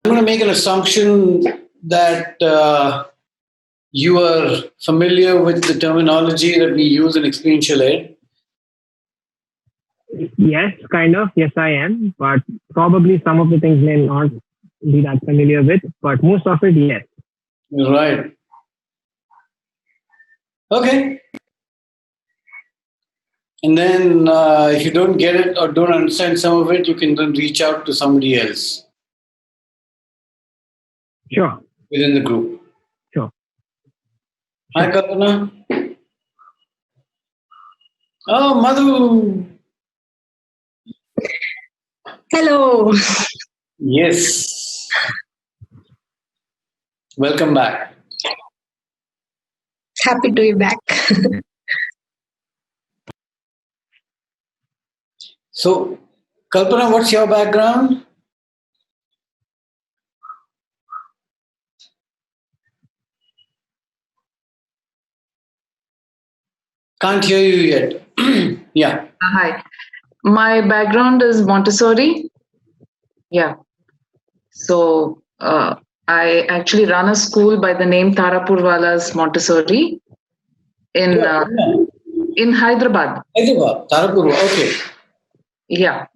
going to make an assumption that you are familiar with the terminology that we use in experiential ed. Yes, kind of. Yes, I am. But probably some of the things may not be that familiar with, but most of it, yes. Right. Okay. And then if you don't get it or don't understand some of it, you can then reach out to somebody else. Sure. Within the group. Sure. Hi, Kalpana. Oh, Madhu. Hello. Yes. Welcome back. Happy to be back. So, Kalpana, what's your background? Can't hear you yet. Yeah. Hi. My background is Montessori. Yeah. So I actually run a school by the name Tarapurwala's Montessori in Hyderabad. Hyderabad, Tarapur. Okay. Yeah.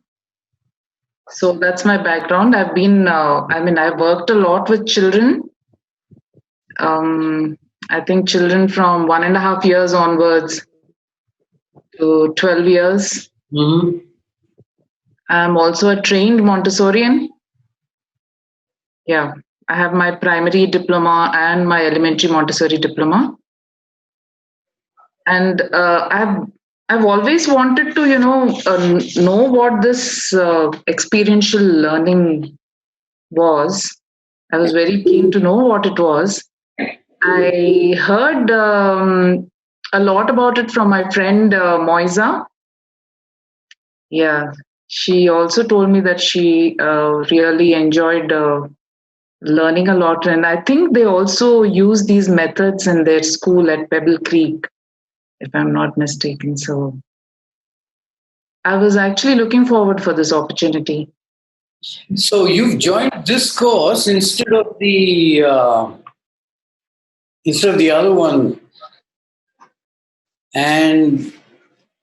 So that's my background. I've been, I've worked a lot with children. I think children from 1.5 years onwards to 12 years. Mm-hmm. I'm also a trained Montessorian. Yeah, I have my primary diploma and my elementary Montessori diploma. And I've always wanted to, know what this experiential learning was. I was very keen to know what it was. I heard a lot about it from my friend Moisa. Yeah, she also told me that she really enjoyed learning a lot. And I think they also use these methods in their school at Pebble Creek, if I'm not mistaken. So I was actually looking forward for this opportunity. So you've joined this course instead of the other one, and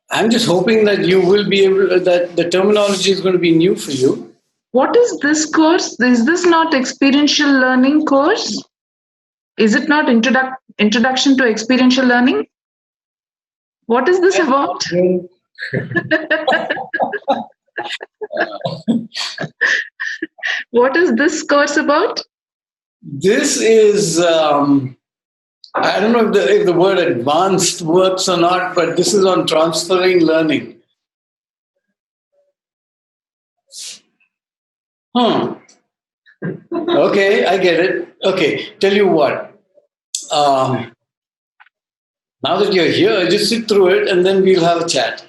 I'm just hoping that you will be able, that the terminology is going to be new for you. What is this course? Is this not experiential learning course? Is it not introduction to experiential learning? What is this about? What is this course about? This is, I don't know if the word advanced works or not, but this is on transferring learning. Okay, I get it. Okay, tell you what. Now that you're here, just sit through it and then we'll have a chat.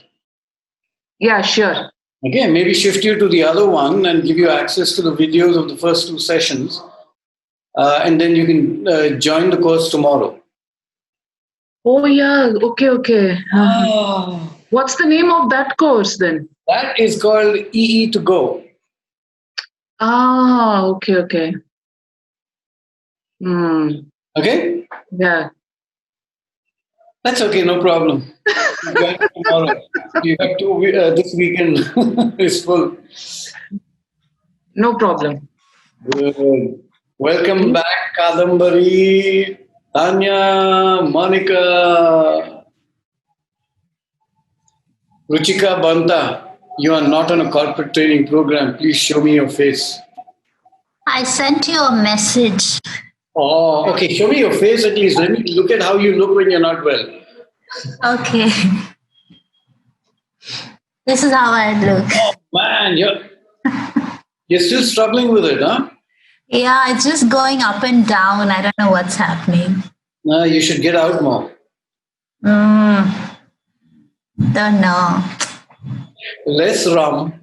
Yeah, sure. Okay, maybe shift you to the other one and give you access to the videos of the first 2 sessions. And then you can join the course tomorrow. Oh, yeah. Okay. What's the name of that course then? That is called EE to Go. Okay. Okay? Yeah. That's okay, no problem. Tomorrow. You have 2 this weekend is full. No problem. Good. Welcome back, Kadambari, Tanya, Monica, Ruchika Banta. You are not on a corporate training program. Please show me your face. I sent you a message. Oh, okay. Show me your face at least. Let me look at how you look when you're not well. Okay. This is how I look. Oh, man. You're still struggling with it, huh? Yeah, it's just going up and down. I don't know what's happening. No, you should get out more. Don't know. Less rum,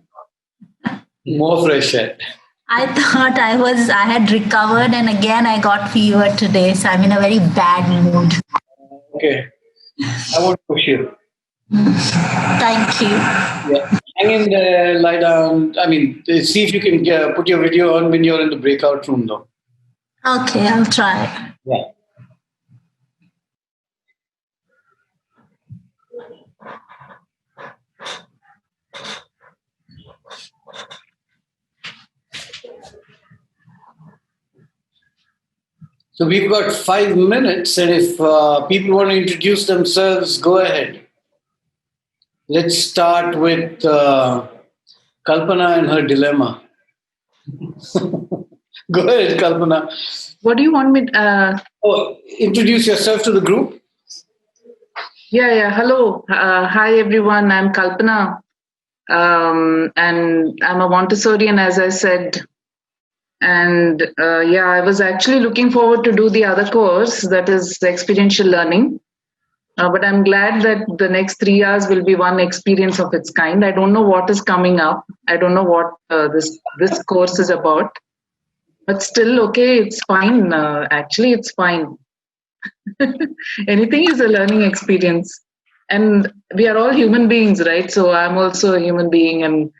more fresh air. I thought I had recovered and again I got fever today. So I'm in a very bad mood. Okay. I won't push you. Thank you. Yeah. Hang in there, lie down. I mean, see if you can put your video on when you're in the breakout room, though. Okay, I'll try. Yeah. So we've got 5 minutes, and if people want to introduce themselves, go ahead. Let's start with Kalpana and her dilemma. Go ahead, Kalpana. What do you want me? Introduce yourself to the group. Yeah. Hello. Hi, everyone. I'm Kalpana. And I'm a Montessorian, as I said. And I was actually looking forward to do the other course, that is experiential learning. But I'm glad that the next 3 hours will be one experience of its kind. I don't know what is coming up. I don't know what this course is about. But still, okay, it's fine. Actually, it's fine. Anything is a learning experience. And we are all human beings, right? So I'm also a human being, and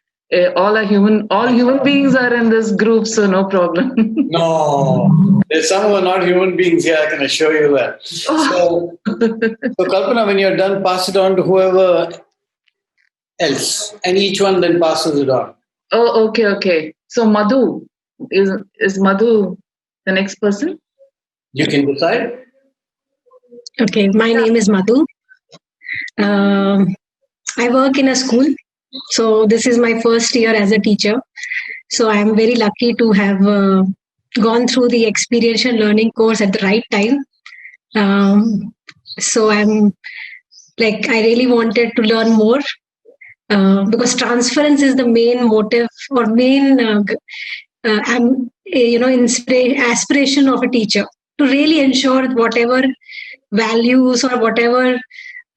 all human beings are in this group, so no problem. No, there's some who are not human beings here, I can assure you that. So Kalpana, when you're done, pass it on to whoever else, and each one then passes it on. Oh, okay. So Madhu, is Madhu the next person? You can decide. Okay, my name is Madhu. I work in a school. So this is my first year as a teacher. So I am very lucky to have gone through the experiential learning course at the right time. So I'm like, I really wanted to learn more because transference is the main motive or main, aspiration of a teacher, to really ensure that whatever values or whatever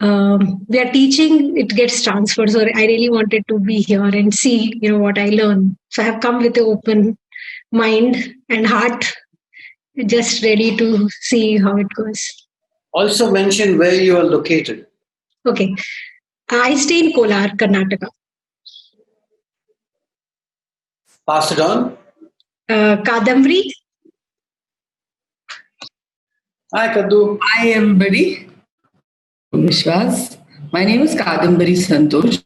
we are teaching, it gets transferred. So I really wanted to be here and see, what I learn. So I have come with an open mind and heart, just ready to see how it goes. Also mention where you are located. Okay. I stay in Kolar, Karnataka. Pass it on. Kadamri. Hi, Kaddu. Hi, everybody. Vishwas. My name is Kadambari Santosh.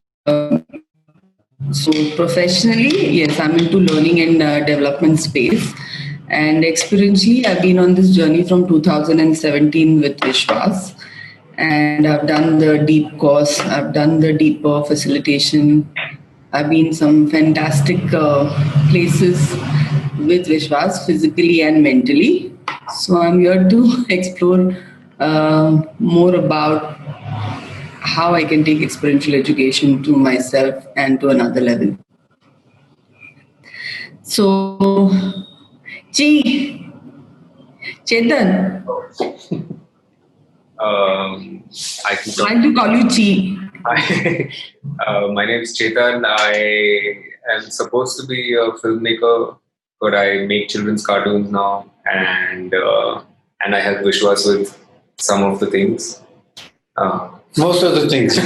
So professionally, yes, I'm into learning and development space. And experientially, I've been on this journey from 2017 with Vishwas. And I've done the deep course. I've done the deeper facilitation. I've been some fantastic places with Vishwas, physically and mentally. So I'm here to explore more about how I can take experiential education to myself and to another level. So, Chetan. I can talk. I do call you Chi. Hi, my name is Chetan. I am supposed to be a filmmaker, but I make children's cartoons now, and I help Vishwas with some of the things. Most of the things.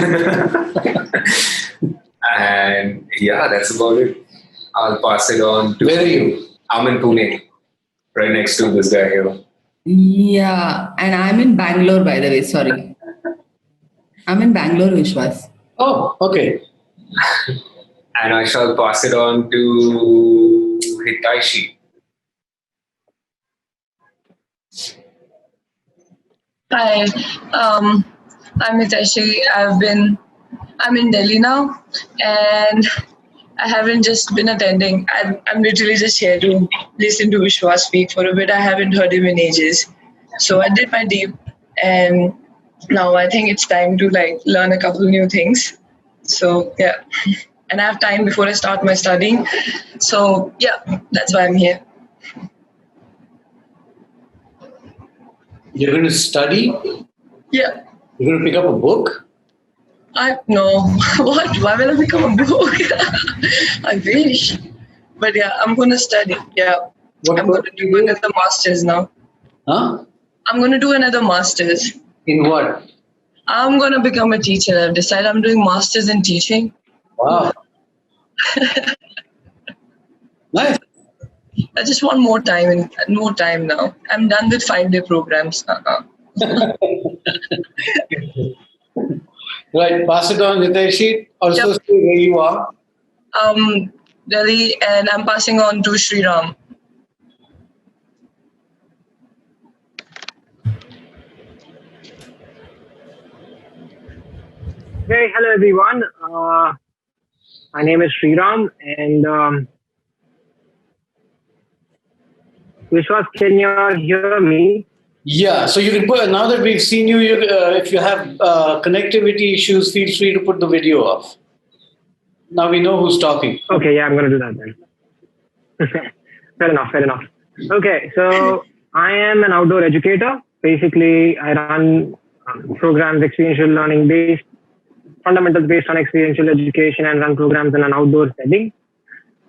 And yeah, that's about it. I'll pass it on to. Where are you? I'm in Pune, right next to this guy here. Yeah, and I'm in Bangalore, by the way. Sorry. I'm in Bangalore, Vishwas. Oh, okay. And I shall pass it on to Hitaishi. Hi, I'm Hiteshi. I'm in Delhi now, and I haven't just been attending. I'm literally just here to listen to Vishwas speak for a bit. I haven't heard him in ages. So I did my deep, and now I think it's time to learn a couple new things. So yeah, and I have time before I start my studying. So yeah, that's why I'm here. You're going to study? Yeah. You're going to pick up a book? No. What? Why will I become a book? I wish. But yeah, I'm going to study. Yeah. What I'm going to do another master's now. Huh? I'm going to do another master's. In what? I'm going to become a teacher. I've decided I'm doing master's in teaching. Wow. Nice. I just want more time now. I'm done with 5-day programs. Right. Pass it on, Hiteshi. Also Yep. stay where you are. Delhi, and I'm passing on to Sriram. Hey, hello everyone. My name is Sriram, and Vishwas, can you hear me? Yeah. So you can put, now that we've seen you, if you have connectivity issues, feel free to put the video off. Now we know who's talking. Okay, yeah, I'm going to do that then. Fair enough. Okay, so I am an outdoor educator. Basically, I run programs, experiential learning based, fundamentals based on experiential education, and run programs in an outdoor setting.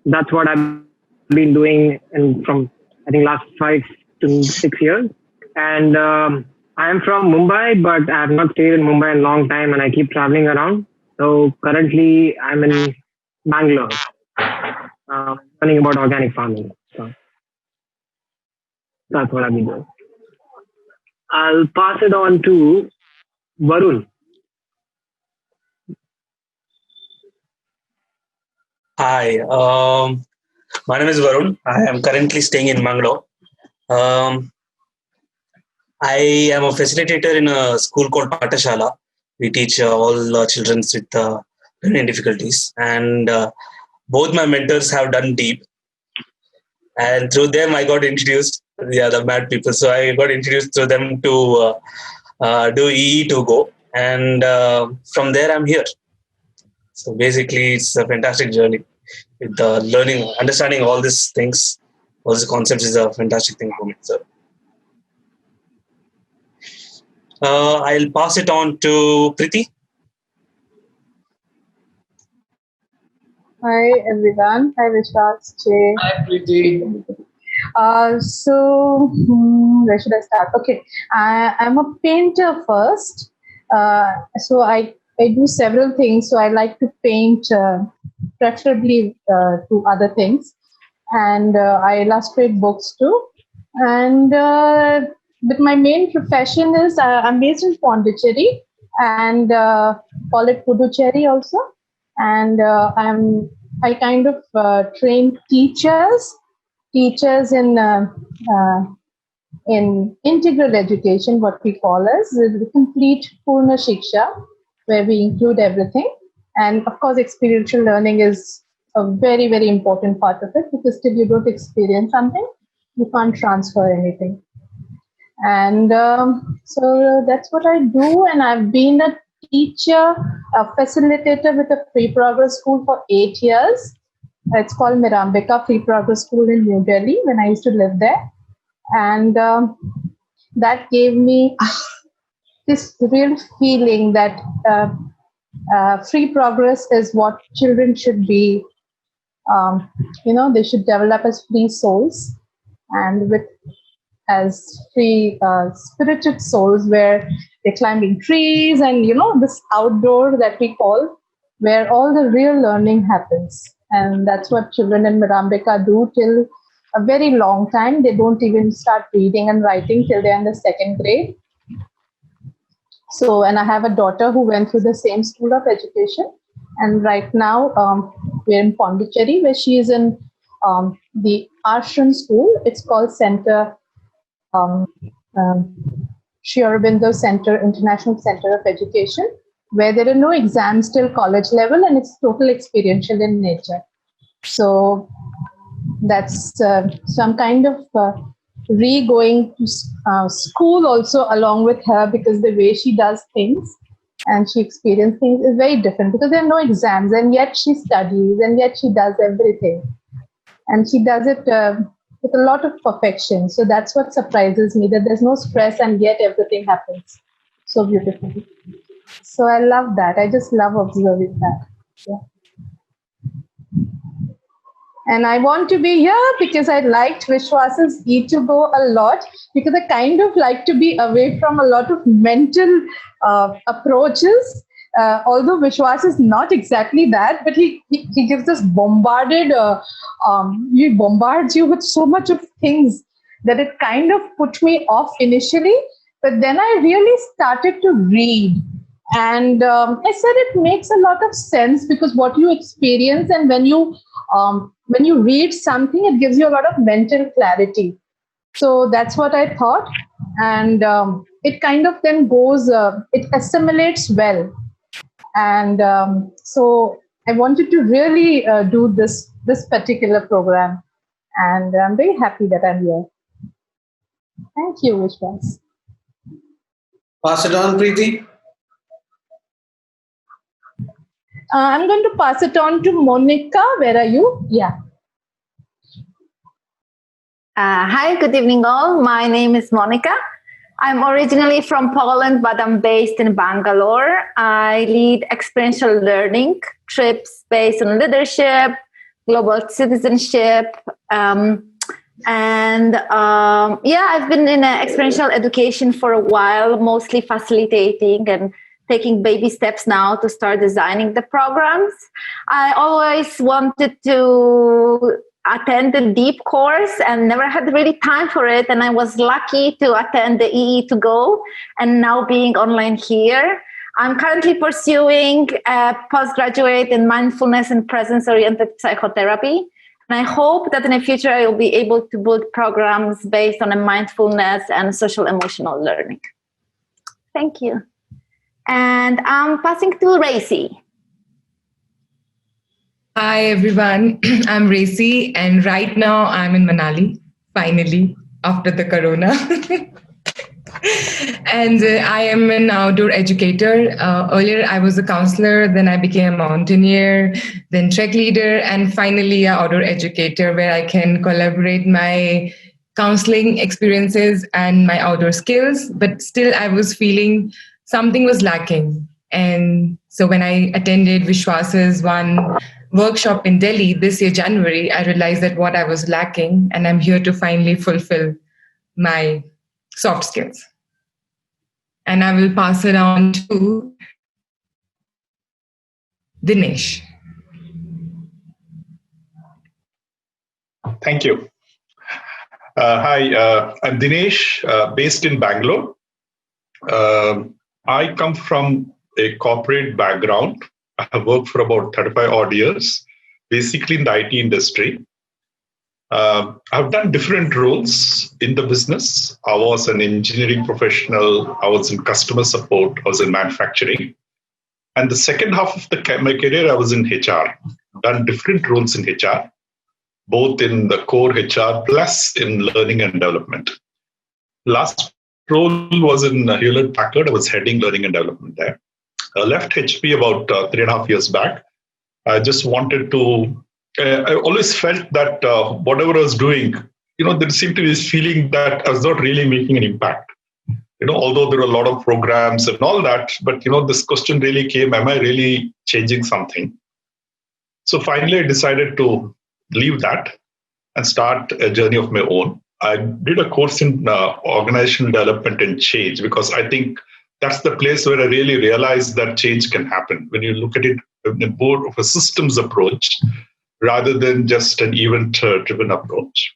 That's what I've been doing from, I think, last 5 to 6 years. And I am from Mumbai, but I have not stayed in Mumbai in a long time, and I keep traveling around. So currently, I'm in Bangalore, learning about organic farming. So that's what I've been doing. I'll pass it on to Varun. Hi, my name is Varun. I am currently staying in Mangalore. Um, I am a facilitator in a school called Patashala. We teach all children with learning difficulties, and both my mentors have done deep, and through them I got introduced. Yeah, the mad people. So I got introduced through them to do EE to go, and from there I'm here. So basically, it's a fantastic journey. With the learning, understanding all these things, all these concepts is a fantastic thing for me. So I'll pass it on to Priti. Hi everyone. Hi Vishwas, Jay. Hi, Preeti. Where should I start? Okay, I'm a painter first. So I do several things. So I like to paint, preferably to other things, and I illustrate books too. And but my main profession is I'm based in Pondicherry and call it Puducherry also, and I kind of train teachers in integral education, what we call as the complete Purna Shiksha, where we include everything. And of course, experiential learning is a very, very important part of it, because till you don't experience something, you can't transfer anything. And so that's what I do. And I've been a teacher, a facilitator with a free progress school for 8 years. It's called Mirambika Free Progress School in New Delhi when I used to live there. And that gave me this real feeling that free progress is what children should be. They should develop as free souls and with as free spirited souls, where they're climbing trees and this outdoor that we call, where all the real learning happens. And that's what children in Mirambika do till a very long time. They don't even start reading and writing till they're in the 2nd grade. So, and I have a daughter who went through the same school of education. And right now we're in Pondicherry, where she is in the Ashram school. It's called Sri Aurobindo Center, International Center of Education, where there are no exams till college level, and it's total experiential in nature. So that's some kind of going to school also along with her, because the way she does things and she experiences things is very different, because there are no exams, and yet she studies, and yet she does everything, and she does it with a lot of perfection. So that's what surprises me, that there's no stress and yet everything happens so beautifully. So I love that. I just love observing that. Yeah. And I want to be here because I liked Vishwas's E2Go a lot, because I kind of like to be away from a lot of mental approaches Although Vishwas is not exactly that, but he gives this he bombards you with so much of things that it kind of put me off initially. But then I really started to read. And I said it makes a lot of sense because what you experience and when you read something, it gives you a lot of mental clarity. So that's what I thought. And it kind of then goes, it assimilates well. And so I wanted to really do this particular program. And I'm very happy that I'm here. Thank you, Vishwas. Pass it on, Preeti. I'm going to pass it on to Monica. Where are you? Yeah. Hi, good evening all. My name is Monica. I'm originally from Poland, but I'm based in Bangalore. I lead experiential learning trips based on leadership, global citizenship, I've been in experiential education for a while, mostly facilitating and taking baby steps now to start designing the programs. I always wanted to attend the deep course and never had really time for it. And I was lucky to attend the EE to Go and now being online here. I'm currently pursuing a postgraduate in mindfulness and presence-oriented psychotherapy. And I hope that in the future I will be able to build programs based on a mindfulness and social emotional learning. Thank you. And I'm passing to Racy. Hi, everyone. I'm Racy, and right now I'm in Manali, finally, after the corona. And I am an outdoor educator. Earlier, I was a counselor, then I became a mountaineer, then trek leader, and finally, an outdoor educator where I can collaborate my counseling experiences and my outdoor skills. But still, I was feeling something was lacking. And so when I attended Vishwas's one workshop in Delhi this year, January, I realized that what I was lacking, and I'm here to finally fulfill my soft skills. And I will pass it on to Dinesh. Thank you. Hi, I'm Dinesh, based in Bangalore. I come from a corporate background. I have worked for about 35 odd years, basically in the IT industry. I've done different roles in the business. I was an engineering professional. I was in customer support. I was in manufacturing. And the second half of my career, I was in HR. I've done different roles in HR, both in the core HR plus in learning and development. Last role was in Hewlett Packard. I was heading learning and development there. I left HP about 3.5 years back. I just wanted to, I always felt that whatever I was doing, there seemed to be this feeling that I was not really making an impact. Although there were a lot of programs and all that, but, this question really came, am I really changing something? So finally, I decided to leave that and start a journey of my own. I did a course in organizational development and change because I think that's the place where I really realized that change can happen when you look at it in more of a systems approach rather than just an event-driven approach.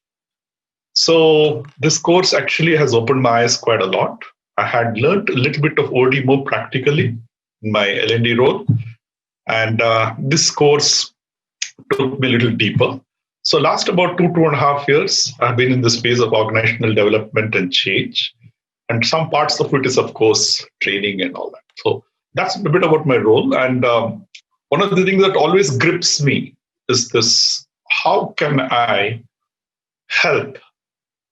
So this course actually has opened my eyes quite a lot. I had learned a little bit of OD more practically in my L&D role. And this course took me a little deeper. So last about 2.5 years, I've been in the space of organizational development and change. And some parts of it is, of course, training and all that. So that's a bit about my role. And one of the things that always grips me is this: how can I help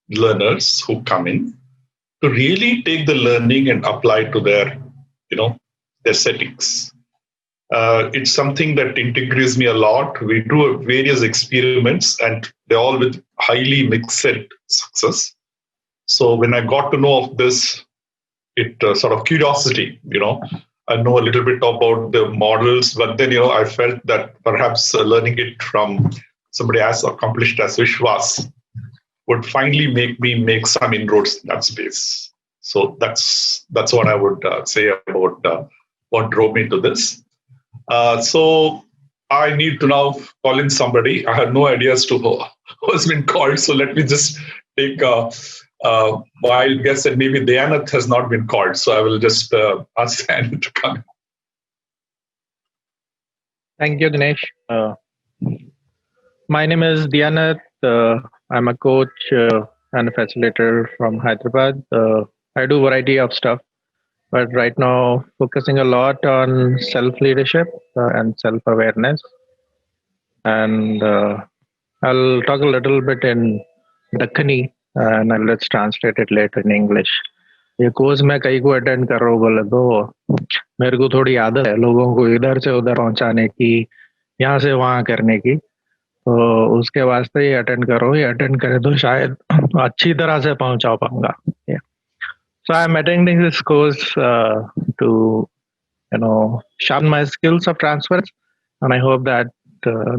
learners who come in to really take the learning and apply it to their settings? It's something that intrigues me a lot. We do various experiments, and they're all with highly mixed success. So when I got to know of this, it sort of curiosity, I know a little bit about the models, but then, I felt that perhaps learning it from somebody as accomplished as Vishwas would finally make me make some inroads in that space. So that's what I would say about what drove me to this. So I need to now call in somebody. I have no idea as to who has been called. So let me just take a wild guess that maybe Dayanath has not been called. So I will just ask Dayanath to come. Thank you, Dinesh. My name is Dayanath. I'm a coach and a facilitator from Hyderabad. I do a variety of stuff, but right now focusing a lot on self-leadership and self-awareness. And I'll talk a little bit in Dakkani, and let's translate it later in English. ये course मैं कई को attend कर रहा हूँ बोले तो मेरे को थोड़ी आदत है लोगों को इधर से उधर पहुंचाने की, यहाँ से वहाँ करने की, तो उसके वास्ते ये अटेंड करो, ये अटेंड करे तो शायद अच्छी तरह से पहुंचा पाऊंगा. So I'm attending this course to sharpen my skills of transference, and I hope that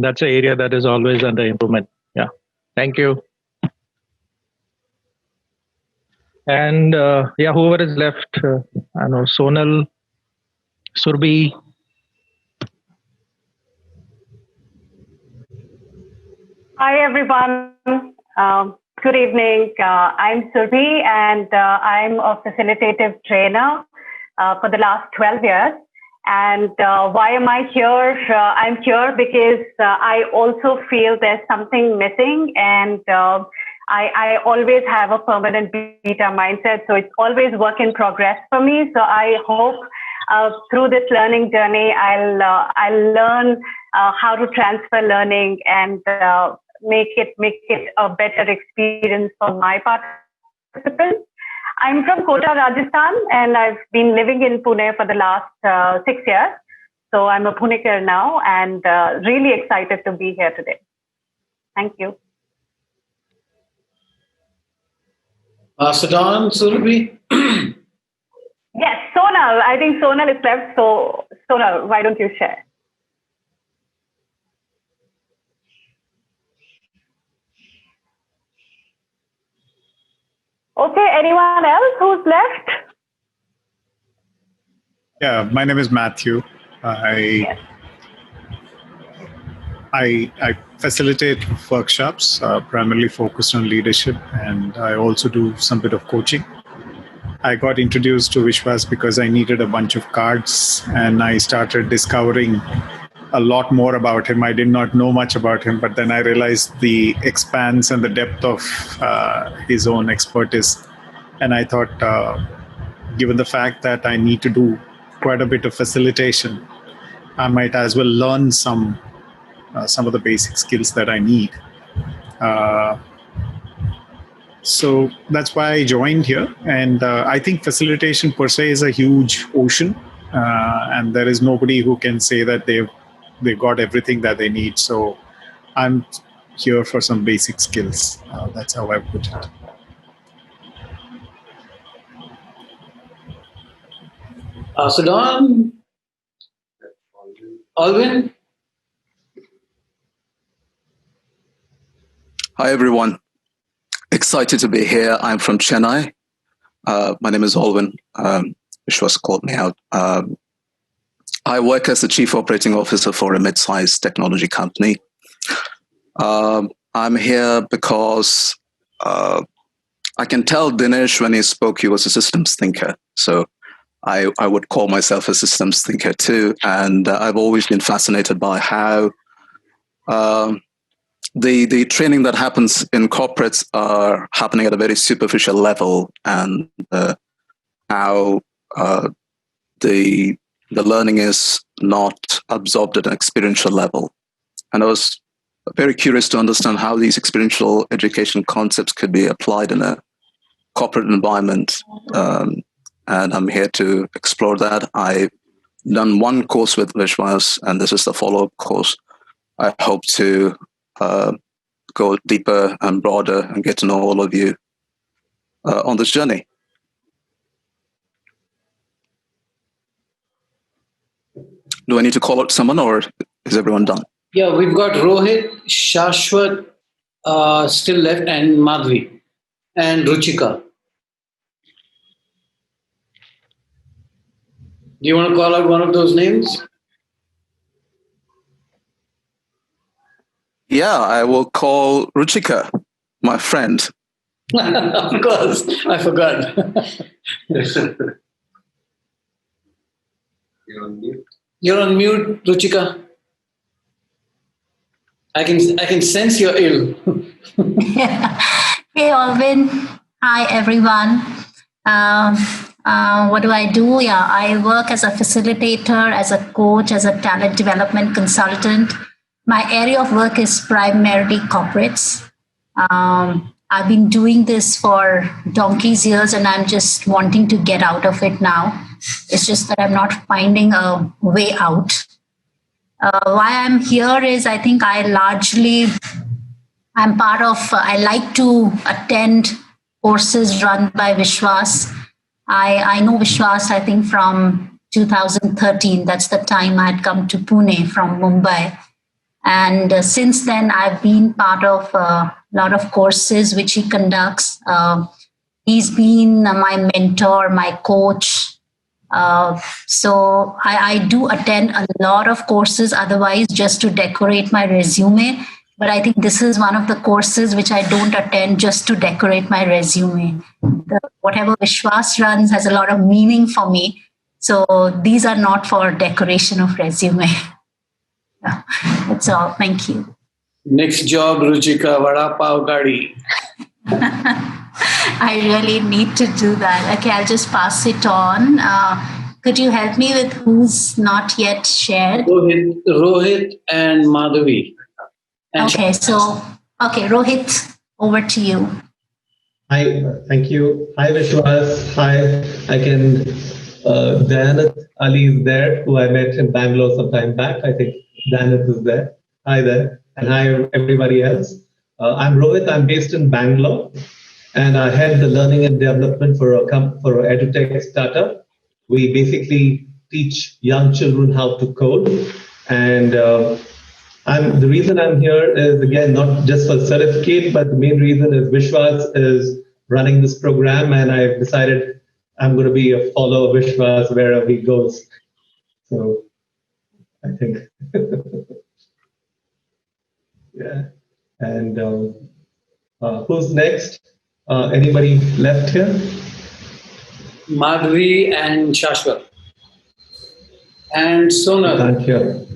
that's an area that is always under improvement. Yeah, thank you. And whoever is left, I know Sonal, Surbi. Hi everyone. Good evening. I'm Surbi, and I'm a facilitative trainer for the last 12 years. And why am I here? I'm here because I also feel there's something missing, and I always have a permanent beta mindset. So it's always work in progress for me. So I hope through this learning journey, I'll learn how to transfer learning and make it a better experience for my participants. I'm from Kota, Rajasthan, and I've been living in Pune for the last 6 years. So I'm a Punekar now, and really excited to be here today. Thank you. Pass it on, Surabhi. Yes, Sonal. I think Sonal is left. So Sonal, why don't you share? Okay, anyone else who's left? Yeah, my name is Matthew. I facilitate workshops, primarily focused on leadership, and I also do some bit of coaching. I got introduced to Vishwas because I needed a bunch of cards, and I started discovering a lot more about him. I did not know much about him, but then I realized the expanse and the depth of his own expertise. And I thought, given the fact that I need to do quite a bit of facilitation, I might as well learn some of the basic skills that I need. So that's why I joined here. And I think facilitation per se is a huge ocean, and there is nobody who can say that they've got everything that they need. So I'm here for some basic skills. That's how I put it. Pass it on. Alvin. Hi, everyone. Excited to be here. I'm from Chennai. My name is Alvin. Vishwas called me out. I work as the Chief Operating Officer for a mid-sized technology company. I'm here because I can tell Dinesh when he spoke, he was a systems thinker. So I would call myself a systems thinker too. And I've always been fascinated by how the training that happens in corporates are happening at a very superficial level, and how the learning is not absorbed at an experiential level. And I was very curious to understand how these experiential education concepts could be applied in a corporate environment. And I'm here to explore that. I've done one course with Vishwas, and this is the follow-up course. I hope to go deeper and broader and get to know all of you on this journey. Do I need to call out someone, or is everyone done? Yeah, we've got Rohit, Shashwat still left, and Madhvi, and Ruchika. Do you want to call out one of those names? Yeah, I will call Ruchika, my friend. Of course, I forgot. You're on mute, Ruchika. I can sense you're ill. Hey, Alvin. Hi, everyone. What do I do? Yeah, I work as a facilitator, as a coach, as a talent development consultant. My area of work is primarily corporates. I've been doing this for donkey's years and I'm just wanting to get out of it now. It's just that I'm not finding a way out. Why I'm here is I think I'm part of, I like to attend courses run by Vishwas. I know Vishwas, I think, from 2013. That's the time I had come to Pune from Mumbai. And since then, I've been part of a lot of courses which he conducts. He's been my mentor, my coach. So I do attend a lot of courses otherwise just to decorate my resume. But I think this is one of the courses which I don't attend just to decorate my resume. Whatever Vishwas runs has a lot of meaning for me. So these are not for decoration of resume. Yeah, that's all. Thank you. Next job, Ruchika, Vada Pav Gadi. I really need to do that. Okay, I'll just pass it on. Could you help me with who's not yet shared? Rohit and Madhavi. And okay, Rohit, over to you. Hi, thank you. Hi, Vishwas. Hi, Dayanat Ali is there, who I met in Bangalore some time back. I think Dayanat is there. Hi there. And hi, everybody else. I'm Rohit. I'm based in Bangalore, and I head the learning and development for an edutech startup. We basically teach young children how to code. And the reason I'm here is, again, not just for certificate, but the main reason is Vishwas is running this program, and I've decided I'm going to be a follower of Vishwas wherever he goes. So I think, yeah. And who's next? Anybody left here? Madhvi and Shashwat. And Sonal. Thank you.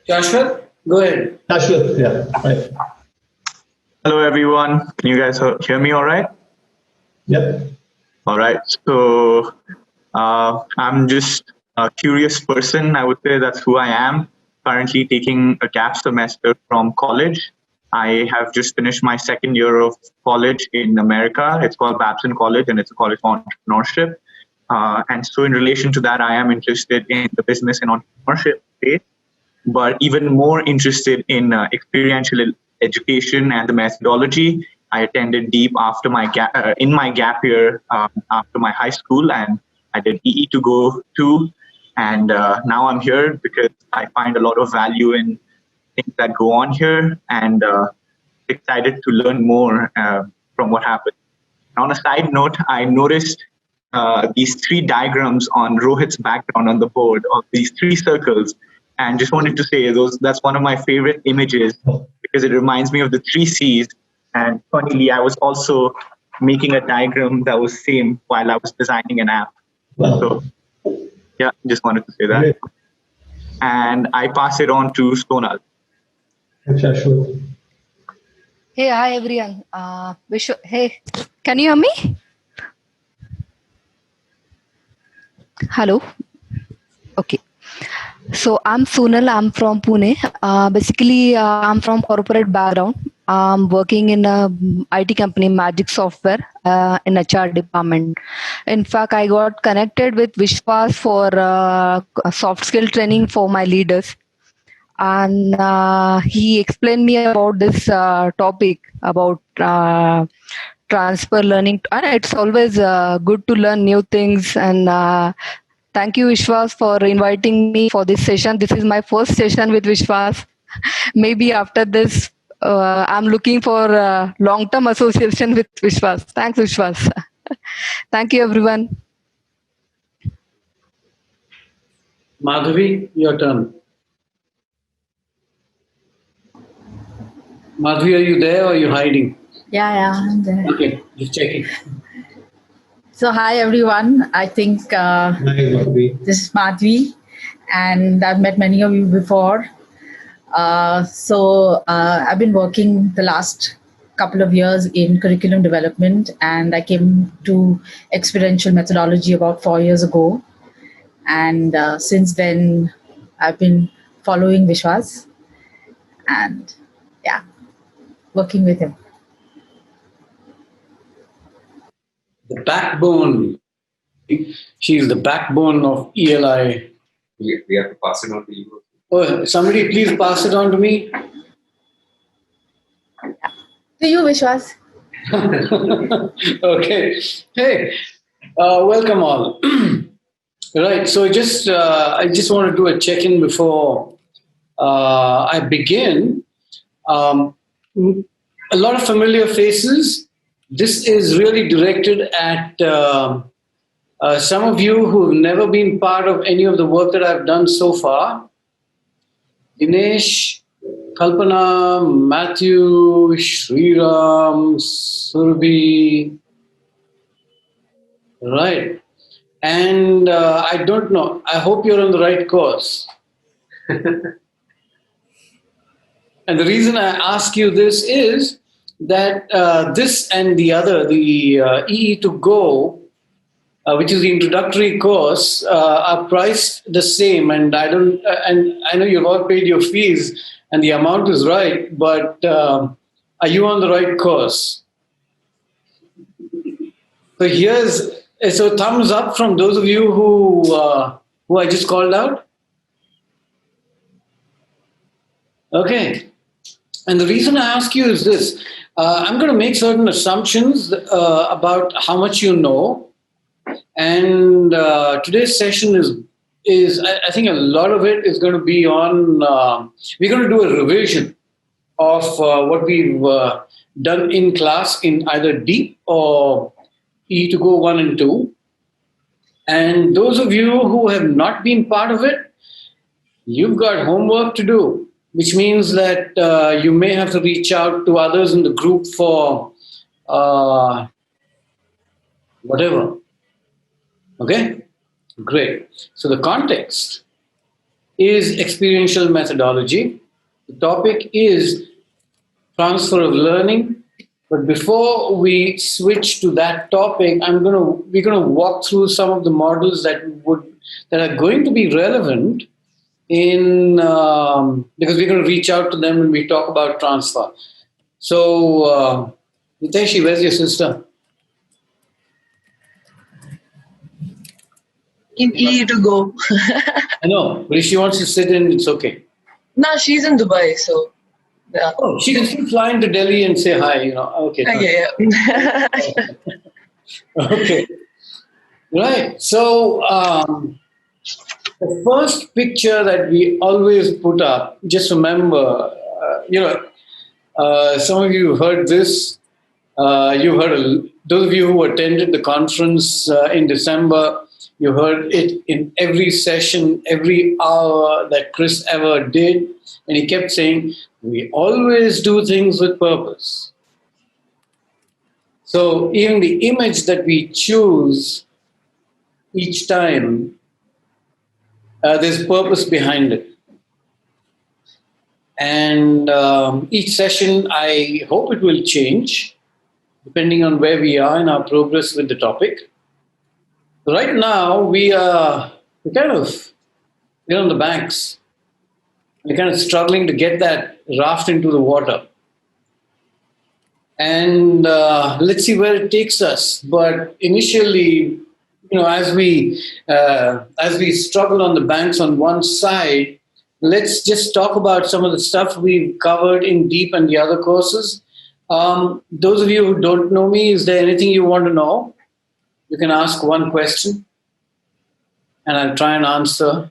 Shashwat, go ahead. Shashwat, yeah. Right. Hello, everyone. Can you guys hear me all right? Yep. All right. So I'm just a curious person. I would say that's who I am. Currently taking a gap semester from college. I have just finished my second year of college in America. It's called Babson College, and it's a college for entrepreneurship. And so in relation to that, I am interested in the business and entrepreneurship space, but even more interested in experiential education and the methodology. I attended DEEP after my in my gap year after my high school, and I did EE to go to. And now I'm here because I find a lot of value in things that go on here, and excited to learn more from what happened. On a side note, I noticed these three diagrams on Rohit's background on the board of these three circles, and just wanted to say that's one of my favorite images because it reminds me of the three C's. And funnily, I was also making a diagram that was same while I was designing an app. Wow. So, yeah, just wanted to say that. Great. And I pass it on to Sonal. Hey, hi everyone. Hey, can you hear me? Hello. Okay. So I'm Sonal. I'm from Pune. Basically, I'm from corporate background. I'm working in a IT company, Magic Software, in HR department. In fact, I got connected with Vishwas for soft skill training for my leaders. And he explained me about this topic about transfer learning. And it's always good to learn new things. And thank you, Vishwas, for inviting me for this session. This is my first session with Vishwas. Maybe after this, I'm looking for long-term association with Vishwas. Thanks, Vishwas. Thank you, everyone. Madhavi, your turn. Madhavi, are you there or are you hiding? Yeah, I'm there. Okay, just checking. So, hi everyone. I think this is Madhvi, and I've met many of you before. I've been working the last couple of years in curriculum development, and I came to experiential methodology about 4 years ago. And since then, I've been following Vishwas and yeah, working with him. The backbone. She's the backbone of ELI. We have to pass it on to you. Oh, somebody please pass it on to me. To you, Vishwas. Okay. Hey, welcome all. Right. So I just want to do a check-in before I begin. A lot of familiar faces. This is really directed at some of you who've never been part of any of the work that I've done so far. Dinesh, Kalpana, Matthew, Sriram, Surbi. Right. And I don't know. I hope you're on the right course. And the reason I ask you this is that this and the other, the EE to Go, which is the introductory course, are priced the same. And and I know you've all paid your fees, and the amount is right. But are you on the right course? So thumbs up from those of you who I just called out. Okay. And the reason I ask you is this. I'm going to make certain assumptions about how much you know. And today's session is I think a lot of it is going to be on, we're going to do a revision of what we've done in class in either deep or E to Go 1 and 2. And those of you who have not been part of it, you've got homework to do, which means that you may have to reach out to others in the group for whatever. Okay? Great. So the context is experiential methodology. The topic is transfer of learning. But before we switch to that topic, we're gonna walk through some of the models that are going to be relevant in because we're going to reach out to them when we talk about transfer. So, Niteshi, where's your sister? In E to Go. I know, but if she wants to sit in, it's okay. No, she's in Dubai, so yeah. Oh, she can still fly into Delhi and say hi, Okay. Yeah. Okay. Right. So, the first picture that we always put up, just remember, some of you heard this. You heard those of you who attended the conference in December. You heard it in every session, every hour that Chris ever did, and he kept saying, "We always do things with purpose." So even the image that we choose each time, there's purpose behind it. And each session, I hope it will change depending on where we are in our progress with the topic. Right now, we're on the banks. We're kind of struggling to get that raft into the water. And let's see where it takes us. But initially, as we struggle on the banks on one side, let's just talk about some of the stuff we've covered in deep and the other courses. Those of you who don't know me, is there anything you want to know? You can ask one question, and I'll try and answer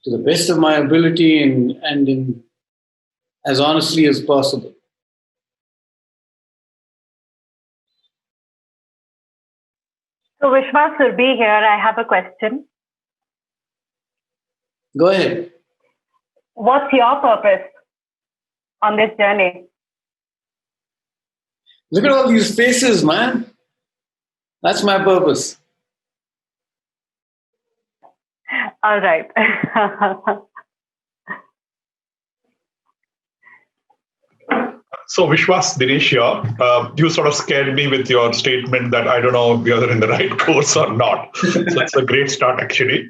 to the best of my ability and in as honestly as possible. So Vishwas Surbi here. I have a question. Go ahead. What's your purpose on this journey? Look at all these faces, man. That's my purpose. All right. So Vishwas, Dinesh here. You sort of scared me with your statement that I don't know if you're in the right course or not. So it's a great start, actually.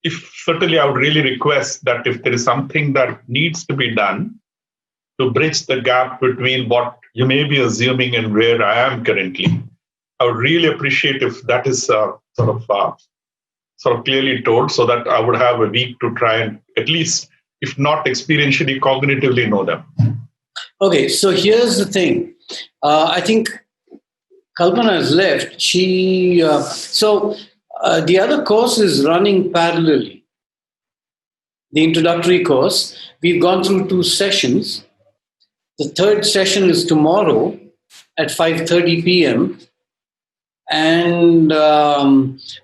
If certainly I would really request that if there is something that needs to be done to bridge the gap between what you may be assuming and where I am currently, I would really appreciate if that is sort of clearly told, so that I would have a week to try and at least, if not experientially, cognitively know them. Okay, so here's the thing. I think Kalpana has left. The other course is running parallelly. The introductory course, we've gone through 2 sessions. The third session is tomorrow at 5:30 p.m. And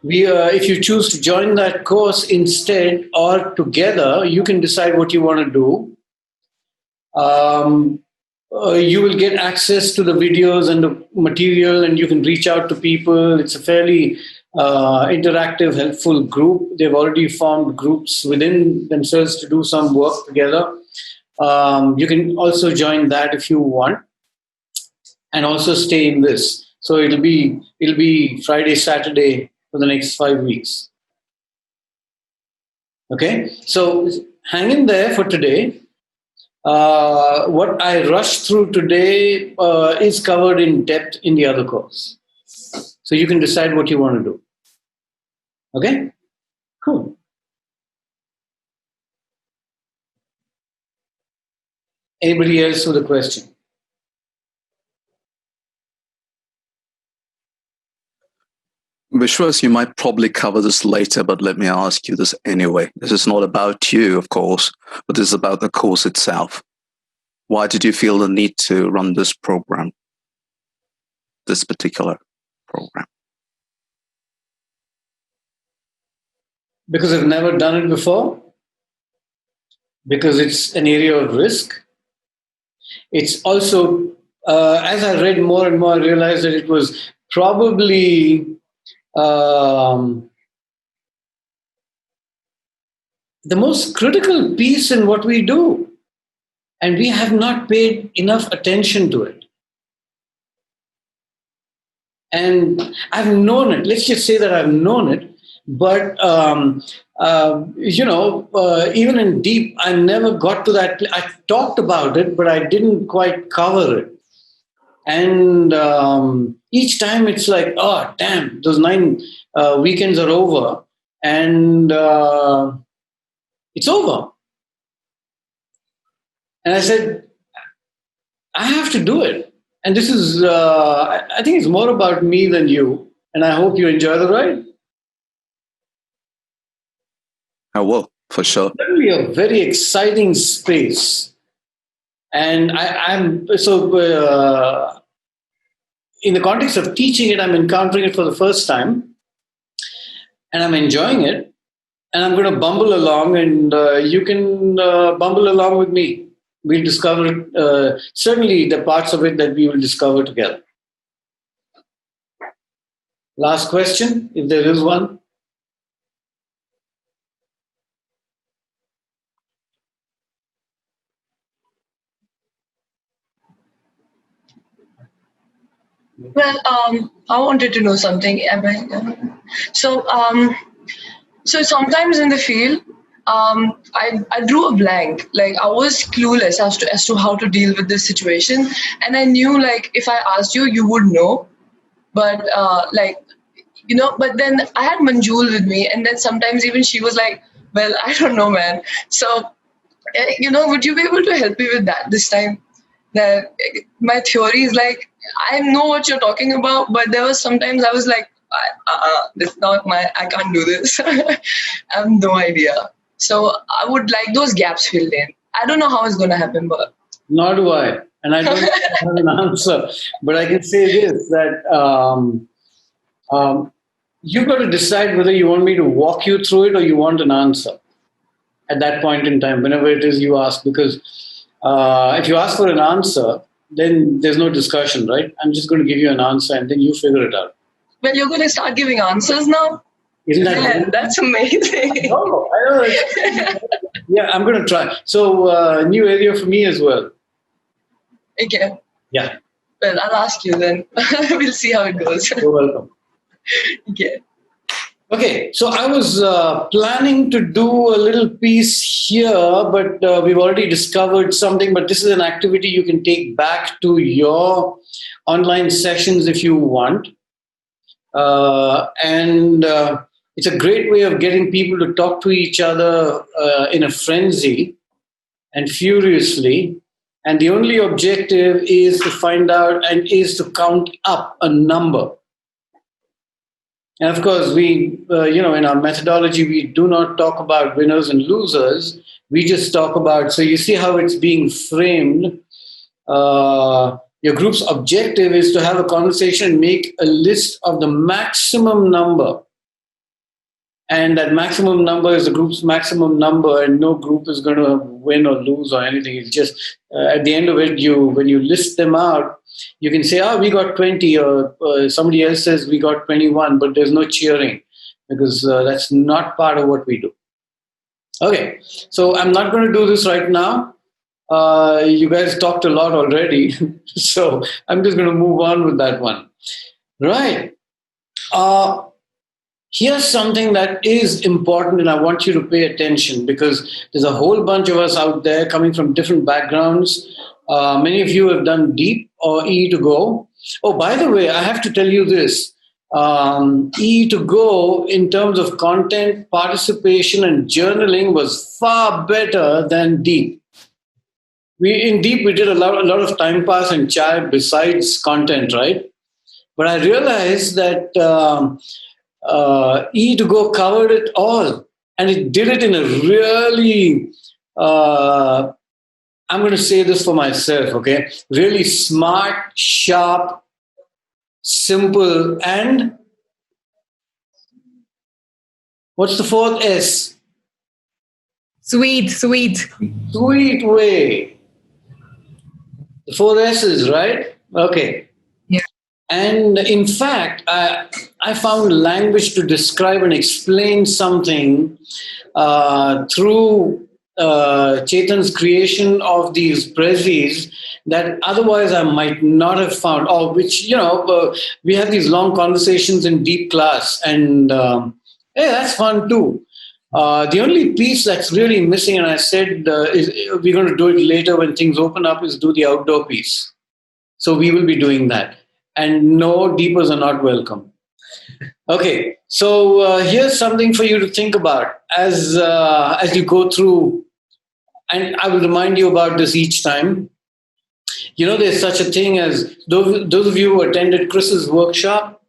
if you choose to join that course instead or together, you can decide what you want to do. You will get access to the videos and the material, and you can reach out to people. It's a fairly interactive, helpful group. They've already formed groups within themselves to do some work together. You can also join that if you want, and also stay in this. So it'll be Friday, Saturday for the next 5 weeks. Okay, so hang in there for today. What I rushed through today is covered in depth in the other course. So you can decide what you want to do. Okay? Cool. Anybody else with a question? Vishwas, you might probably cover this later, but let me ask you this anyway. This is not about you, of course, but this is about the course itself. Why did you feel the need to run this program, this particular program? Because I've never done it before. Because it's an area of risk. It's also, as I read more and more, I realized that it was probably the most critical piece in what we do. And we have not paid enough attention to it. And I've known it. Let's just say that I've known it. But, even in deep, I never got to that. I talked about it, but I didn't quite cover it. And each time it's like, oh, damn, those 9 weekends are over. And it's over. And I said, I have to do it. And this is, I think it's more about me than you. And I hope you enjoy the ride. I will, for sure. It's certainly a very exciting space. And I'm in the context of teaching it, I'm encountering it for the first time. And I'm enjoying it. And I'm going to bumble along, and you can bumble along with me. We'll discover certainly the parts of it that we will discover together. Last question, if there is one. Well, I wanted to know something. So sometimes in the field, I drew a blank. Like I was clueless as to how to deal with this situation, and I knew like if I asked you, you would know. But but then I had Manjul with me, and then sometimes even she was like, "Well, I don't know, man." So, would you be able to help me with that this time? That my theory is like I know what you're talking about, but there was sometimes I was like, this is not I can't do this. I have no idea. So I would like those gaps filled in. I don't know how it's going to happen, but Nor do I. And I don't have an answer. But I can say this, that you've got to decide whether you want me to walk you through it or you want an answer at that point in time, whenever it is you ask. Because if you ask for an answer, then there's no discussion, right? I'm just going to give you an answer and then you figure it out. well, you're going to start giving answers now. Isn't that Yeah, good? that's amazing. Oh, I know. Yeah, I'm going to try. So, new area for me as well. Okay. Yeah, Well, I'll ask you then. We'll see how it goes. you're welcome. Okay. Okay, so I was planning to do a little piece here, but we've already discovered something. But this is an activity you can take back to your online sessions if you want. And it's a great way of getting people to talk to each other in a frenzy and furiously. And the only objective is to find out and is to count up a number. And of course, we, in our methodology, we do not talk about winners and losers. We just talk about, so you see how it's being framed. Your group's objective is to have a conversation and make a list of the maximum number. And that maximum number is the group's maximum number, and no group is going to win or lose or anything. It's just at the end of it, when you list them out, you can say, we got 20, or somebody else says we got 21, but there's no cheering because that's not part of what we do. Okay, so I'm not going to do this right now. You guys talked a lot already, so I'm just going to move on with that one. Right. Here's something that is important, and I want you to pay attention because there's a whole bunch of us out there coming from different backgrounds. Many of you have done deep or E to go. Oh, by the way, I have to tell you this. E to go in terms of content, participation, and journaling was far better than deep. In deep, we did a lot of time pass and chai besides content, right? But I realized that E to go covered it all, and it did it in a really, I'm going to say this for myself, okay? Really smart, sharp, simple, and what's the fourth S? Sweet way. The four S's, right? Okay. Yeah. And in fact, I found language to describe and explain something through Chetan's creation of these prezis that otherwise I might not have found, or which, we have these long conversations in deep class, and hey, that's fun too. The only piece that's really missing, and I said is we're going to do it later when things open up, is do the outdoor piece. So we will be doing that. And no, deepers are not welcome. Okay, so here's something for you to think about as you go through, and I will remind you about this each time. There's such a thing as, those of you who attended Chris's workshop,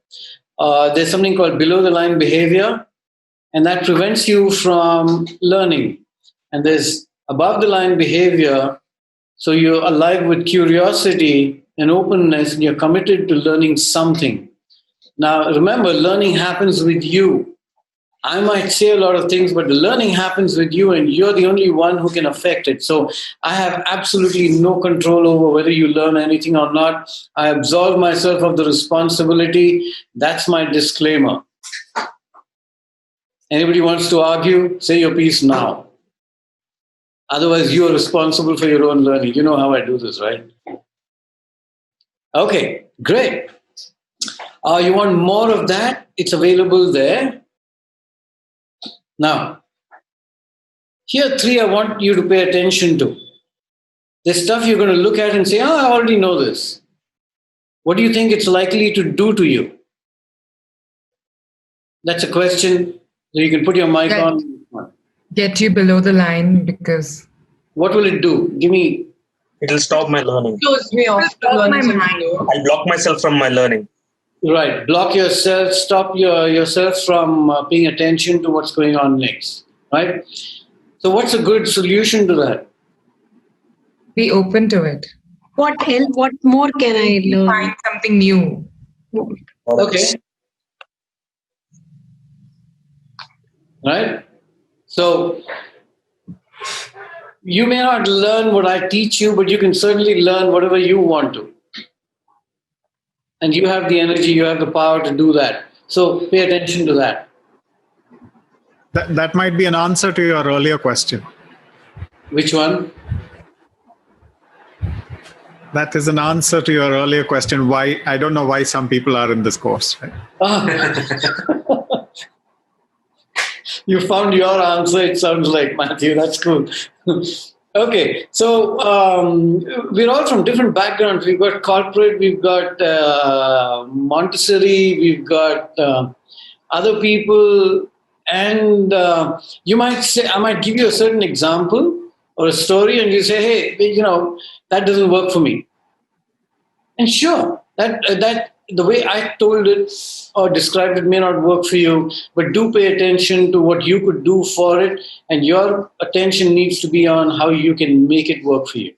there's something called below the line behavior, and that prevents you from learning. And there's above the line behavior, so you're alive with curiosity and openness, and you're committed to learning something. Now, remember, learning happens with you. I might say a lot of things, but the learning happens with you, and you're the only one who can affect it. So I have absolutely no control over whether you learn anything or not. I absolve myself of the responsibility. That's my disclaimer. Anybody wants to argue, say your piece now. Otherwise, you are responsible for your own learning. You know how I do this, right? Okay, great. You want more of that? It's available there. Now, here are three I want you to pay attention to. There's stuff you're going to look at and say, I already know this. What do you think it's likely to do to you? That's a question. So you can put your mic on. Get you below the line, because... What will it do? Give me... It'll stop my learning. Close me off to learning. I'll block myself from my learning. Right. Block yourself, stop yourself from paying attention to what's going on next. Right? So what's a good solution to that? Be open to it. What else? What more can I learn? Find something new. Okay. Right? So you may not learn what I teach you, but you can certainly learn whatever you want to. And you have the energy, you have the power to do that. So pay attention to that. That might be an answer to your earlier question. Which one? That is an answer to your earlier question. Why? I don't know why some people are in this course. Right? You found your answer, it sounds like, Matthew. That's cool. Okay, so we're all from different backgrounds. We've got corporate, we've got Montessori, we've got other people. And you might say, I might give you a certain example or a story, and you say, hey, that doesn't work for me. And sure, that the way I told it or described it may not work for you, but do pay attention to what you could do for it, and your attention needs to be on how you can make it work for you.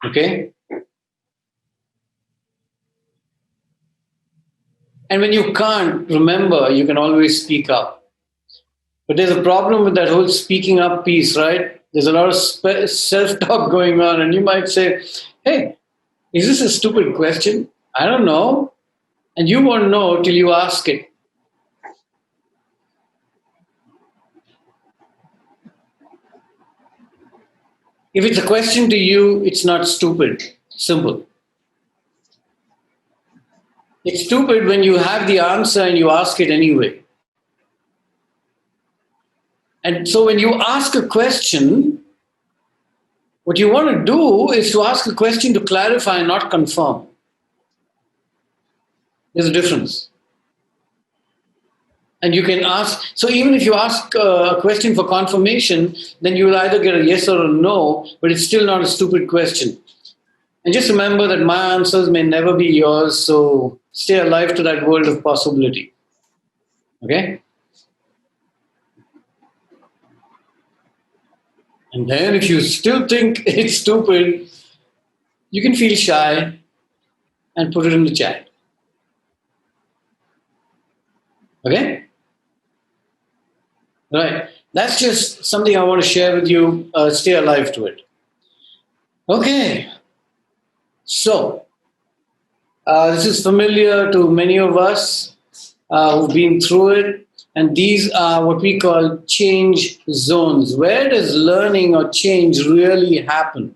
Okay? And when you can't, remember, you can always speak up. But there's a problem with that whole speaking up piece, right? There's a lot of self-talk going on, and you might say, hey, is this a stupid question? I don't know. And you won't know till you ask it. If it's a question to you, it's not stupid. Simple. It's stupid when you have the answer and you ask it anyway. And so when you ask a question, what you want to do is to ask a question to clarify, not confirm. There's a difference. And you can ask, so even if you ask a question for confirmation, then you will either get a yes or a no, but it's still not a stupid question. And just remember that my answers may never be yours, so stay alive to that world of possibility. Okay? And then if you still think it's stupid, you can feel shy and put it in the chat. Okay? Right. That's just something I want to share with you. Stay alive to it. Okay. So, this is familiar to many of us who've been through it. And these are what we call change zones. Where does learning or change really happen?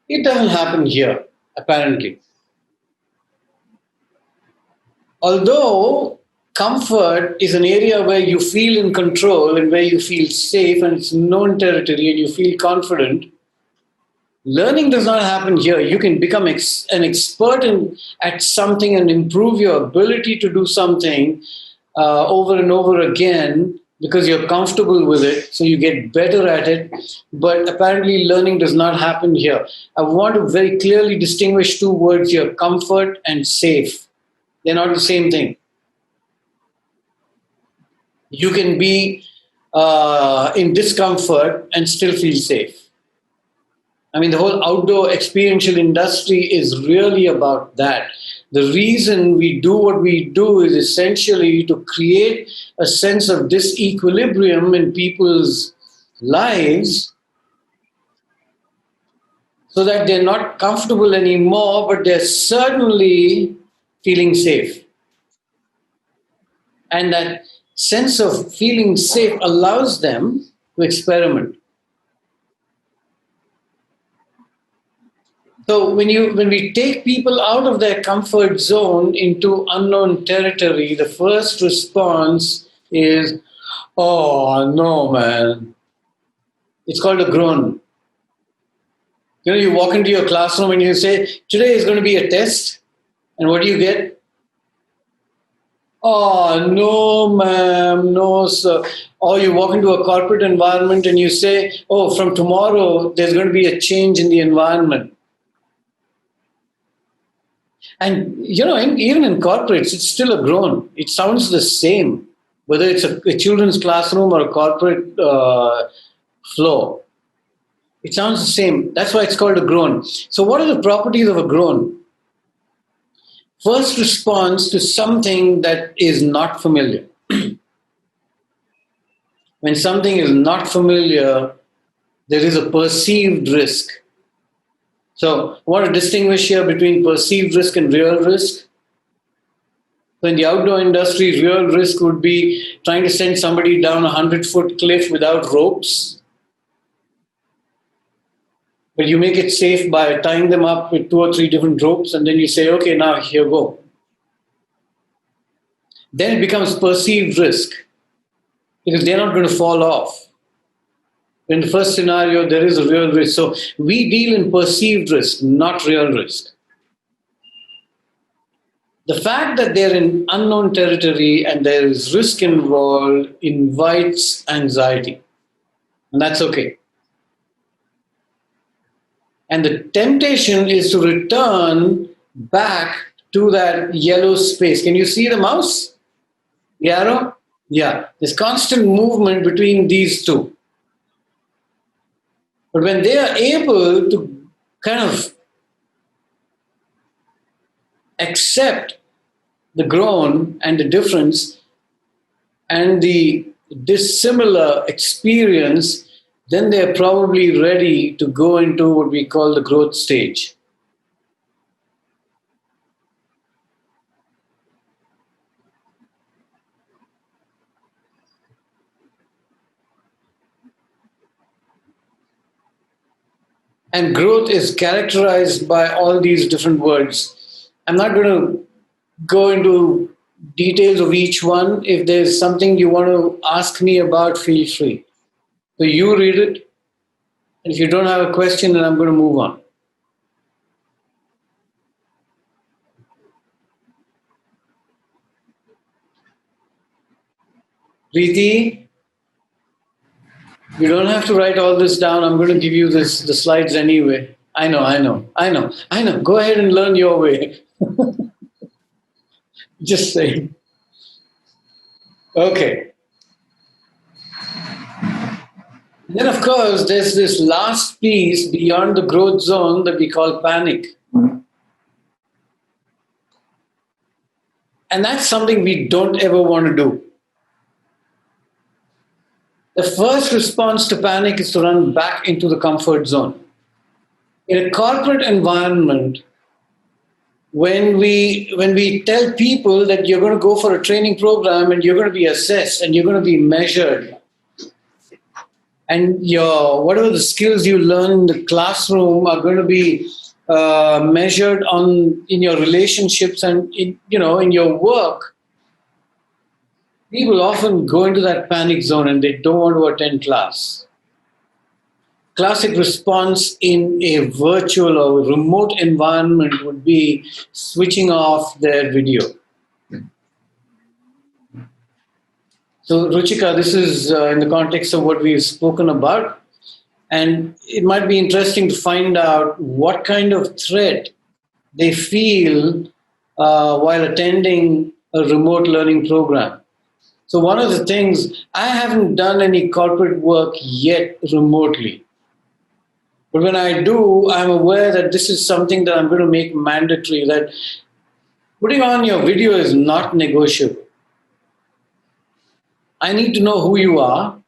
It doesn't happen here, apparently. Although comfort is an area where you feel in control and where you feel safe and it's known territory and you feel confident, learning does not happen here. You can become an expert at something and improve your ability to do something over and over again because you're comfortable with it, so you get better at it. But apparently learning does not happen here. I want to very clearly distinguish two words here, comfort and safe. They're not the same thing. You can be in discomfort and still feel safe. I mean, the whole outdoor experiential industry is really about that. The reason we do what we do is essentially to create a sense of disequilibrium in people's lives so that they're not comfortable anymore, but they're certainly feeling safe. And that sense of feeling safe allows them to experiment. So when we take people out of their comfort zone into unknown territory, the first response is, oh, no, man. It's called a groan. You walk into your classroom and you say, today is going to be a test. And what do you get? Oh, no, ma'am, no, sir. Or you walk into a corporate environment and you say, oh, from tomorrow, there's going to be a change in the environment. And, even in corporates, it's still a groan. It sounds the same. whether it's a children's classroom or a corporate floor. It sounds the same. That's why it's called a groan. So what are the properties of a groan? First response to something that is not familiar. When something is not familiar, there is a perceived risk. So I want to distinguish here between perceived risk and real risk. So in the outdoor industry, real risk would be trying to send somebody down a 100-foot cliff without ropes. But you make it safe by tying them up with 2 or 3 different ropes, and then you say, okay, now here go. Then it becomes perceived risk because they're not going to fall off. In the first scenario, there is a real risk. So we deal in perceived risk, not real risk. The fact that they're in unknown territory and there is risk involved invites anxiety. And that's okay. And the temptation is to return back to that yellow space. Can you see the mouse? The arrow? Yeah. There's constant movement between these two. But when they are able to kind of accept the groan and the difference and the dissimilar experience, then they're probably ready to go into what we call the growth stage. And growth is characterized by all these different words. I'm not going to go into details of each one. If there's something you want to ask me about, feel free. So you read it. And if you don't have a question, then I'm going to move on. Preeti, you don't have to write all this down. I'm going to give you the slides anyway. I know. Go ahead and learn your way. Just saying. Okay. Then, of course, there's this last piece beyond the growth zone that we call panic. And that's something we don't ever want to do. The first response to panic is to run back into the comfort zone. In a corporate environment, when we tell people that you're going to go for a training program and you're going to be assessed and you're going to be measured, and your whatever the skills you learn in the classroom are going to be measured in your relationships and in your work, people often go into that panic zone and they don't want to attend class. Classic response in a virtual or remote environment would be switching off their video. So, Ruchika, this is in the context of what we've spoken about. And it might be interesting to find out what kind of threat they feel while attending a remote learning program. So one of the things, I haven't done any corporate work yet remotely. But when I do, I'm aware that this is something that I'm going to make mandatory, that putting on your video is not negotiable. I need to know who you are.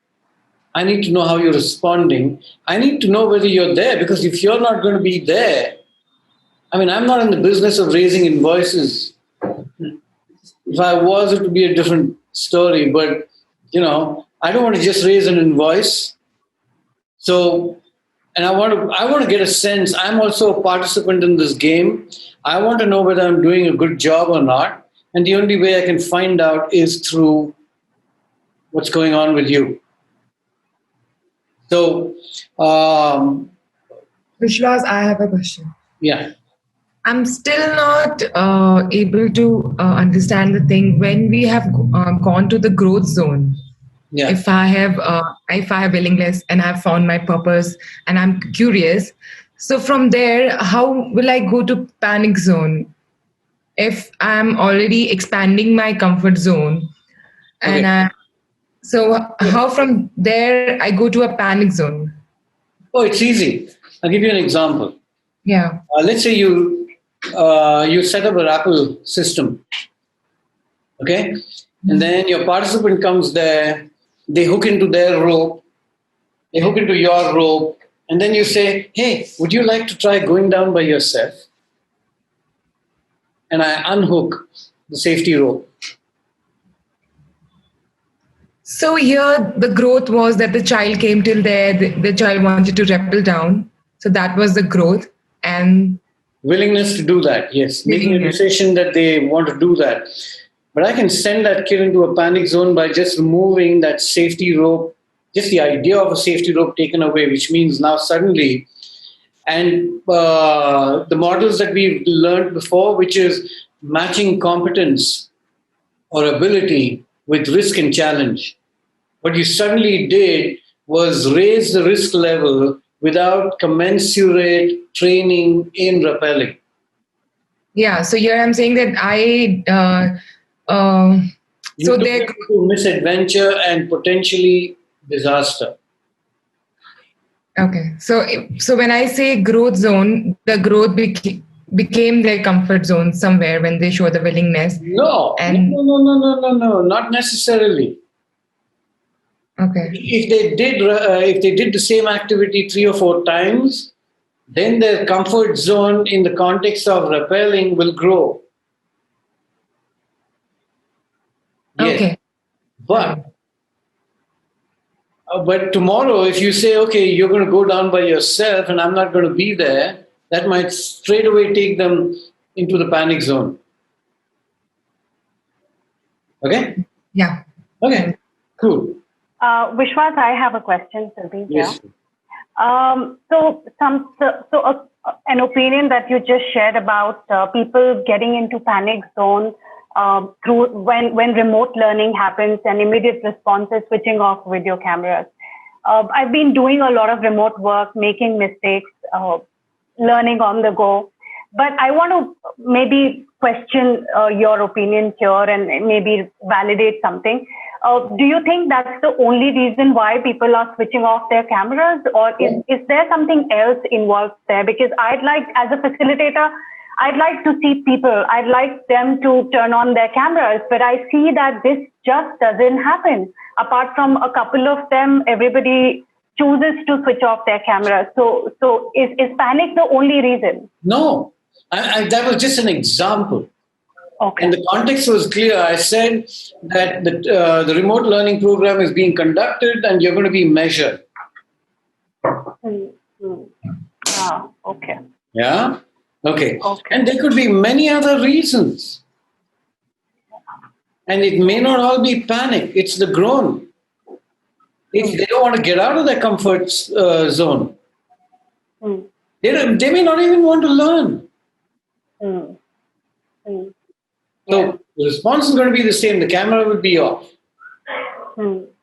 I need to know how you're responding. I need to know whether you're there, because if you're not going to be there, I'm not in the business of raising invoices. If I was, it would be a different story. But, I don't want to just raise an invoice. So, and I want to get a sense. I'm also a participant in this game. I want to know whether I'm doing a good job or not. And the only way I can find out is through what's going on with you. So, Vishwas, I have a question. Yeah. I'm still not able to understand the thing when we have gone to the growth zone. Yeah. If I have willingness and I've found my purpose and I'm curious, so from there, how will I go to panic zone? If I'm already expanding my comfort zone, And so how from there I go to a panic zone? Oh, it's easy. I'll give you an example. Yeah. Let's say you set up a rappel system, okay, and then your participant comes there. They hook into their rope. They hook into your rope, and then you say, "Hey, would you like to try going down by yourself?" And I unhook the safety rope. So here the growth was that the child came till there, the child wanted to rappel down. So that was the growth and willingness to do that. Yes, making a decision that they want to do that. But I can send that kid into a panic zone by just removing that safety rope, just the idea of a safety rope taken away, which means now suddenly, and the models that we've learned before, which is matching competence or ability with risk and challenge. What you suddenly did was raise the risk level without commensurate training in rappelling. Yeah, so here I'm saying that So there to misadventure and potentially disaster. Okay, so when I say growth zone, the growth became their comfort zone somewhere when they show the willingness. No, not necessarily. Okay. If they did the same activity 3 or 4 times, then their comfort zone in the context of rappelling will grow. Yes. Okay. But tomorrow, if you say, okay, you're going to go down by yourself and I'm not going to be there, that might straight away take them into the panic zone. Okay? Yeah. Okay, cool. Vishwas, I have a question, Sylvie. Yes. An opinion that you just shared about people getting into panic zone through when remote learning happens and immediate responses, switching off video cameras. I've been doing a lot of remote work, making mistakes, learning on the go. But I want to maybe question your opinion here and maybe validate something. Do you think that's the only reason why people are switching off their cameras, or is there something else involved there? Because I'd like, as a facilitator, I'd like to see people, I'd like them to turn on their cameras, but I see that this just doesn't happen. Apart from a couple of them, everybody chooses to switch off their cameras. So is panic the only reason? No, that was just an example. Okay. And the context was clear. I said that the remote learning program is being conducted and you're going to be measured. Okay. Yeah? Okay. And there could be many other reasons. And it may not all be panic. It's the groan. If they don't want to get out of their comfort zone, they may not even want to learn. So the response is going to be the same. The camera will be off.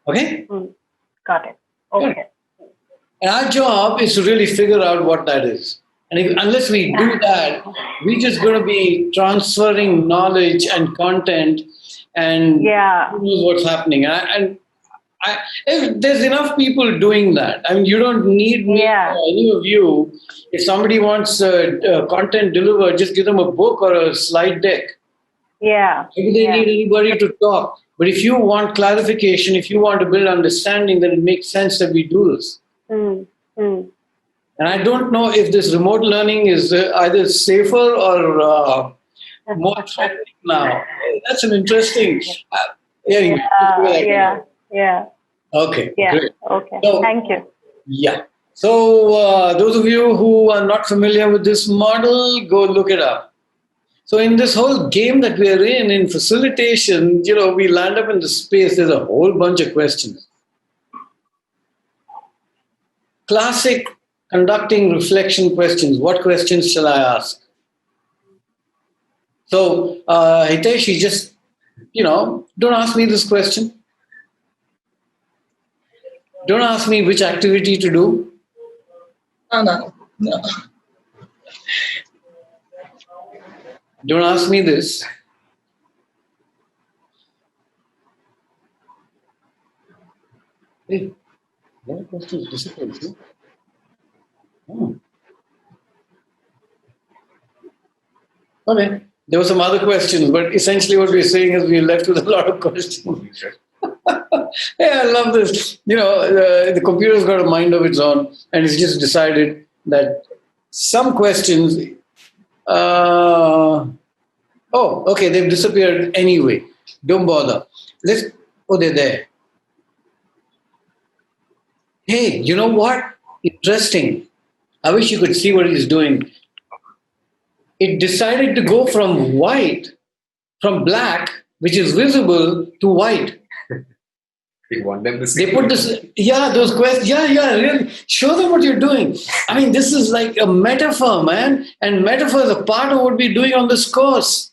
Okay? Got it. Okay. And our job is to really figure out what that is. And unless we do that, we're just going to be transferring knowledge and content and who knows what's happening. And if there's enough people doing that. I mean, you don't need me or any of you. If somebody wants content delivered, just give them a book or a slide deck. Yeah. Maybe they need anybody to talk. But if you want clarification, if you want to build understanding, then it makes sense that we do this. And I don't know if this remote learning is either safer or more threatening now. That's an interesting. Anyway, Yeah. Okay. Yeah. Great. Okay. So, thank you. Yeah. So those of you who are not familiar with this model, go look it up. So in this whole game that we're in facilitation, we land up in the space. There's a whole bunch of questions. Classic conducting reflection questions. What questions shall I ask? So Hitesh, you just, don't ask me this question. Don't ask me which activity to do. No. Don't ask me this. Hey, that question is disappeared. See? Oh. Okay. There were some other questions, but essentially what we're saying is we're left with a lot of questions. Yeah, I love this. The computer's got a mind of its own, and it's just decided that some questions, okay, they've disappeared anyway. Don't bother. They're there. Hey, you know what? Interesting. I wish you could see what it's doing. It decided to go from black, which is visible, to white. You want them to see. They put this, those questions, really. Show them what you're doing. I mean, this is like a metaphor, man. And metaphor is a part of what we're doing on this course.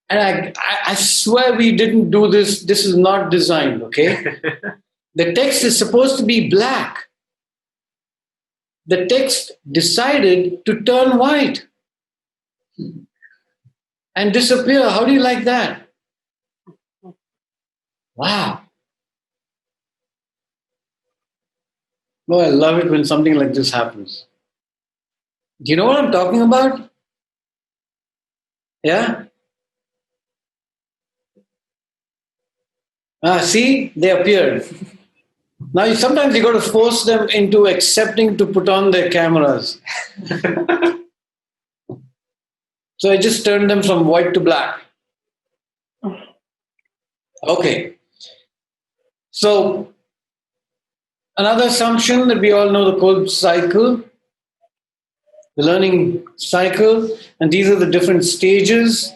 And I swear we didn't do this. This is not designed, okay? The text is supposed to be black. The text decided to turn white and disappear. How do you like that? Wow. No, I love it when something like this happens. Do you know what I'm talking about? Yeah? See, they appeared. Now, sometimes you got to force them into accepting to put on their cameras. So I just turned them from white to black. Okay. So, another assumption that we all know the Kolb cycle, the learning cycle, and these are the different stages.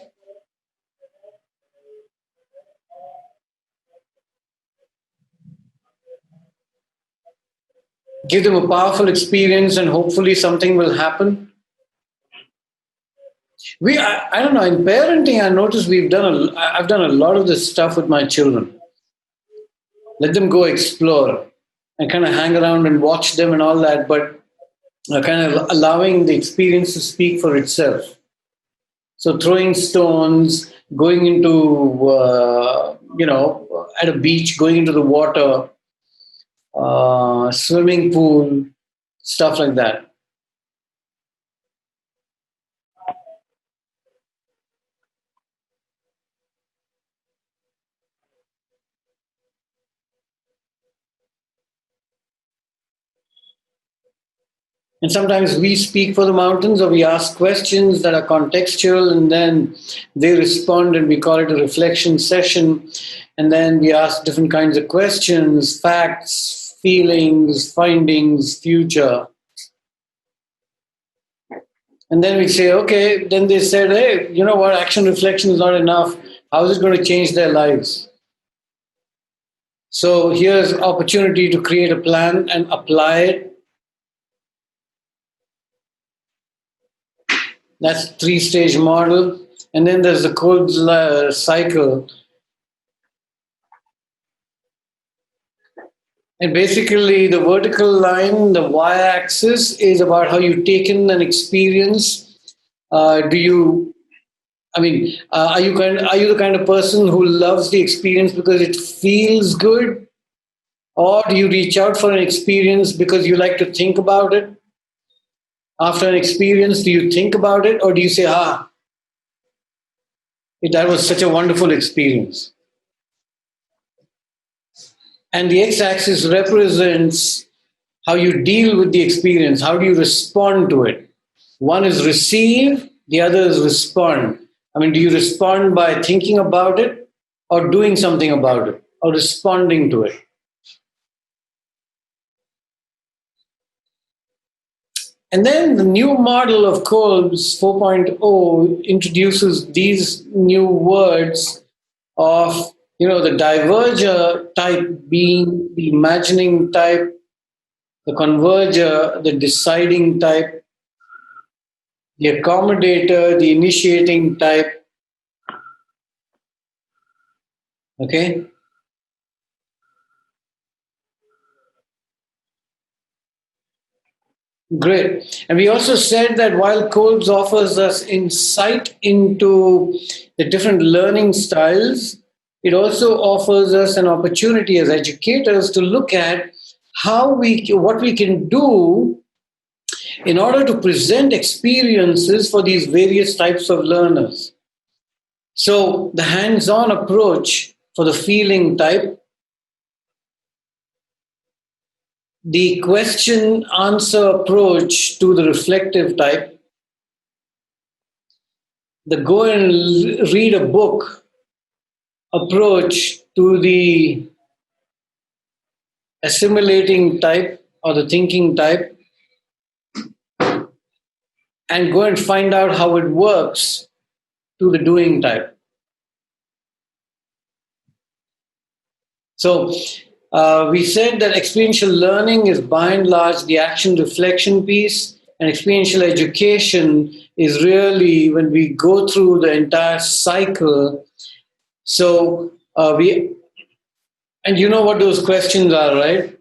Give them a powerful experience and hopefully something will happen. I don't know, in parenting, I noticed I've done a lot of this stuff with my children. Let them go explore and kind of hang around and watch them and all that, but kind of allowing the experience to speak for itself. So throwing stones, going into, at a beach, going into the water, swimming pool, stuff like that. And sometimes we speak for the mountains or we ask questions that are contextual and then they respond and we call it a reflection session. And then we ask different kinds of questions, facts, feelings, findings, future. And then we say, okay, then they said, hey, you know what, action reflection is not enough. How is it going to change their lives? So here's opportunity to create a plan and apply it. That's 3-stage model. And then there's the Kolb cycle. And basically the vertical line, the y-axis, is about how you take in an experience. Are you the kind of person who loves the experience because it feels good? Or do you reach out for an experience because you like to think about it? After an experience, do you think about it? Or do you say, that was such a wonderful experience? And the x-axis represents how you deal with the experience. How do you respond to it? One is receive, the other is respond. Do you respond by thinking about it or doing something about it or responding to it? And then the new model of Kolb's 4.0 introduces these new words of, the diverger type being the imagining type, the converger, the deciding type, the accommodator, the initiating type. Okay? Great. And we also said that while Kolb's offers us insight into the different learning styles, it also offers us an opportunity as educators to look at what we can do in order to present experiences for these various types of learners. So the hands-on approach for the feeling type, the question-answer approach to the reflective type, the go and read a book approach to the assimilating type or the thinking type, and go and find out how it works to the doing type. So we said that experiential learning is by and large the action reflection piece, and experiential education is really when we go through the entire cycle. So and you know what those questions are, right?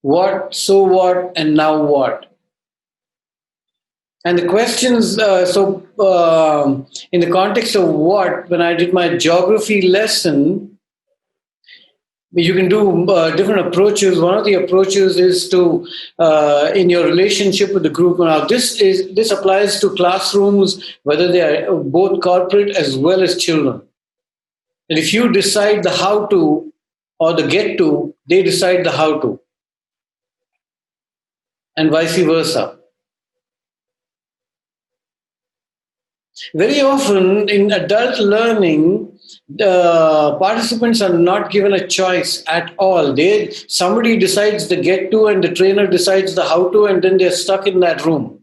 What, so what, and now what? And the questions, in the context of what, when I did my geography lesson, you can do different approaches. One of the approaches is to, in your relationship with the group. Now, this applies to classrooms, whether they are both corporate as well as children. And if you decide the how to or the get to, they decide the how to, and vice versa. Very often in adult learning, the participants are not given a choice at all. Somebody decides the get to and the trainer decides the how to, and then they're stuck in that room.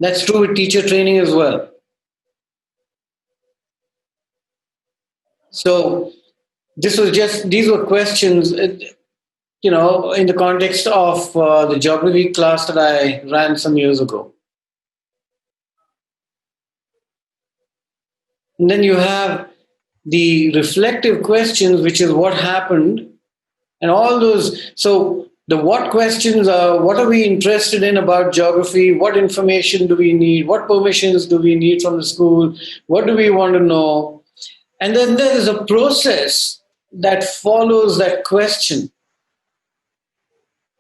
That's true with teacher training as well. So these were questions, in the context of the geography class that I ran some years ago. And then you have the reflective questions, which is what happened, and all those. So the what questions are: what are we interested in about geography? What information do we need? What permissions do we need from the school? What do we want to know? And then there is a process that follows that question.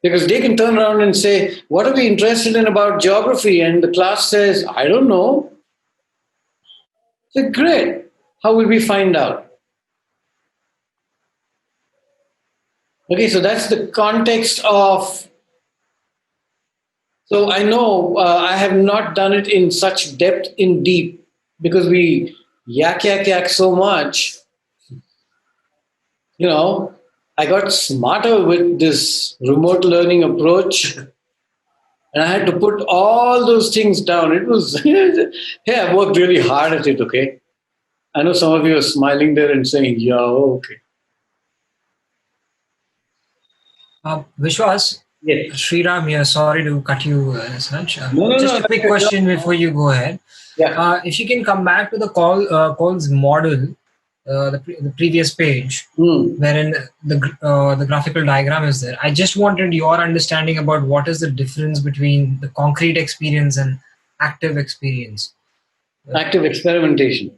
Because they can turn around and say, what are we interested in about geography? And the class says, I don't know. So great. How will we find out? Okay, so that's the context of. So I know I have not done it in such depth in deep because we yak so much. I got smarter with this remote learning approach. And I had to put all those things down. It was, hey, I worked really hard at it, okay? I know some of you are smiling there and saying, yeah, okay. Vishwas, yes. Sriram here. Sorry to cut you as such. No, just a quick question before you go ahead. Yeah. If you can come back to the Coles model, the previous page, wherein the graphical diagram is there. I just wanted your understanding about what is the difference between the concrete experience and active experience. Active experimentation.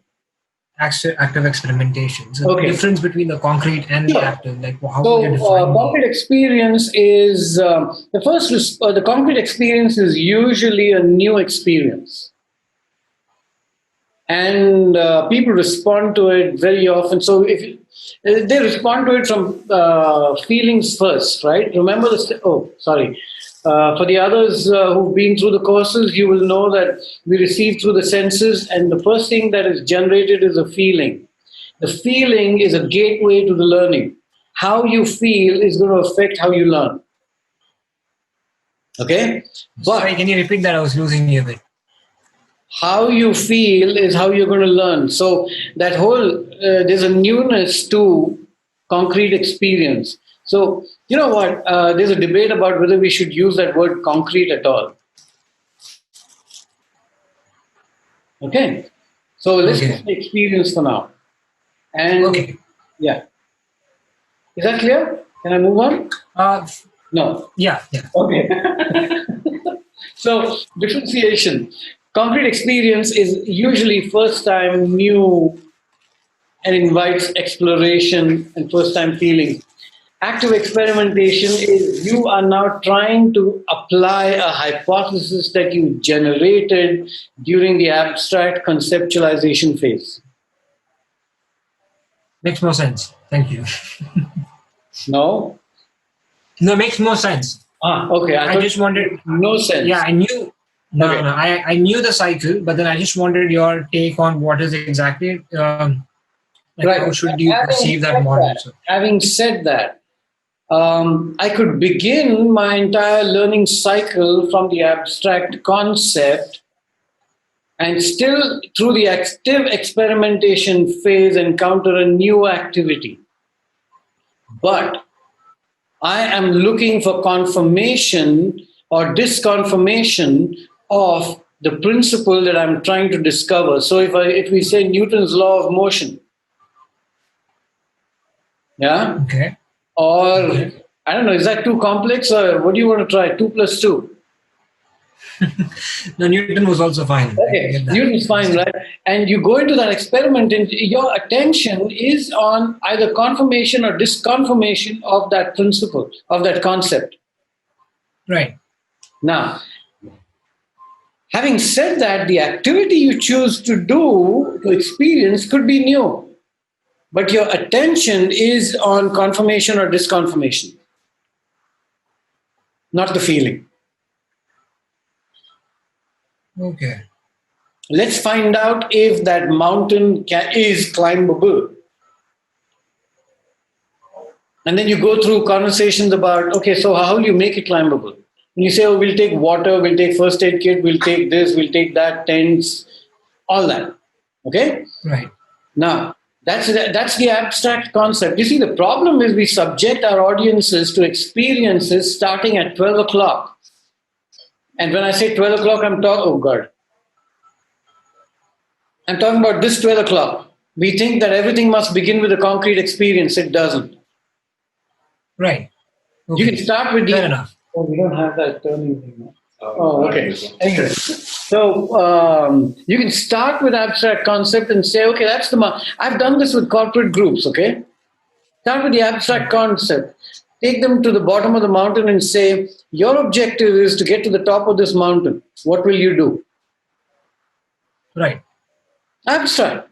Active experimentation. So okay. The difference between the concrete and the active, like how so, would you define concrete experience is the concrete experience is usually a new experience. And people respond to it very often. So if they respond to it from feelings first, right? Remember for the others who've been through the courses, you will know that we receive through the senses, and the first thing that is generated is a feeling. The feeling is a gateway to the learning. How you feel is going to affect how you learn. Okay? Sorry, can you repeat that? I was losing you a bit. How you feel is how you're going to learn. So that whole, there's a newness to concrete experience. So, you know what? There's a debate about whether we should use that word concrete at all. Okay? So let's just say experience for now. And yeah. Is that clear? Can I move on? No. Yeah. Okay. So differentiation. concrete experience is usually first time, new, and invites exploration and first time feeling. Active experimentation is you are now trying to apply a hypothesis that you generated during the abstract conceptualization phase. Makes more sense. Thank you. No? No, makes more sense. Okay. I just wanted no sense. Yeah, I knew. No, Okay. no. I knew the cycle, but then I just wanted your take on what is exactly Right. how should you perceive that model? Having said that, I could begin my entire learning cycle from the abstract concept and still, through the active experimentation phase, encounter a new activity. But I am looking for confirmation or disconfirmation of the principle that I'm trying to discover. So if we say Newton's law of motion, yeah? Okay. Or, I don't know, is that too complex or what do you want to try? 2 plus 2? No, Newton was also fine. Okay, Newton's fine, right? And you go into that experiment and your attention is on either confirmation or disconfirmation of that principle, of that concept. Right. Now, having said that, the activity you choose to do, to experience, could be new. But your attention is on confirmation or disconfirmation, not the feeling. Okay. Let's find out if that mountain is climbable. And then you go through conversations about, okay, so how will you make it climbable? And you say, oh, we'll take water, we'll take first aid kit, we'll take this, we'll take that, tents, all that. Okay? Right. Now, that's the abstract concept. You see, the problem is we subject our audiences to experiences starting at 12 o'clock. And when I say 12 o'clock, I'm talking, oh God. I'm talking about this 12 o'clock. We think that everything must begin with a concrete experience. It doesn't. Right. Okay. You can start with Fair enough. Oh, we don't have that turning thing. No? Oh, okay. Anyway, so you can start with abstract concept and say, okay, that's the. I've done this with corporate groups. Okay, start with the abstract concept. Take them to the bottom of the mountain and say, your objective is to get to the top of this mountain. What will you do? Right. Abstract.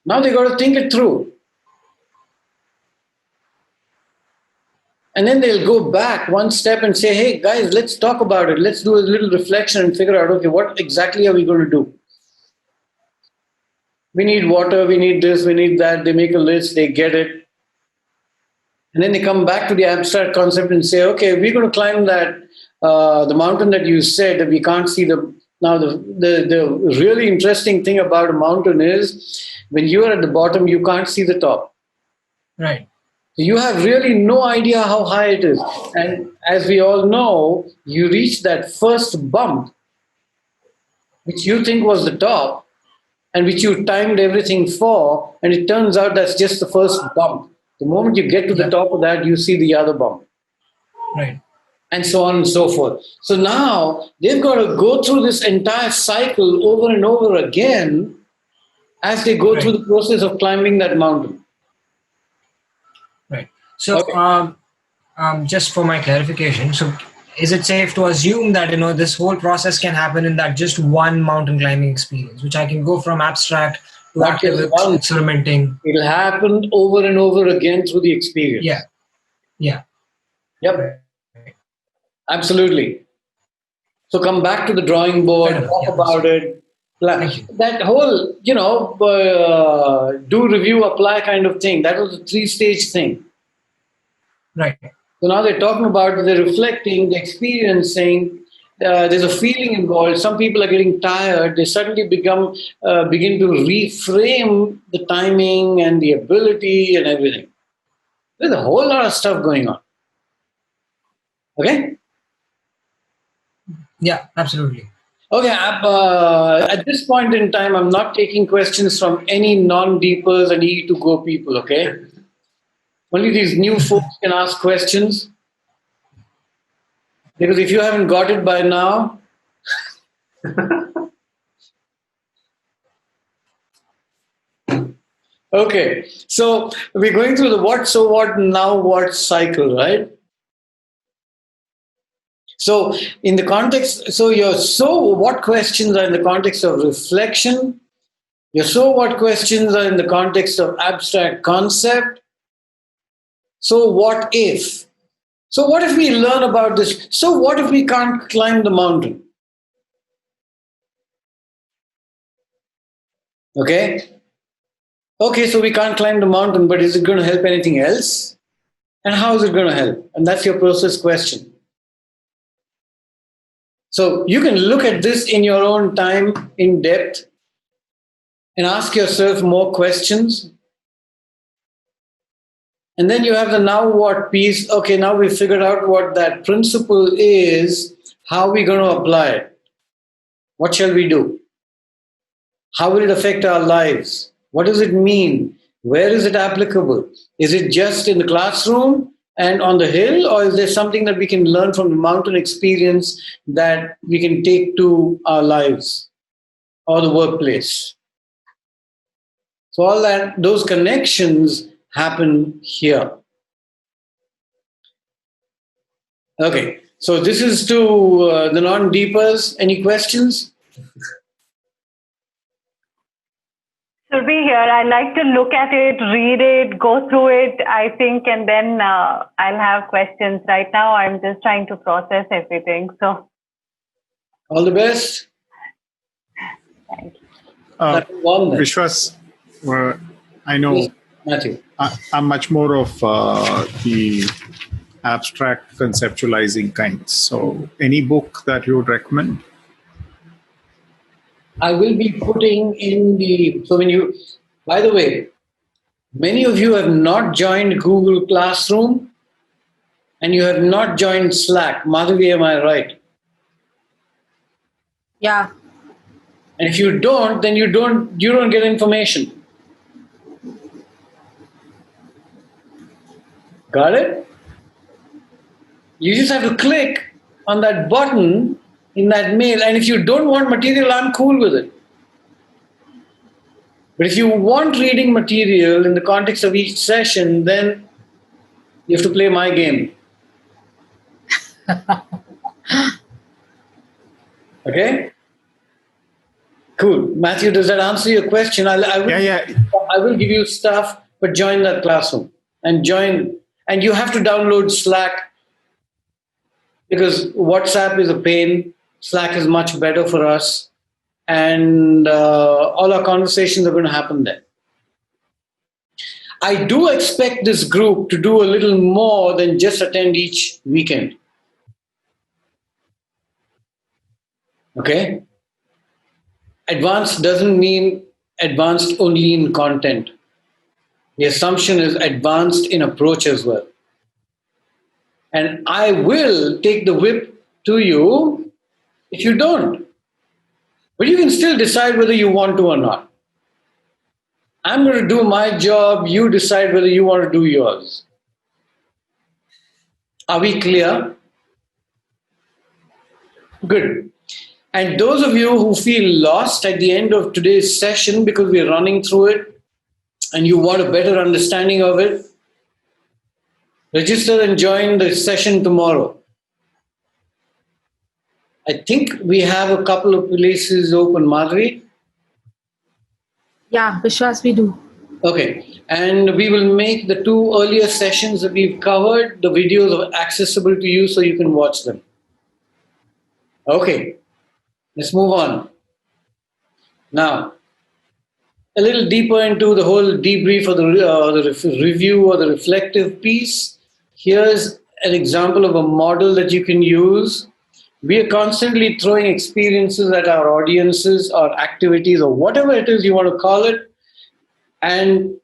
Now they got to think it through. And then they'll go back one step and say, hey, guys, let's talk about it. Let's do a little reflection and figure out, okay, what exactly are we going to do? We need water, we need this, we need that. They make a list, they get it. And then they come back to the abstract concept and say, okay, we're going to climb that, the mountain that you said that we can't see the. Now, the really interesting thing about a mountain is when you are at the bottom, you can't see the top. Right. You have really no idea how high it is. And as we all know, you reach that first bump, which you think was the top, and which you timed everything for, and it turns out that's just the first bump. The moment you get to the top of that, you see the other bump. Right. And so on and so forth. So now they've got to go through this entire cycle over and over again as they go through the process of climbing that mountain. Right. So, just for my clarification, so is it safe to assume that this whole process can happen in that just one mountain climbing experience, which I can go from abstract to active experimenting? It'll happen over and over again through the experience. Yeah. Yeah. Yep. Absolutely. So come back to the drawing board, talk about it. That whole, do, review, apply kind of thing. That was a 3-stage thing. Right. So now they're talking about, they're reflecting, they're experiencing. There's a feeling involved. Some people are getting tired. They suddenly begin to reframe the timing and the ability and everything. There's a whole lot of stuff going on. Okay? Yeah, absolutely. Okay, at this point in time, I'm not taking questions from any non-deepers and E2Go people, okay? Only these new folks can ask questions. Because if you haven't got it by now, Okay, so we're going through the what, so what, now what cycle, right? So in the context, so your so what questions are in the context of reflection, your so what questions are in the context of abstract concept. So what if? So what if we learn about this? So what if we can't climb the mountain? Okay? Okay, so we can't climb the mountain, but is it going to help anything else? And how is it going to help? And that's your process question. So you can look at this in your own time in depth and ask yourself more questions. And then you have the now what piece. Okay, now we figured out what that principle is. How are we going to apply it? What shall we do? How will it affect our lives? What does it mean? Where is it applicable? Is it just in the classroom and on the hill, or is there something that we can learn from the mountain experience that we can take to our lives or the workplace? So all that, those connections happen here. Okay, so this is to the non-deepers. Any questions? Surbi here. I like to look at it, read it, go through it, I think, and then I'll have questions. Right now, I'm just trying to process everything. So, all the best. Thank you. Vishwas, I know yes, Matthew. I'm much more of the abstract conceptualizing kind. So, any book that you would recommend? I will be putting in the, so when you, by the way, many of you have not joined Google Classroom and you have not joined Slack. Madhavi, am I right? Yeah. And if you don't, then you don't get information. Got it? You just have to click on that button in that mail. And if you don't want material, I'm cool with it. But if you want reading material in the context of each session, then you have to play my game. Okay? Cool. Matthew, does that answer your question? I will give you stuff, but join that classroom. And you have to download Slack because WhatsApp is a pain. Slack is much better for us. And all our conversations are going to happen there. I do expect this group to do a little more than just attend each weekend. Okay? Advanced doesn't mean advanced only in content. The assumption is advanced in approach as well. And I will take the whip to you if you don't. But you can still decide whether you want to or not. I'm going to do my job. You decide whether you want to do yours. Are we clear? Good. And those of you who feel lost at the end of today's session because we're running through it and you want a better understanding of it, register and join the session tomorrow. I think we have a couple of places open, Madhuri. Yeah, Vishwas, we do. Okay, and we will make the 2 earlier sessions that we've covered, the videos are accessible to you so you can watch them. Okay, let's move on. Now, a little deeper into the whole debrief or the review or the reflective piece. Here's an example of a model that you can use. We are constantly throwing experiences at our audiences or activities or whatever it is you want to call it. And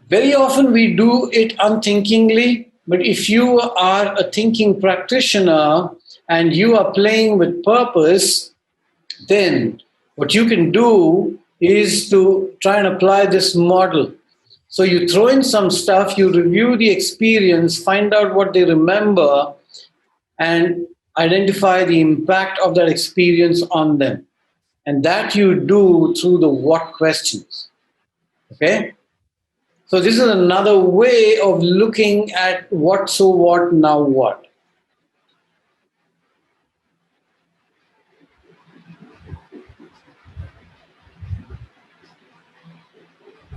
very often we do it unthinkingly. But if you are a thinking practitioner and you are playing with purpose, then what you can do is to try and apply this model. So you throw in some stuff, you review the experience, find out what they remember, and identify the impact of that experience on them. And that you do through the what questions. Okay? So this is another way of looking at what, so what, now what.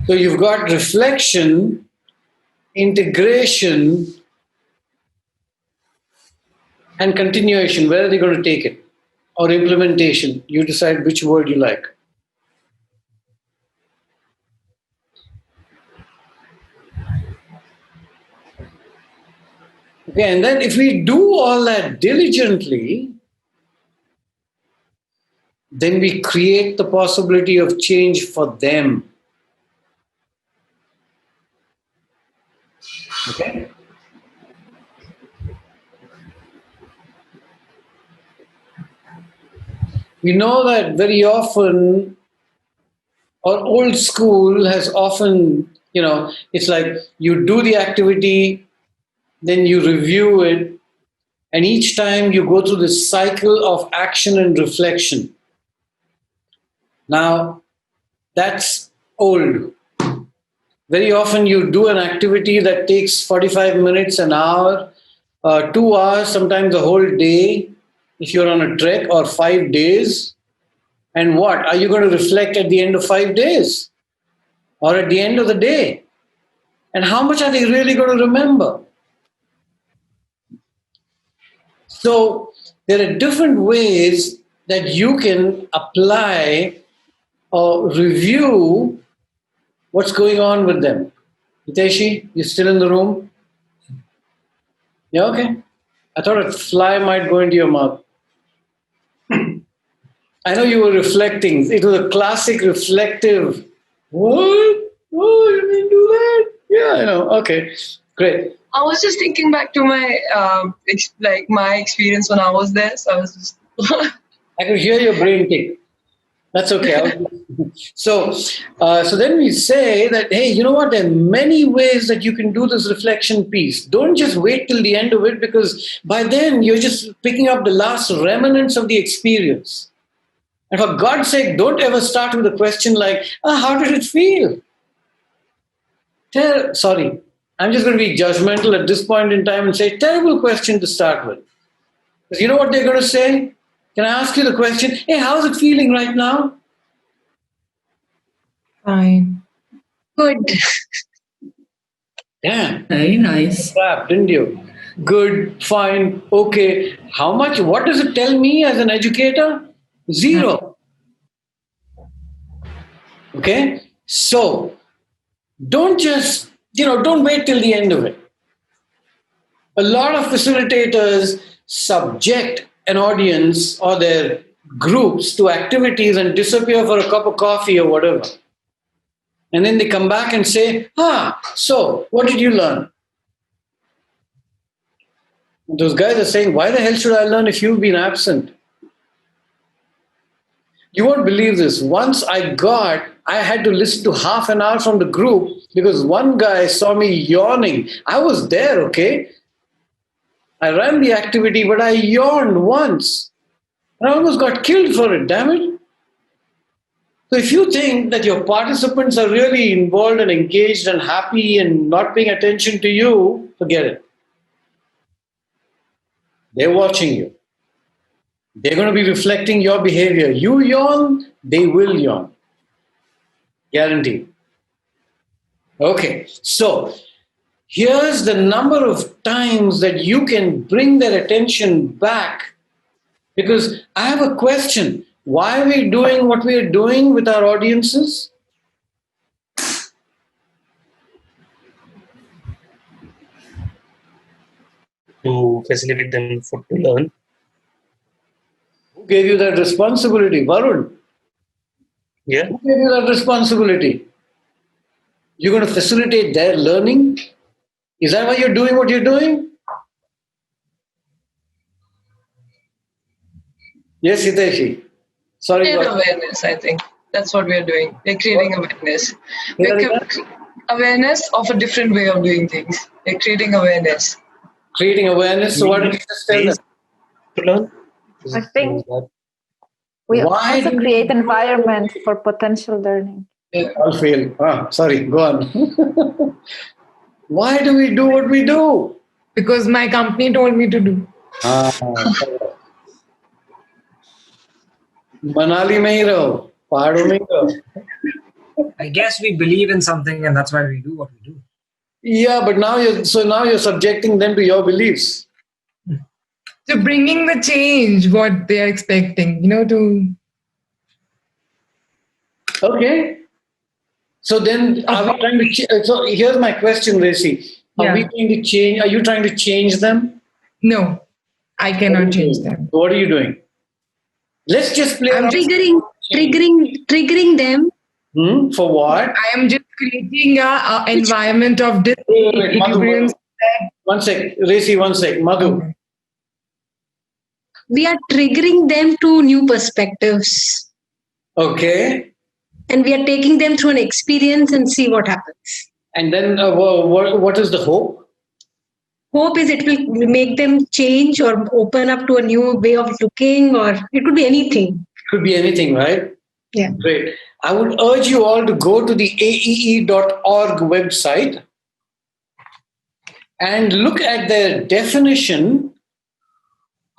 So you've got reflection, integration, and continuation. Where are they going to take it? Or implementation. You decide which word you like. Okay, and then if we do all that diligently, then we create the possibility of change for them. Okay? We know that very often, or old school has often, it's like you do the activity, then you review it, and each time you go through this cycle of action and reflection. Now, that's old. Very often you do an activity that takes 45 minutes, an hour, 2 hours, sometimes the whole day, if you're on a trek, or 5 days. And what? Are you going to reflect at the end of 5 days? Or at the end of the day? And how much are they really going to remember? So there are different ways that you can apply or review what's going on with them. Hiteshi, you still in the room? Yeah, okay. I thought a fly might go into your mouth. I know you were reflecting. It was a classic reflective. What? Oh, you didn't do that? Yeah, I know. Okay, great. I was just thinking back to my my experience when I was there. So I was just. I could hear your brain tick. That's okay. So then we say that, hey, you know what? There are many ways that you can do this reflection piece. Don't just wait till the end of it, because by then you're just picking up the last remnants of the experience. And for God's sake, don't ever start with a question like, how did it feel? Sorry, I'm just going to be judgmental at this point in time and say, terrible question to start with. Because you know what they're going to say? Can I ask you the question? Hey, how's it feeling right now? Fine. Good. Yeah. Very nice. Crap, didn't you? Good, fine, okay. How much? What does it tell me as an educator? Zero. Okay? So, don't just, don't wait till the end of it. A lot of facilitators subject an audience or their groups to activities and disappear for a cup of coffee or whatever. And then they come back and say, so what did you learn? And those guys are saying, why the hell should I learn if you've been absent? You won't believe this. Once I had to listen to half an hour from the group because one guy saw me yawning. I was there, okay? I ran the activity, but I yawned once. And I almost got killed for it, damn it. So if you think that your participants are really involved and engaged and happy and not paying attention to you, forget it. They're watching you. They're going to be reflecting your behavior. You yawn, they will yawn. Guaranteed. Okay, so here's the number of times that you can bring their attention back. Because I have a question. Why are we doing what we are doing with our audiences? To facilitate them to learn. Who gave you that responsibility? Varun? Yeah. Who gave you that responsibility? You're going to facilitate their learning? Is that why you're doing what you're doing? Yes, Hiteshi. Sorry. Create awareness, I think. That's what we're doing. We're creating awareness. Awareness of a different way of doing things. We're creating awareness. Creating awareness? So what did you just tell them? To learn? I think we also create environment for potential learning. All fail. Sorry, go on. Why do we do what we do? Because my company told me to do. Manali mein hi raho, pahadon mein hi raho. I guess we believe in something and that's why we do what we do. Yeah, but now you're subjecting them to your beliefs. So bringing the change, what they're expecting, to. Okay. So then, are we trying to? So here's my question, Resi. Are we trying to change? Are you trying to change them? No, I cannot change them. What are you doing? Let's just play. I'm triggering them. For what? I am just creating a environment of disequilibrium. One sec, Resi. One sec, Madhu. We are triggering them to new perspectives. Okay. And we are taking them through an experience and see what happens. And then what is the hope? Hope is it will make them change or open up to a new way of looking, or it could be anything. Could be anything, right? Yeah. Great. I would urge you all to go to the aee.org website and look at the definition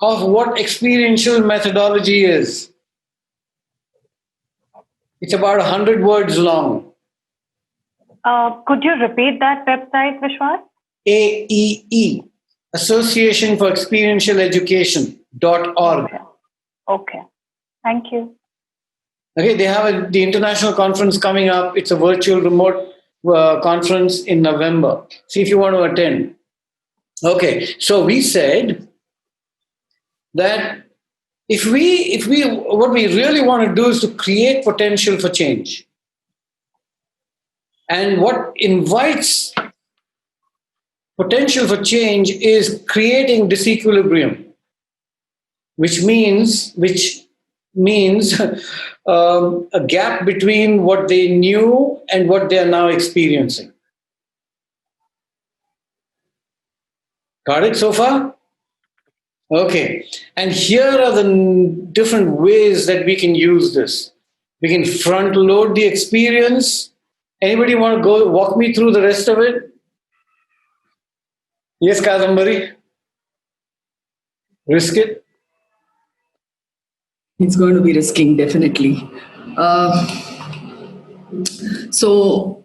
of what experiential methodology is. It's about 100 words long. Could you repeat that website, Vishwas? AEE, Association for Experiential Education.org. Okay. Thank you. Okay, they have the international conference coming up. It's a virtual remote conference in November. See if you want to attend. Okay, so we said that if we what we really want to do is to create potential for change. And what invites potential for change is creating disequilibrium, which means a gap between what they knew and what they are now experiencing. Got it so far? Okay. And here are the different ways that we can use this. We can front load the experience. Anybody want to go walk me through the rest of it? Yes, Kadambari? Risk it? It's going to be risking, definitely. So,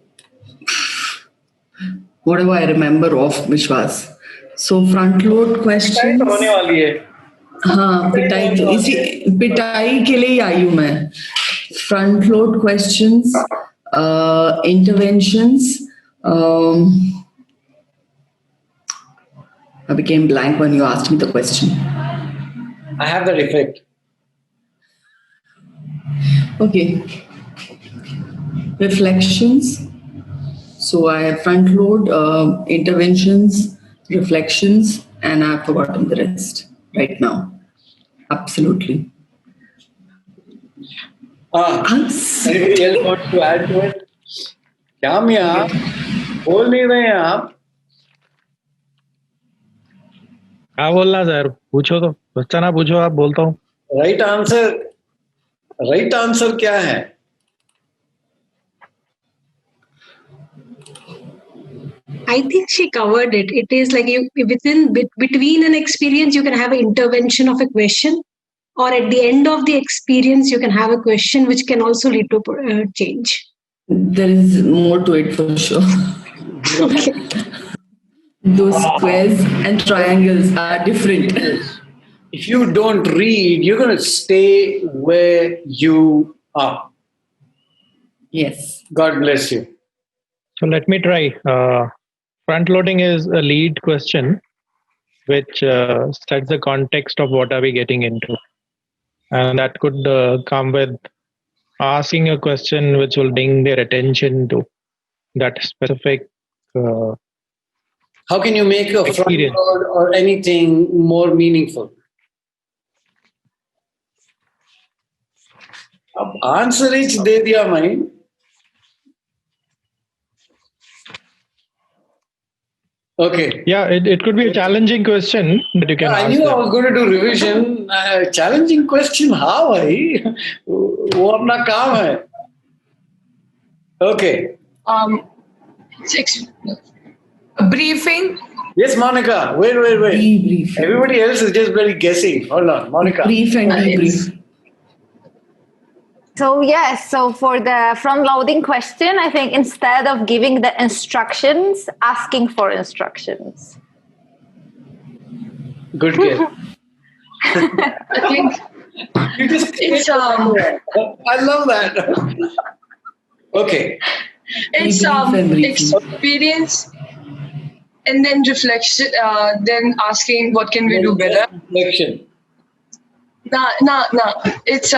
what do I remember of Vishwas? So, front load questions. हाँ पिटाई के लिए ही आई हूँ मैं. Front load questions, interventions. I became blank when you asked me the question. I have that effect. Okay. Reflections. So I have front load, interventions, reflections, and I've forgotten the rest right now. Absolutely. Anybody else want to add to it? क्या मियाँ बोल नहीं रहे हैं आप? क्या बोलना sir? पूछो तो, बच्चा ना पूछो, आप बोलता हूँ. Right answer क्या है? I think she covered it. It is like between an experience, you can have an intervention of a question, or at the end of the experience, you can have a question which can also lead to change. There is more to it for sure. Okay. Those squares and triangles are different. If you don't read, you're going to stay where you are. Yes. God bless you. So let me try. Front loading is a lead question which sets the context of what are we getting into. And that could come with asking a question which will bring their attention to that specific How can you make a front load or anything more meaningful? Answer each de diya main. Okay. Yeah, it could be a challenging question that you can ask. I knew I was going to do revision. Challenging question, how? वो अपना काम है. Okay. Briefing. Yes, Monica. Wait. Debrief. Everybody else is just very guessing. Hold on, Monica. Brief and debrief. So yes, so for the front-loading question, I think instead of giving the instructions, asking for instructions. Good guess. I think it's I love that. Okay. It's experience and then reflection, then asking what can we do better. Reflection. No. It's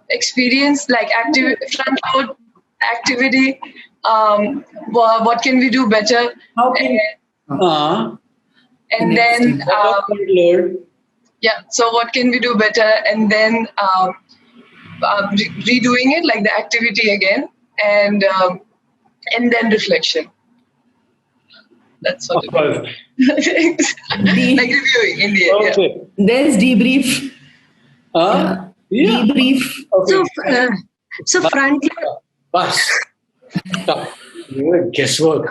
experience, like front load activity. What can we do better? And then yeah. So what can we do better? And then redoing it, like the activity again, and then reflection. That's what it is. Like reviewing in the end. Okay. Yeah. There's debrief. Debrief. Okay. So front. Bus. Stop. Guesswork.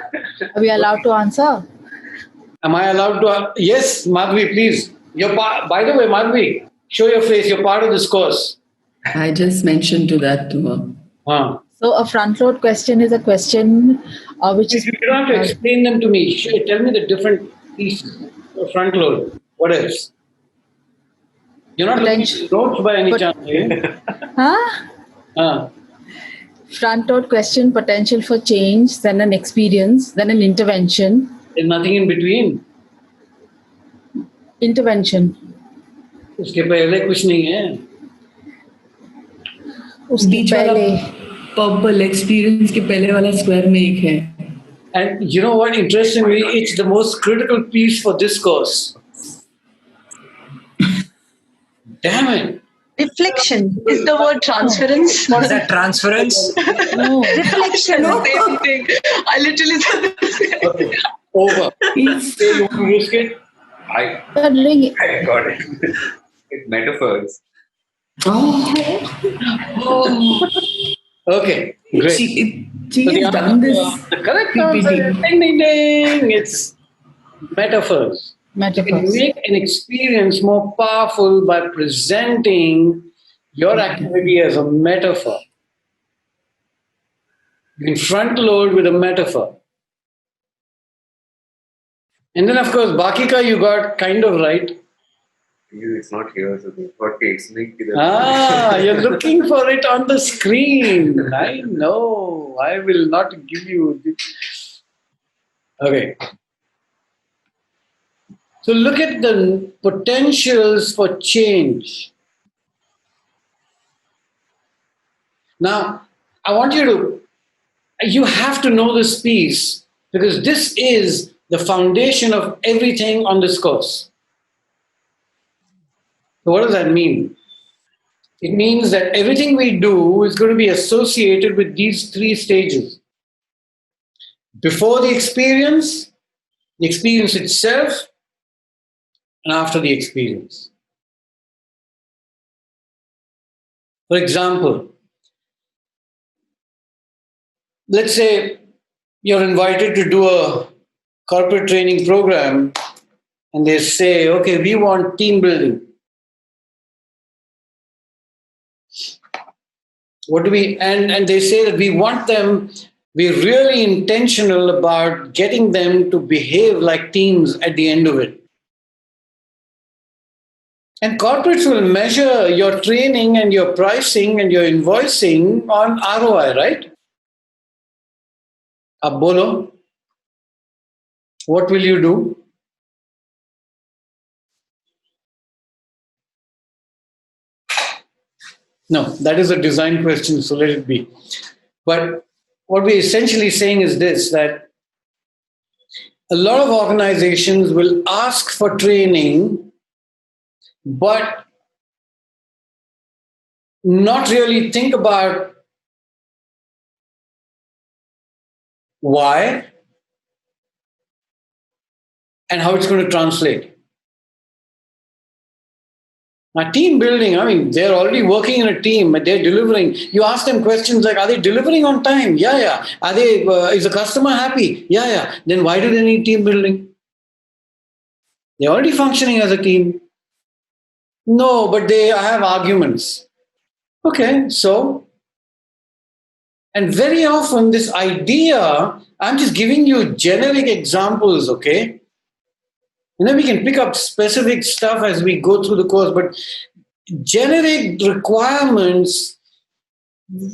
Are we allowed to answer? Am I allowed to? Yes, Madhvi, please. By the way, Madhvi, show your face. You're part of this course. I just mentioned to that to her. So a front load question is a question which is... You don't have to explain them to me. Tell me the different pieces. Front load. What else? You're not looking at notes by any chance, Huh? Front load question, potential for change, then an experience, then an intervention. There's nothing in between. Intervention. उसके पहले कुछ नहीं है. बीच वाला purple experience के पहले वाला square में एक है. And you know what? Interestingly, it's the most critical piece for this course. Damn it. Reflection. Is the word transference? What's that, transference? No. Reflection. No. Same thing. I literally said this. Okay. Over. Please say you want to risk it. I got it. It's metaphors. Okay, great. She has done this. The correct answer is ding, ding, ding. It's metaphors. You can make an experience more powerful by presenting your activity as a metaphor. You can front load with a metaphor. And then, of course, Bakika, you got kind of right. It's not here, so what takes me? You're looking for it on the screen. I know. I will not give you this. Okay. So look at the potentials for change. Now, I want you have to know this piece because this is the foundation of everything on this course. So what does that mean? It means that everything we do is going to be associated with these three stages. Before the experience itself, and after the experience. For example, let's say you're invited to do a corporate training program and they say, okay, we want team building. And they say that we want them, we're really intentional about getting them to behave like teams at the end of it. And corporates will measure your training and your pricing and your invoicing on ROI, right? Ab bolo, what will you do? No, that is a design question, so let it be. But what we're essentially saying is this, that a lot of organizations will ask for training, but not really think about why and how it's going to translate. Now, team building, I mean, they're already working in a team, but they're delivering. You ask them questions like, are they delivering on time? Yeah, yeah. Are they, is the customer happy? Yeah, yeah. Then why do they need team building? They're already functioning as a team. No, but they have arguments. Okay, so, and very often this idea, I'm just giving you generic examples, okay? We can pick up specific stuff as we go through the course, but generic requirements,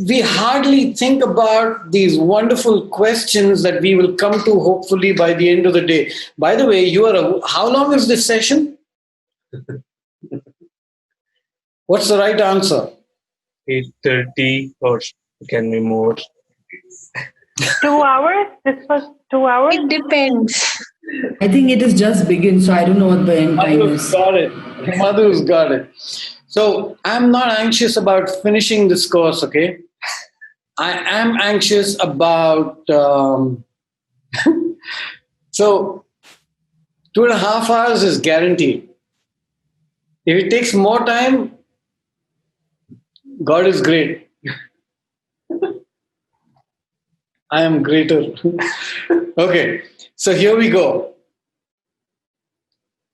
we hardly think about these wonderful questions that we will come to hopefully by the end of the day. By the way, how long is this session? What's the right answer? 8:30 or can be more. 2 hours? This was 2 hours? It depends. I think it has just begun, so I don't know what the end time is. Got it. Madhu's got it. So I'm not anxious about finishing this course, okay? I am anxious about... so 2.5 hours is guaranteed. If it takes more time, God is great. I am greater. Okay, so here we go.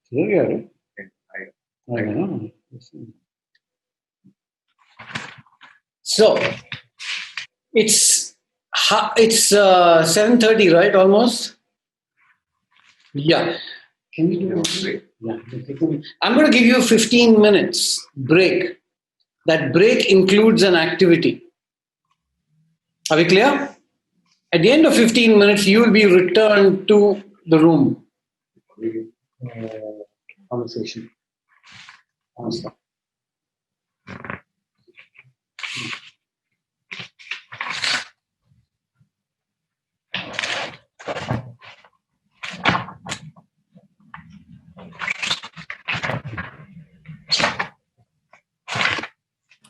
Here we are. So it's 7:30, right? Almost. Yeah. Can we do it? Yeah. I'm going to give you 15 minutes break. That break includes an activity. Are we clear? At the end of 15 minutes, you will be returned to the room. Conversation.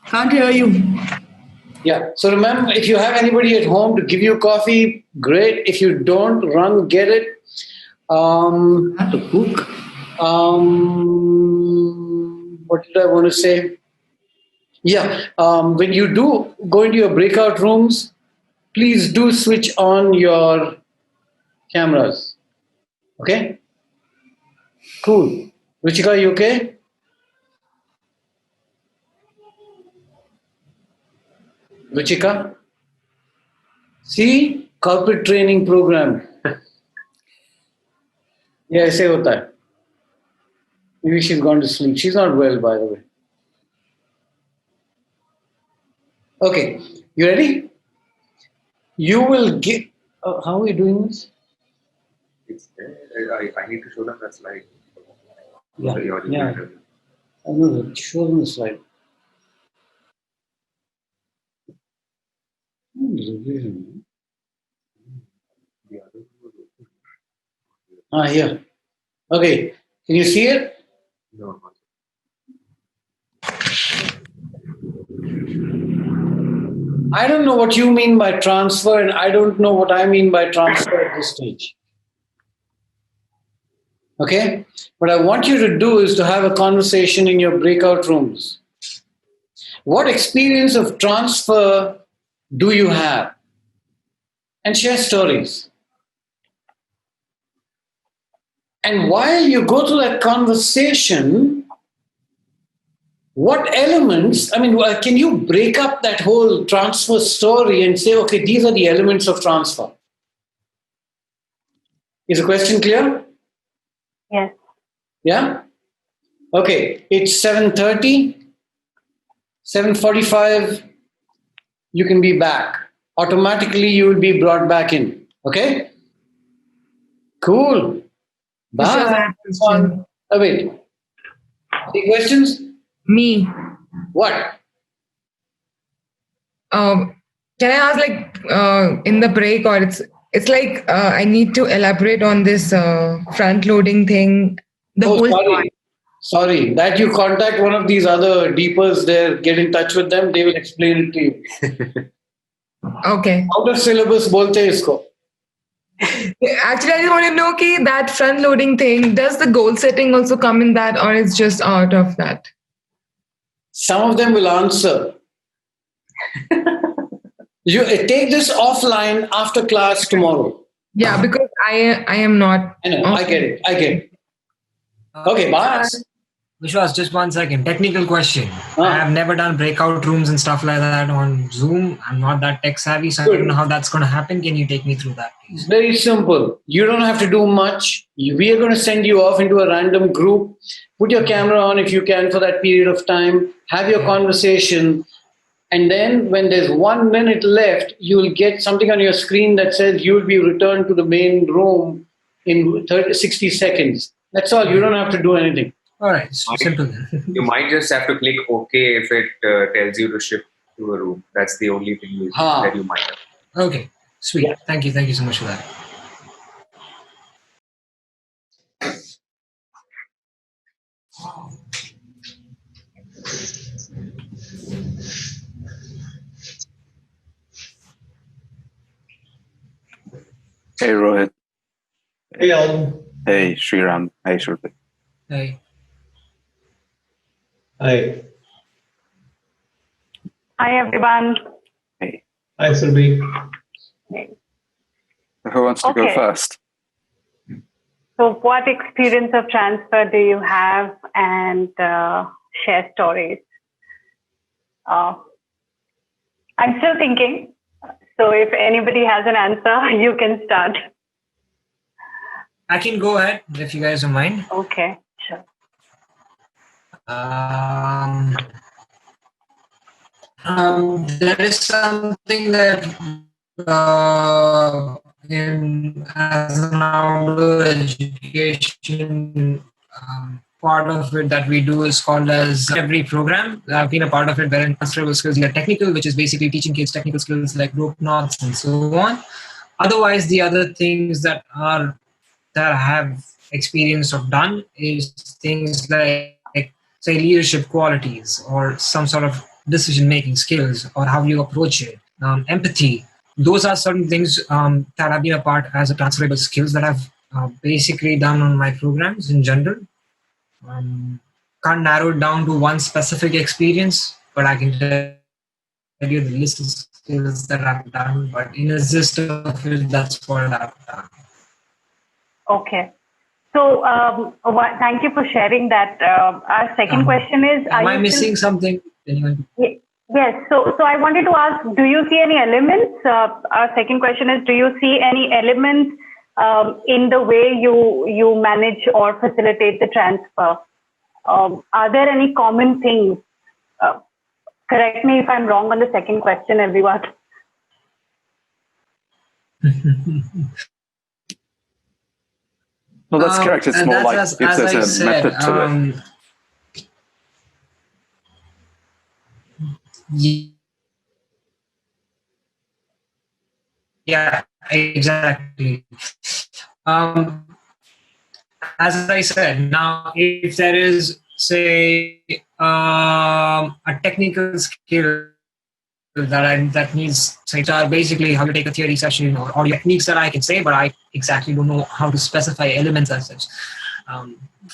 Can't hear you. Yeah. So remember, if you have anybody at home to give you coffee, great. If you don't, run, get it. Have to cook. What did I want to say? Yeah. When you do go into your breakout rooms, please do switch on your cameras. Okay? Cool. Ruchika, are you okay? Ruchika? See? Corporate training program. Yeah, ऐसे होता है. Maybe she's gone to sleep. She's not well, by the way. Okay, you ready? You will get. How are we doing this? It's I need to show them that slide. Yeah. I know. Show them the slide. Here. Okay. Can you see it? No. I don't know what you mean by transfer, and I don't know what I mean by transfer at this stage. Okay? What I want you to do is to have a conversation in your breakout rooms. What experience of transfer do you have? And share stories. And while you go through that conversation, what elements, can you break up that whole transfer story and say, okay, these are the elements of transfer? Is the question clear? Yes. Yeah? Okay, it's 7:30, 7:45, you can be back. Automatically, you will be brought back in. Okay? Cool. Bye. Wait. Any questions? Me. What? Can I ask, in the break, or it's like I need to elaborate on this front loading thing. Sorry. That you contact one of these other deepers there, get in touch with them, they will explain it to you. Okay. Out of syllabus bolte hai isko. Actually, I just want to know that front loading thing, does the goal setting also come in that, or it's just out of that? Some of them will answer. You take this offline after class tomorrow. Yeah, because I am not. I know. I get it. Okay, bye. Vishwas, just 1 second. Technical question. I have never done breakout rooms and stuff like that on Zoom. I'm not that tech savvy, so I don't know how that's going to happen. Can you take me through that, please? Very simple. You don't have to do much. We are going to send you off into a random group. Put your camera on if you can for that period of time. Have your conversation. And then when there's 1 minute left, you'll get something on your screen that says you'll be returned to the main room in 60 seconds. That's all. You don't have to do anything. All right. Simple. You might just have to click OK if it tells you to shift to a room. That's the only thing that you might have. Okay. Sweet. Yeah. Thank you. Thank you so much for that. Hey, Rohit. Hey, Alvin. Hey, Sriram. Hey, Shruti. Hey. Hi. Hi, everyone. Hey. Hi, Surbi. Who wants to go first? So what experience of transfer do you have, and share stories? I'm still thinking. So if anybody has an answer, you can start. I can go ahead if you guys don't mind. Okay, sure. There is something that as an outdoor education part of it that we do is called as every program. I've been a part of it wherein transferable skills are technical, which is basically teaching kids technical skills like rope knots and so on. Otherwise, the other things that I have experience of done is things like say leadership qualities or some sort of decision-making skills or how you approach it, empathy. Those are certain things that have been a part as a transferable skills that I've basically done on my programs in general. Can't narrow it down to one specific experience, but I can tell you the list of skills that I've done. But in a gist of it, that's what I've done. Okay. So thank you for sharing that. Our second question is: am I missing something? Yes. So I wanted to ask: do you see any elements? Our second question is: do you see any elements in the way you manage or facilitate the transfer? Are there any common things? Correct me if I'm wrong on the second question, everyone. No, that's correct. It's more like if there's a method to it. Yeah, exactly. As I said, now if there is, say, a technical skill that needs, say, basically how to take a theory session or audio techniques that I can say, but I exactly don't know how to specify elements as such.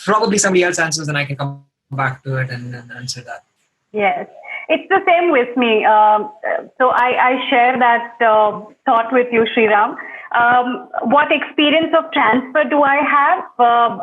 Probably somebody else answers, and I can come back to it and answer that. Yes. It's the same with me. So I share that thought with you, Sriram. What experience of transfer do I have?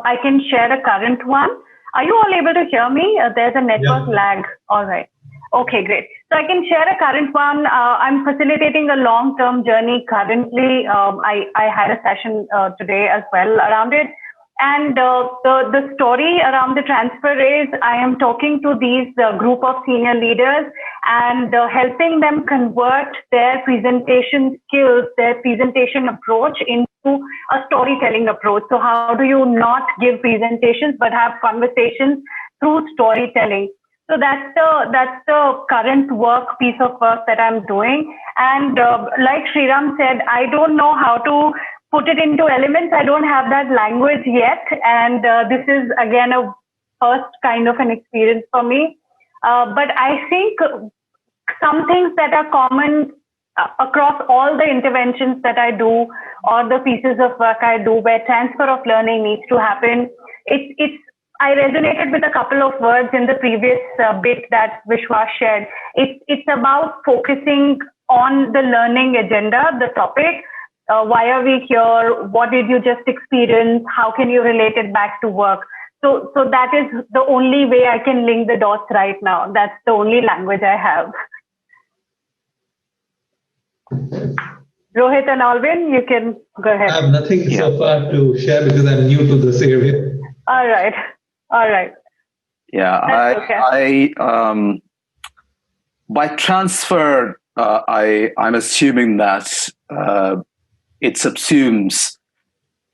I can share a current one. Are you all able to hear me? There's a network lag. All right. Okay, great. So I can share a current one. I'm facilitating a long-term journey currently. I had a session today as well around it. And the story around the transfer is I am talking to these group of senior leaders and helping them convert their presentation skills, their presentation approach into a storytelling approach. So how do you not give presentations but have conversations through storytelling? So that's the current piece of work that I'm doing. And like Sriram said, I don't know how to put it into elements. I don't have that language yet. And this is, again, a first kind of an experience for me. But I think some things that are common across all the interventions that I do or the pieces of work I do where transfer of learning needs to happen, it's I resonated with a couple of words in the previous bit that Vishwas shared. It's about focusing on the learning agenda, the topic. Why are we here? What did you just experience? How can you relate it back to work? So that is the only way I can link the dots right now. That's the only language I have. Rohit and Alvin, you can go ahead. I have nothing so far to share because I'm new to this area. All right. Yeah, I by transfer, I'm assuming that it subsumes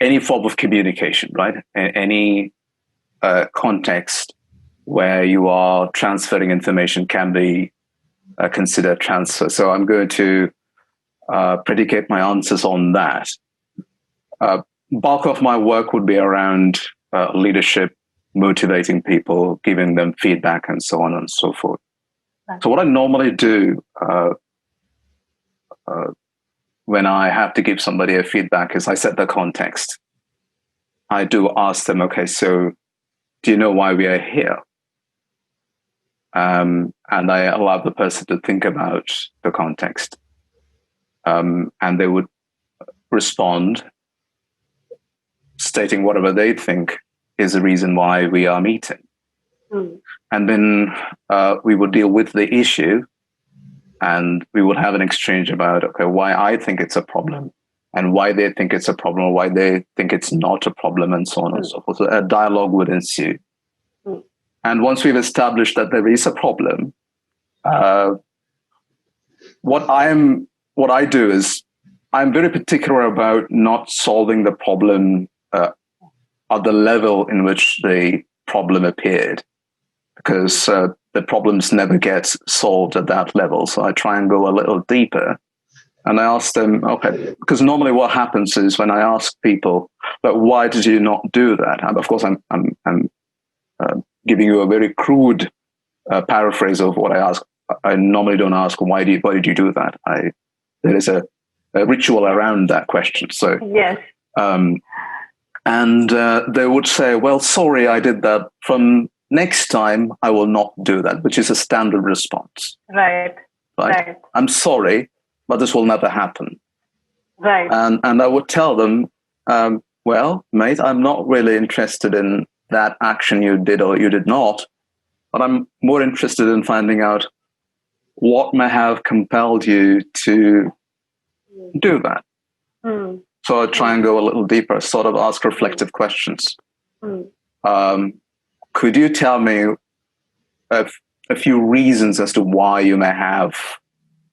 any form of communication, right? Any context where you are transferring information can be considered transfer. So I'm going to predicate my answers on that. Bulk of my work would be around leadership, motivating people, giving them feedback, and so on and so forth. So what I normally do when I have to give somebody a feedback is I set the context. I do ask them, okay, so do you know why we are here? And I allow the person to think about the context. And they would respond, stating whatever they think is the reason why we are meeting. And then we would deal with the issue, and we would have an exchange about, okay, why I think it's a problem, and why they think it's a problem, or why they think it's not a problem, and so on and so forth. So a dialogue would ensue. And once we've established that there is a problem, what I do is I'm very particular about not solving the problem at the level in which the problem appeared, because the problems never get solved at that level. So I try and go a little deeper. And I ask them, okay, because normally what happens is when I ask people, but why did you not do that? And of course, I'm giving you a very crude paraphrase of what I ask. I normally don't ask, why did you do that? There is a ritual around that question. So yes. And they would say, well, sorry, I did that. From next time, I will not do that, which is a standard response. Right. I'm sorry, but this will never happen. Right. And I would tell them, well, mate, I'm not really interested in that action you did or you did not, but I'm more interested in finding out what may have compelled you to do that. So I try and go a little deeper, sort of ask reflective questions. Could you tell me a few reasons as to why you may have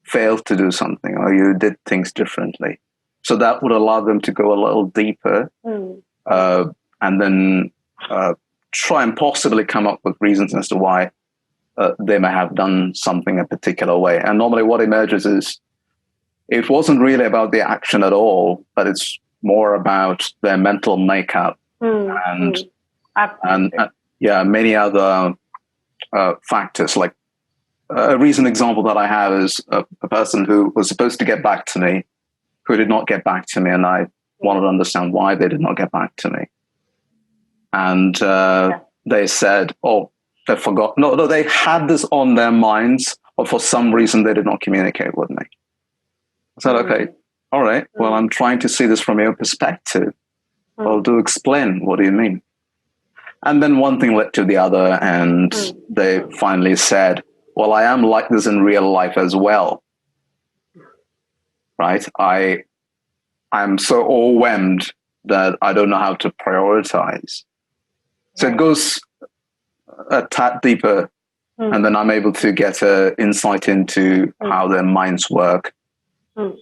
failed to do something or you did things differently? So that would allow them to go a little deeper and then try and possibly come up with reasons as to why they may have done something a particular way. And normally what emerges is it wasn't really about the action at all, but it's more about their mental makeup and many other factors. Like a recent example that I have is a person who was supposed to get back to me, who did not get back to me, and I wanted to understand why they did not get back to me. And they said, oh, they forgot. No, they had this on their minds, but for some reason they did not communicate with me. I said, okay, all right, well, I'm trying to see this from your perspective. Well, do explain, what do you mean? And then one thing led to the other, and they finally said, well, I am like this in real life as well, right? I'm so overwhelmed that I don't know how to prioritize. So it goes a tad deeper, and then I'm able to get an insight into how their minds work. So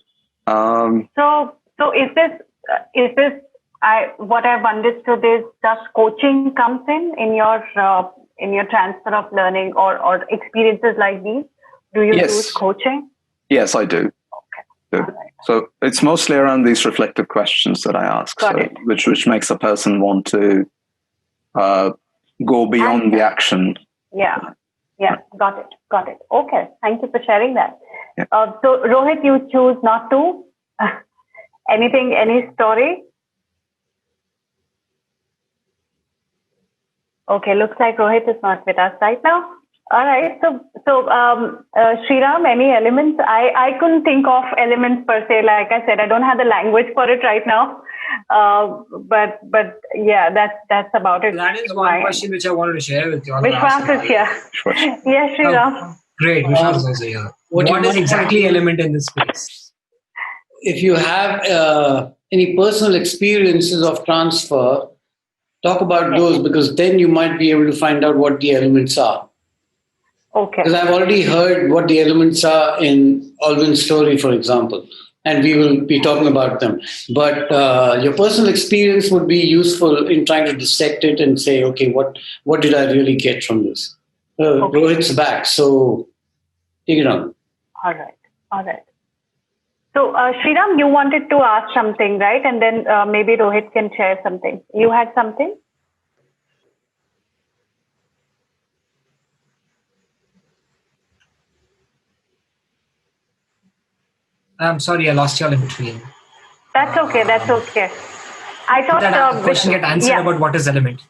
is this what I've understood is, does coaching comes in your transfer of learning or experiences like these? Do you use coaching? Yes, I do. Okay. So it's mostly around these reflective questions that I ask, which makes a person want to go beyond the action. Yeah, got it. Okay, thank you for sharing that. Yeah. So Rohit, you choose not to? Any story? Okay, looks like Rohit is not with us right now. All right. So Sriram, any elements? I couldn't think of elements per se. Like I said, I don't have the language for it right now. But yeah, that's about it. That is one question which I wanted to share with you. Vishwas is here. Yes, Sriram. Great, Vishwas is also here. What is exactly element in this space? If you have any personal experiences of transfer, talk about those, because then you might be able to find out what the elements are. Okay. Because I've already heard what the elements are in Alvin's story, for example, and we will be talking about them. But your personal experience would be useful in trying to dissect it and say, okay, what did I really get from this? Rohit's back, so take it on. All right. So Sriram, you wanted to ask something, right? And then maybe Rohit can share something. You had something? I'm sorry, I lost you all in between. That's okay. I thought that question get answered about what is element.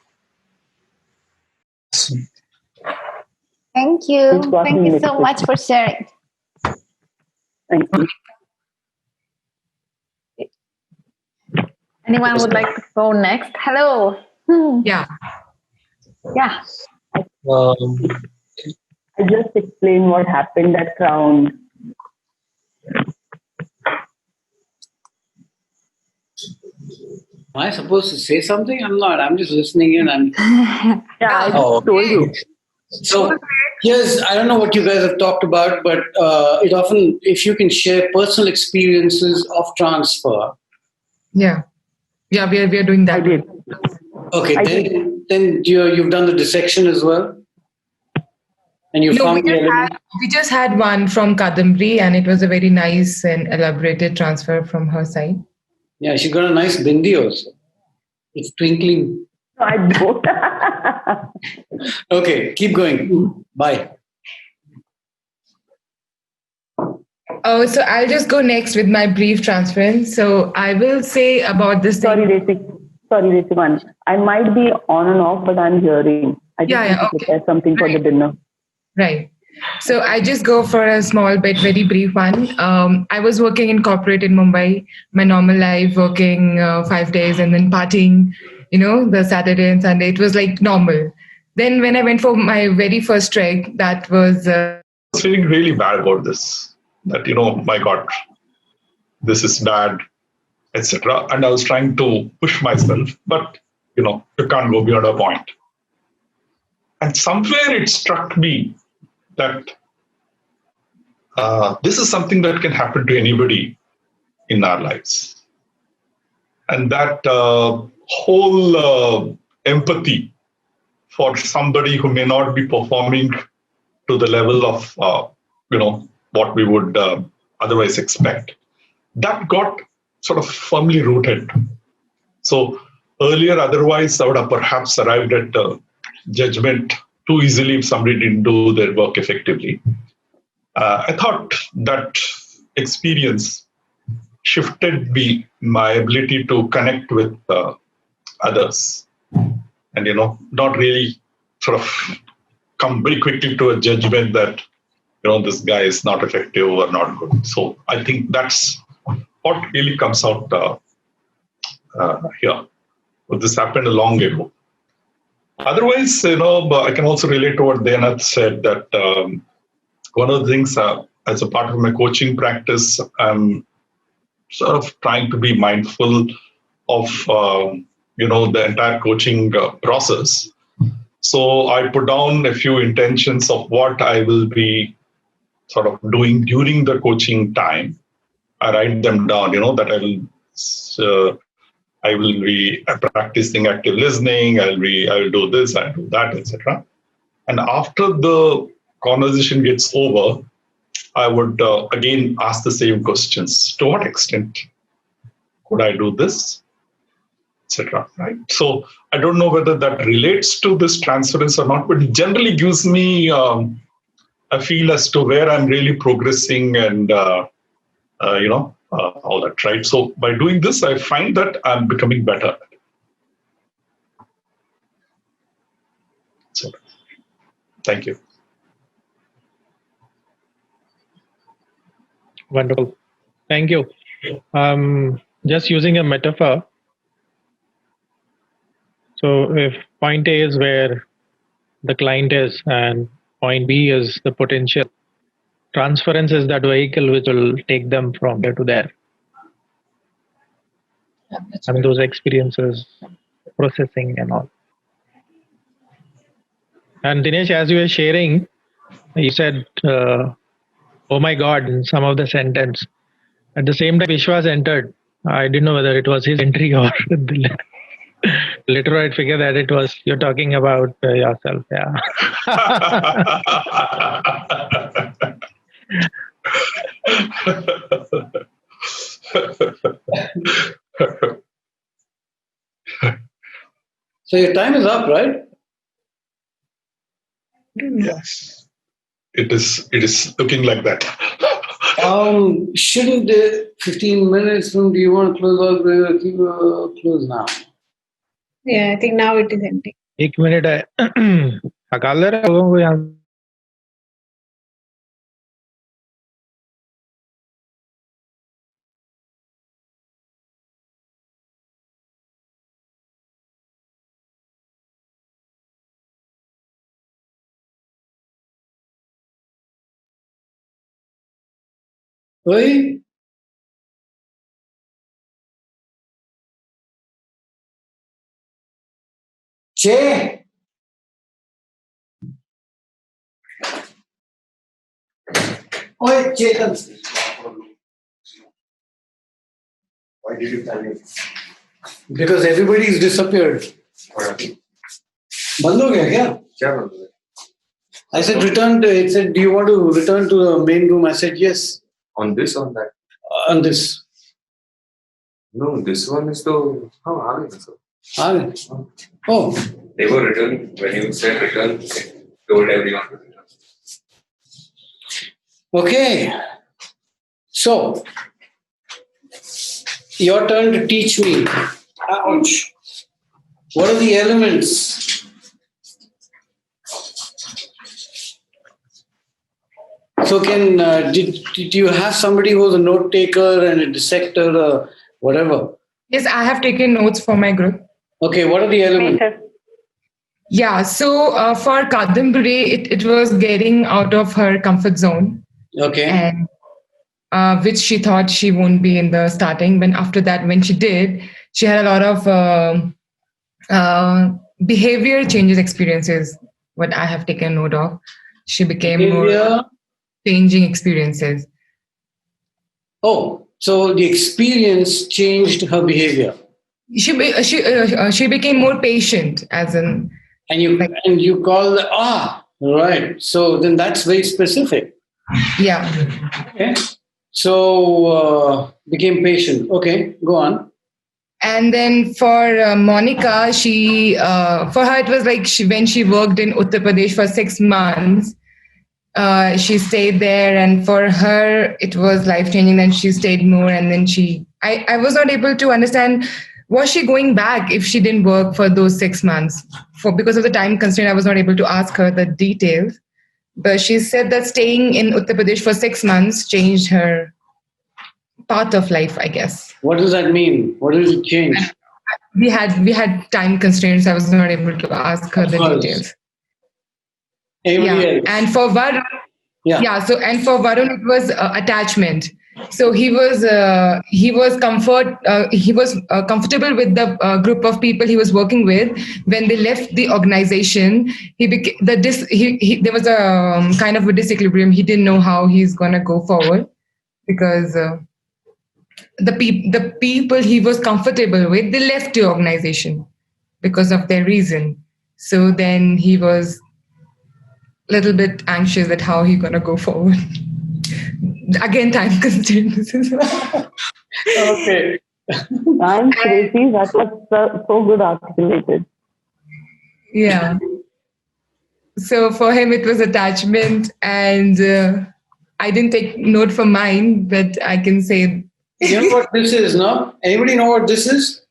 Thank you. Thank you so much for sharing. Thank you. Anyone would like to go next? Hello. Yeah. Yeah. I just explained what happened at Crown. Am I supposed to say something? I'm not. I'm just listening in. I told you. So here's, I don't know what you guys have talked about, but it often, if you can share personal experiences of transfer. Yeah, we are doing that. I did. Okay, then you've done the dissection as well? And you found the element? We just had one from Kadambari, and it was a very nice and elaborated transfer from her side. Yeah, she got a nice bindi also. It's twinkling. I don't. Okay, keep going. Bye. Oh, so I'll just go next with my brief transference. So I will say about this. Sorry, Retiman. I might be on and off, but I'm hearing. I just need to prepare something for the dinner. Right. So I just go for a small bit, very brief one. I was working in corporate in Mumbai, my normal life, working 5 days and then partying, the Saturday and Sunday. It was like normal. Then when I went for my very first trek, that was... I was feeling really bad about this. That, my God, this is bad, etc. And I was trying to push myself, but, you can't go beyond a point. And somewhere it struck me that this is something that can happen to anybody in our lives. And that whole empathy for somebody who may not be performing to the level of, what we would otherwise expect, that got sort of firmly rooted. So earlier, otherwise, I would have perhaps arrived at judgment too easily if somebody didn't do their work effectively. I thought that experience shifted my ability to connect with others and, not really sort of come very quickly to a judgment that, this guy is not effective or not good. So I think that's what really comes out here. But this happened a long ago. Otherwise, I can also relate to what Dayanath said, that one of the things as a part of my coaching practice, I'm sort of trying to be mindful of, the entire coaching process. So I put down a few intentions of what I will be sort of doing during the coaching time. I write them down, that I will be practicing active listening, I will do this, I'll do that, etc. And after the conversation gets over, I would again ask the same questions. To what extent could I do this, etc. Right? So I don't know whether that relates to this transference or not, but it generally gives me a feel as to where I'm really progressing and all that, right? So by doing this, I find that I'm becoming better. So, thank you. Wonderful. Thank you. Just using a metaphor. So if point A is where the client is and point B is the potential, transference is that vehicle which will take them from here to there. I mean, those experiences, processing and all. And Dinesh, as you were sharing, you said, oh my God, in some of the sentence. At the same time, Vishwas entered. I didn't know whether it was his entry or later I figured that it was, you're talking about yourself. Yeah. So your time is up, right? Yes. It is looking like that. Shouldn't the 15 minutes from, do you want to close out? Close now. Yeah, I think now it is ending. 1 minute है हकाल दे रहे हैं लोगों को यहाँ Oi? Che? Oi, Chetan. Why did you tell me? Because everybody's disappeared. बंद हो गया क्या? क्या बंद हो गया? I said return to, it said, do you want to return to the main room? I said yes. On this or that? On this. No, this one is the. Oh. They were returning. When you said return, they told everyone to return. Okay. So, your turn to teach me. Ouch. What are the elements? So did you have somebody who was a note taker and a dissector or whatever? Yes, I have taken notes for my group. Okay, what are the elements? Yeah, so for Kadambari, it was getting out of her comfort zone. Okay. And which she thought she won't be in the starting. But after that, when she did, she had a lot of behavior changes experiences, what I have taken note of. She became more changing experiences. Oh, so the experience changed her behavior. She became more patient, as in. And you call right. So then that's very specific. Yeah. Okay. So became patient. Okay, go on. And then for Monica, for her it was like when she worked in Uttar Pradesh for 6 months. She stayed there, and for her it was life changing. Then she stayed more, and then I was not able to understand, was she going back if she didn't work for those 6 months? Because of the time constraint, I was not able to ask her the details. But she said that staying in Uttar Pradesh for 6 months changed her path of life, I guess. What does that mean? What does it change? We had time constraints. I was not able to ask her the details. Else? And for Varun, and for Varun it was attachment. So he was comfortable with the group of people he was working with. When they left the organization, there was a kind of a disequilibrium. He didn't know how he's gonna go forward because the people he was comfortable with, they left the organization because of their reason. So then he was a little bit anxious at how he's gonna go forward. Again, time constraints. Okay. I'm crazy. That was so good articulated. Yeah. So for him, it was attachment, and I didn't take note for mine, but I can say. You know what this is, no? Anybody know what this is?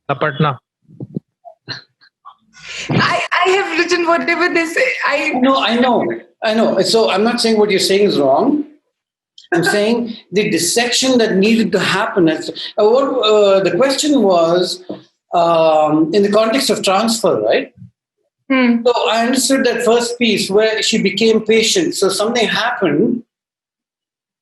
Patna. I have written whatever they say. I know. So I'm not saying what you're saying is wrong. I'm saying the dissection that needed to happen. The question was in the context of transfer, right? So I understood that first piece where she became patient. So something happened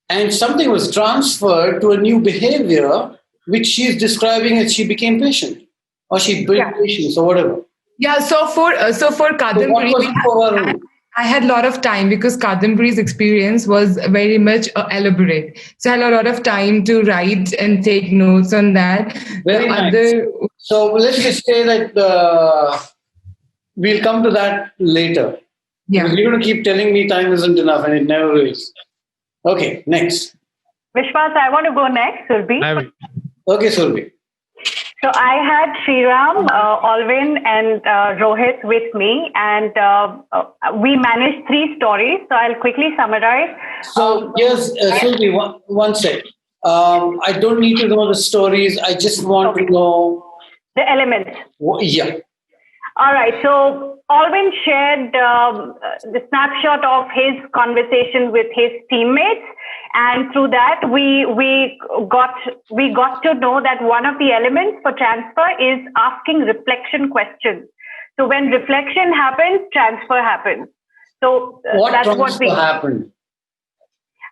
and something was transferred to a new behavior, which she's describing as she became patient or she built patience or whatever. Yeah, so for Kadambari, I had a lot of time because Kadambari's experience was very much elaborate. So I had a lot of time to write and take notes on that. Very nice. So let's just say that we'll come to that later. Yeah. Because you're going to keep telling me time isn't enough and it never is. Okay, next. Vishwas, I want to go next, Surbhi. Okay, Surbhi. So I had Sriram, Alvin, and Rohit with me, and we managed 3 stories. So I'll quickly summarize. So yes, Surbhi, one sec. I don't need to know the stories. I just want to know the elements. Yeah. All right. So Alvin shared the snapshot of his conversation with his teammates, and through that we got to know that one of the elements for transfer is asking reflection questions. So when reflection happens, transfer happens. So that's what we happened.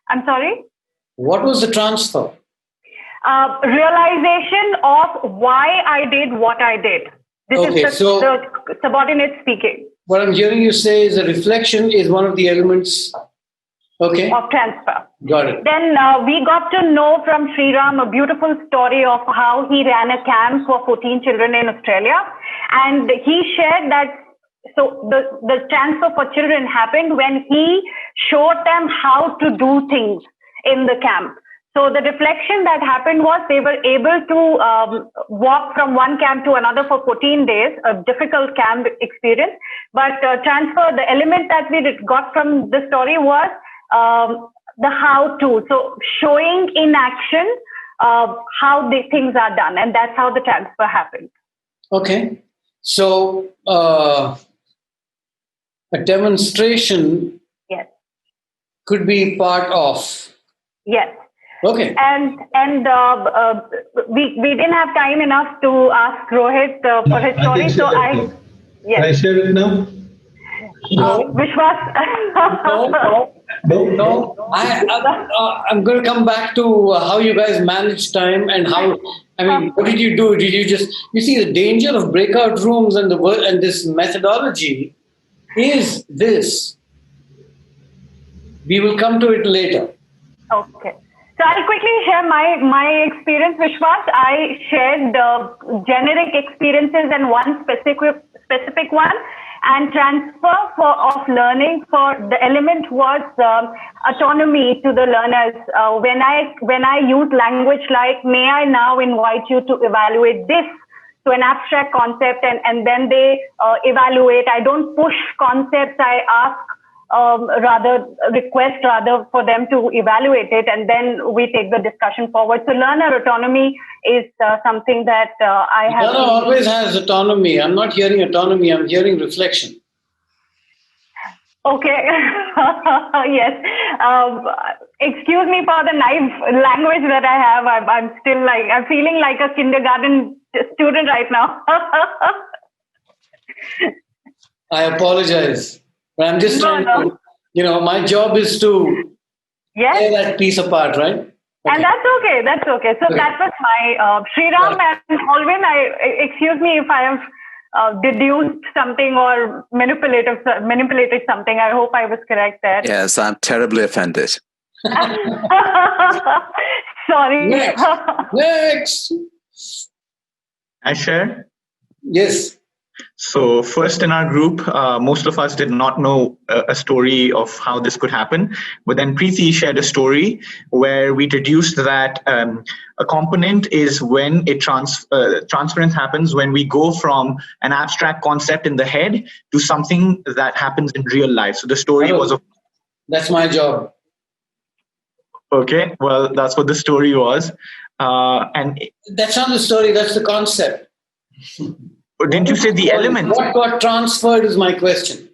I'm sorry. What was the transfer? Realization of why I did what I did. This is the subordinate speaking. What I'm hearing you say is a reflection is one of the elements of transfer. Got it. Then we got to know from Sriram a beautiful story of how he ran a camp for 14 children in Australia. And he shared that the transfer for children happened when he showed them how to do things in the camp. So the reflection that happened was they were able to walk from one camp to another for 14 days, a difficult camp experience. But transfer, the element that we got from the story was the how to. So showing in action how the things are done. And that's how the transfer happened. Okay. So a demonstration could be part of. Yes. Okay. And we didn't have time enough to ask Rohit for his story. So Can I share it now? Vishwas? No. I'm going to come back to how you guys manage time and how. I mean, what did you do? Did you just? You see, the danger of breakout rooms and this methodology is this. We will come to it later. Okay. So I'll quickly share my experience, Vishwas. I shared generic experiences and one specific one, and transfer of learning for the element was autonomy to the learners. When I use language like, may I now invite you to evaluate this, to an abstract concept, and then they evaluate. I don't push concepts. I ask. Request for them to evaluate it, and then we take the discussion forward. So learner autonomy is something that I have. Learner always has autonomy. I'm not hearing autonomy. I'm hearing reflection. Okay. Yes. Excuse me for the naive language that I have. I'm still I'm feeling like a kindergarten student right now. I apologize. But I'm just trying to, my job is to tear that piece apart, right? Okay. And that's okay. That's okay. So that was my Sriram and Alvin. Excuse me if I have deduced something or manipulated something. I hope I was correct there. Yes, I'm terribly offended. Sorry. Next. I share? Yes. So first in our group, most of us did not know a story of how this could happen. But then Preeti shared a story where we deduced that a component is when transference happens when we go from an abstract concept in the head to something that happens in real life. So the story was of... That's my job. Okay, well, that's what the story was. And that's not the story, that's the concept. Didn't you say the elements? What got transferred is my question.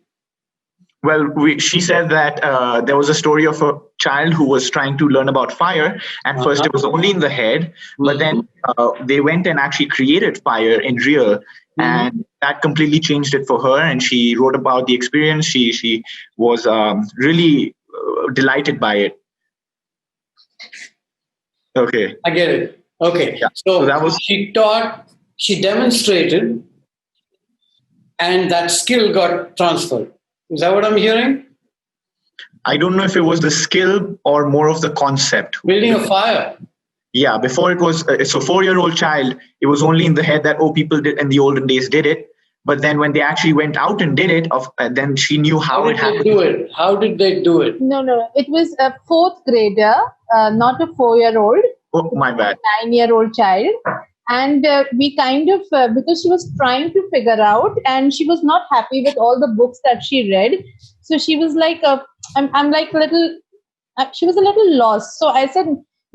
Well, she said that there was a story of a child who was trying to learn about fire, and first it was only in the head, but then they went and actually created fire in real, and that completely changed it for her. And she wrote about the experience. She was really delighted by it. Okay, I get it. Okay, yeah. So that was she taught, she demonstrated, and that skill got transferred. Is that what I'm hearing? I don't know if it was the skill or more of the concept. Building a fire. Yeah, before it was, it's a 4-year-old child. It was only in the head that, people did in the olden days did it. But then when they actually went out and did it, then she knew how it happened. Do it? How did they do it? No. It was a 4th grader, not a 4-year-old. Oh, my bad. 9-year-old child. And we kind of, because she was trying to figure out and she was not happy with all the books that she read. So she was like, I'm like she was a little lost. So I said,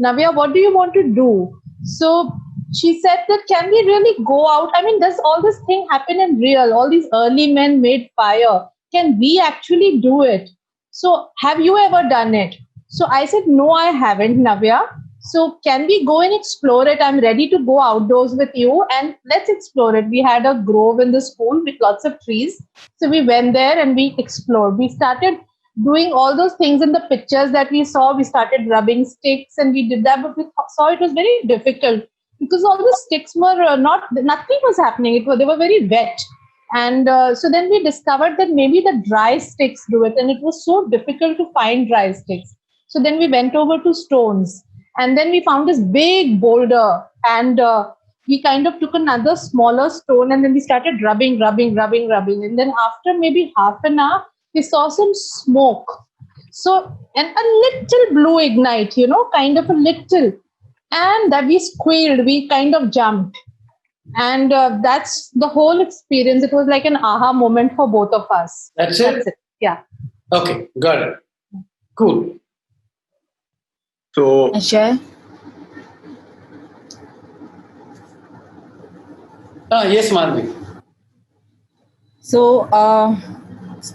Navya, what do you want to do? So she said that, can we really go out? I mean, does all this thing happen in real? All these early men made fire. Can we actually do it? So have you ever done it? So I said, no, I haven't, Navya. So can we go and explore it? I'm ready to go outdoors with you and let's explore it. We had a grove in the school with lots of trees. So we went there and we explored. We started doing all those things in the pictures that we saw. We started rubbing sticks and we did that, but we saw it was very difficult because all the sticks were nothing was happening. They were very wet. And so then we discovered that maybe the dry sticks do it. And it was so difficult to find dry sticks. So then we went over to stones. And then we found this big boulder and we kind of took another smaller stone and then we started rubbing. And then after maybe half an hour, we saw some smoke. So, and a little blue ignite, kind of a little. And that we squealed, we kind of jumped. And that's the whole experience. It was like an aha moment for both of us. That's it? Yeah. Okay, got it. Cool. So, share. Yes, Madhvi. So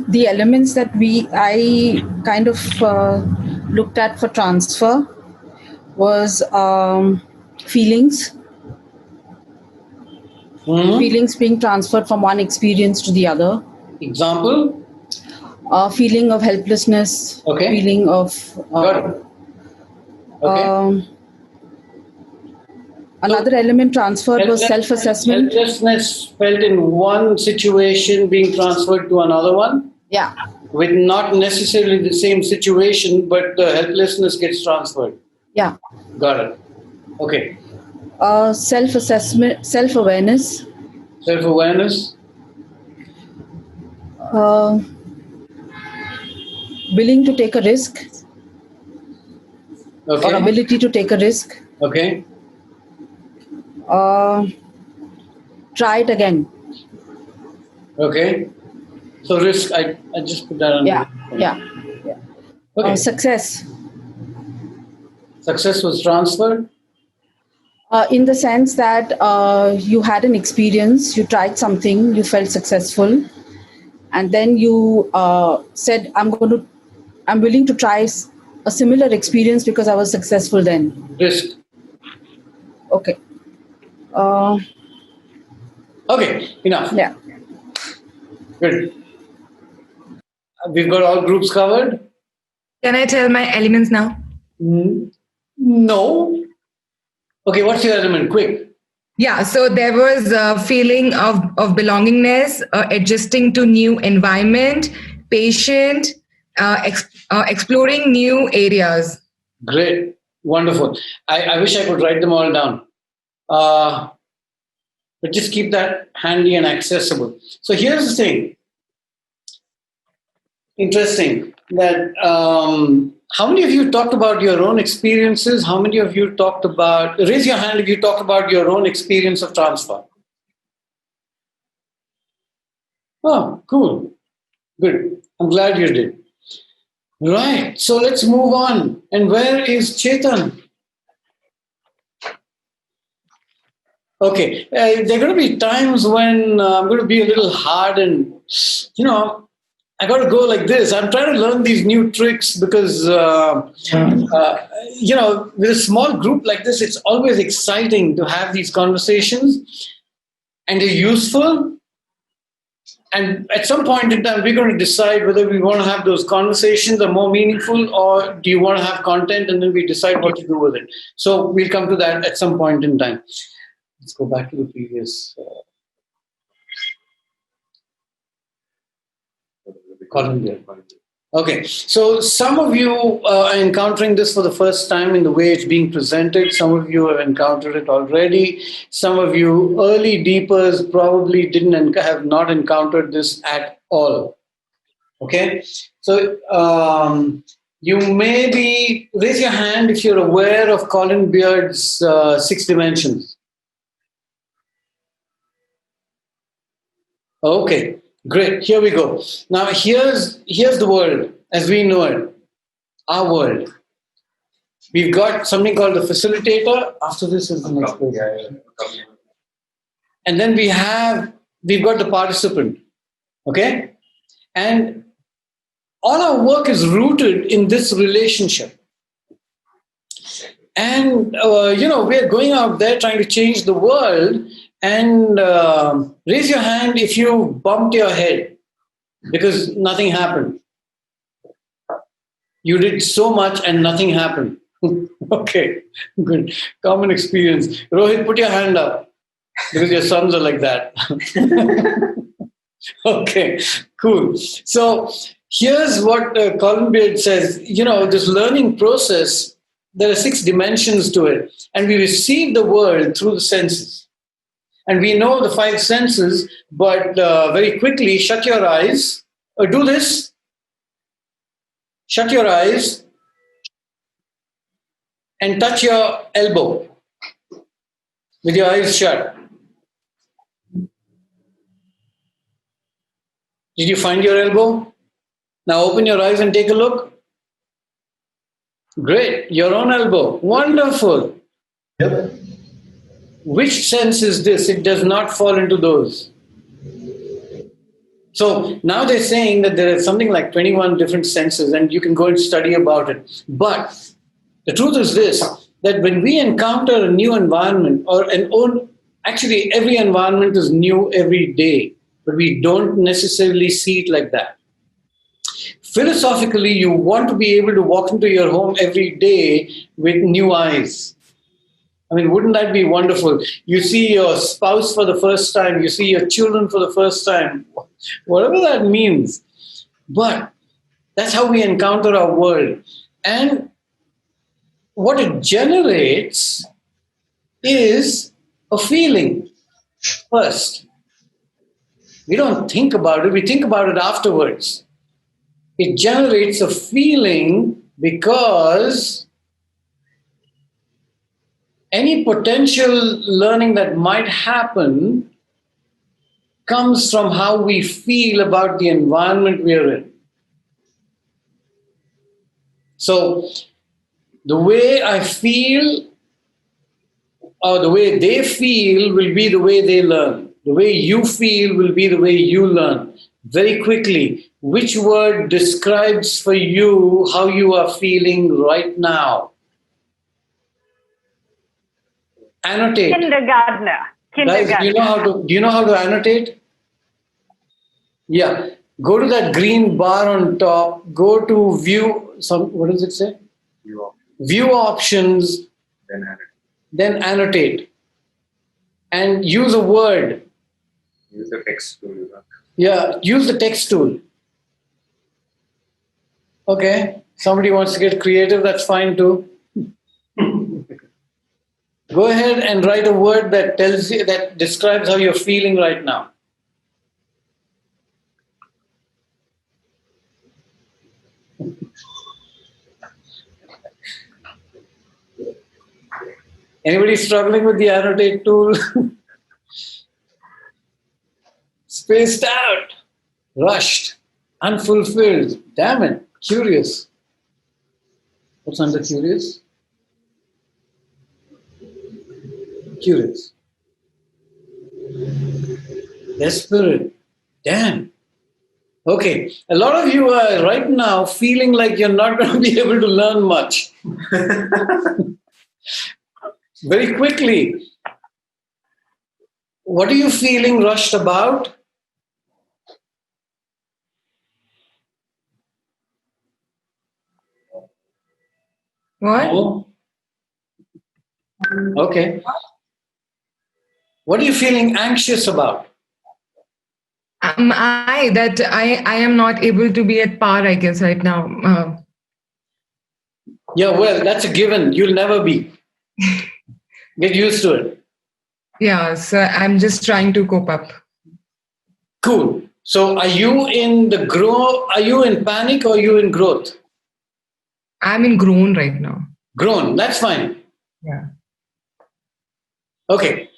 the elements that I kind of looked at for transfer was feelings. Feelings being transferred from one experience to the other. Example? Feeling of helplessness. Okay. Feeling of okay. Another element transferred was self-assessment. Helplessness felt in one situation being transferred to another one? Yeah. With not necessarily the same situation, but the helplessness gets transferred? Yeah. Got it. Okay. Self-assessment, self-awareness. Self-awareness? Willing to take a risk. Okay. Or ability to take a risk. Okay. Try it again. Okay. So risk, I just put that on. Yeah. Okay. Success. Success was transferred? In the sense that you had an experience, you tried something, you felt successful, and then you said, I'm willing to try a similar experience because I was successful then. Risk. Okay. Okay, enough. Yeah. Good. We've got all groups covered? Can I tell my elements now? No. Okay, what's your element? Quick. Yeah, so there was a feeling of belongingness, adjusting to new environment, patient, exploring new areas. Great. Wonderful. I wish I could write them all down. But just keep that handy and accessible. So here's the thing. Interesting that how many of you talked about your own experiences? How many of you talked about, raise your hand if you talked about your own experience of transfer. Oh, cool. Good. I'm glad you did. Right. So let's move on. And where is Chetan? Okay. There are going to be times when I'm going to be a little hard and, I got to go like this. I'm trying to learn these new tricks because, with a small group like this, it's always exciting to have these conversations and they're useful. And at some point in time, we're going to decide whether we want to have those conversations are more meaningful or do you want to have content and then we decide what to do with it. So we'll come to that at some point in time. Let's go back to the previous column there. Okay, so some of you are encountering this for the first time in the way it's being presented. Some of you have encountered it already. Some of you early deepers probably have not encountered this at all. Okay, so you may be, raise your hand if you're aware of Colin Beard's 6 dimensions. Okay, great. Here we go. Now here's the world as we know it, our world. We've got something called the facilitator. After this is the next person. And then we've got the participant. Okay, and all our work is rooted in this relationship. And, we're going out there trying to change the world. And raise your hand if you bumped your head because nothing happened. You did so much and nothing happened. Okay, good. Common experience. Rohit, put your hand up because your sons are like that. Okay, cool. So here's what Colin Beard says. This learning process, there are 6 dimensions to it. And we receive the world through the senses. And we know the 5 senses, but very quickly, shut your eyes. Do this. Shut your eyes and touch your elbow with your eyes shut. Did you find your elbow? Now open your eyes and take a look. Great. Your own elbow. Wonderful. Yep. Which sense is this? It does not fall into those. So now they're saying that there are something like 21 different senses and you can go and study about it. But the truth is this, that when we encounter a new environment actually every environment is new every day, but we don't necessarily see it like that. Philosophically, you want to be able to walk into your home every day with new eyes. I mean, wouldn't that be wonderful? You see your spouse for the first time, you see your children for the first time, whatever that means. But that's how we encounter our world. And what it generates is a feeling first. We don't think about it, we think about it afterwards. It generates a feeling because any potential learning that might happen comes from how we feel about the environment we're in. So the way I feel or the way they feel will be the way they learn. The way you feel will be the way you learn. Very quickly, which word describes for you how you are feeling right now? Annotate. Kindergartner. Guys, do you know how to annotate? Yeah. Go to that green bar on top. Go to view. What does it say? View options. Then annotate. And use a word. Use the text tool. Yeah. Use the text tool. Okay. Somebody wants to get creative. That's fine too. Go ahead and write a word that describes how you're feeling right now. Anybody struggling with the annotate tool? Spaced out, rushed, unfulfilled. Damn it, curious. What's under curious? Curious. Desperate. Damn. Okay. A lot of you are right now feeling like you're not going to be able to learn much. Very quickly. What are you feeling rushed about? What? No? Okay. What are you feeling anxious about? I am not able to be at par, I guess, right now. Yeah, well, that's a given. You'll never be. Get used to it. Yeah, so I'm just trying to cope up. Cool. So are you in the are you in panic or are you in growth? I'm in groan right now. Grown, that's fine. Yeah. Okay.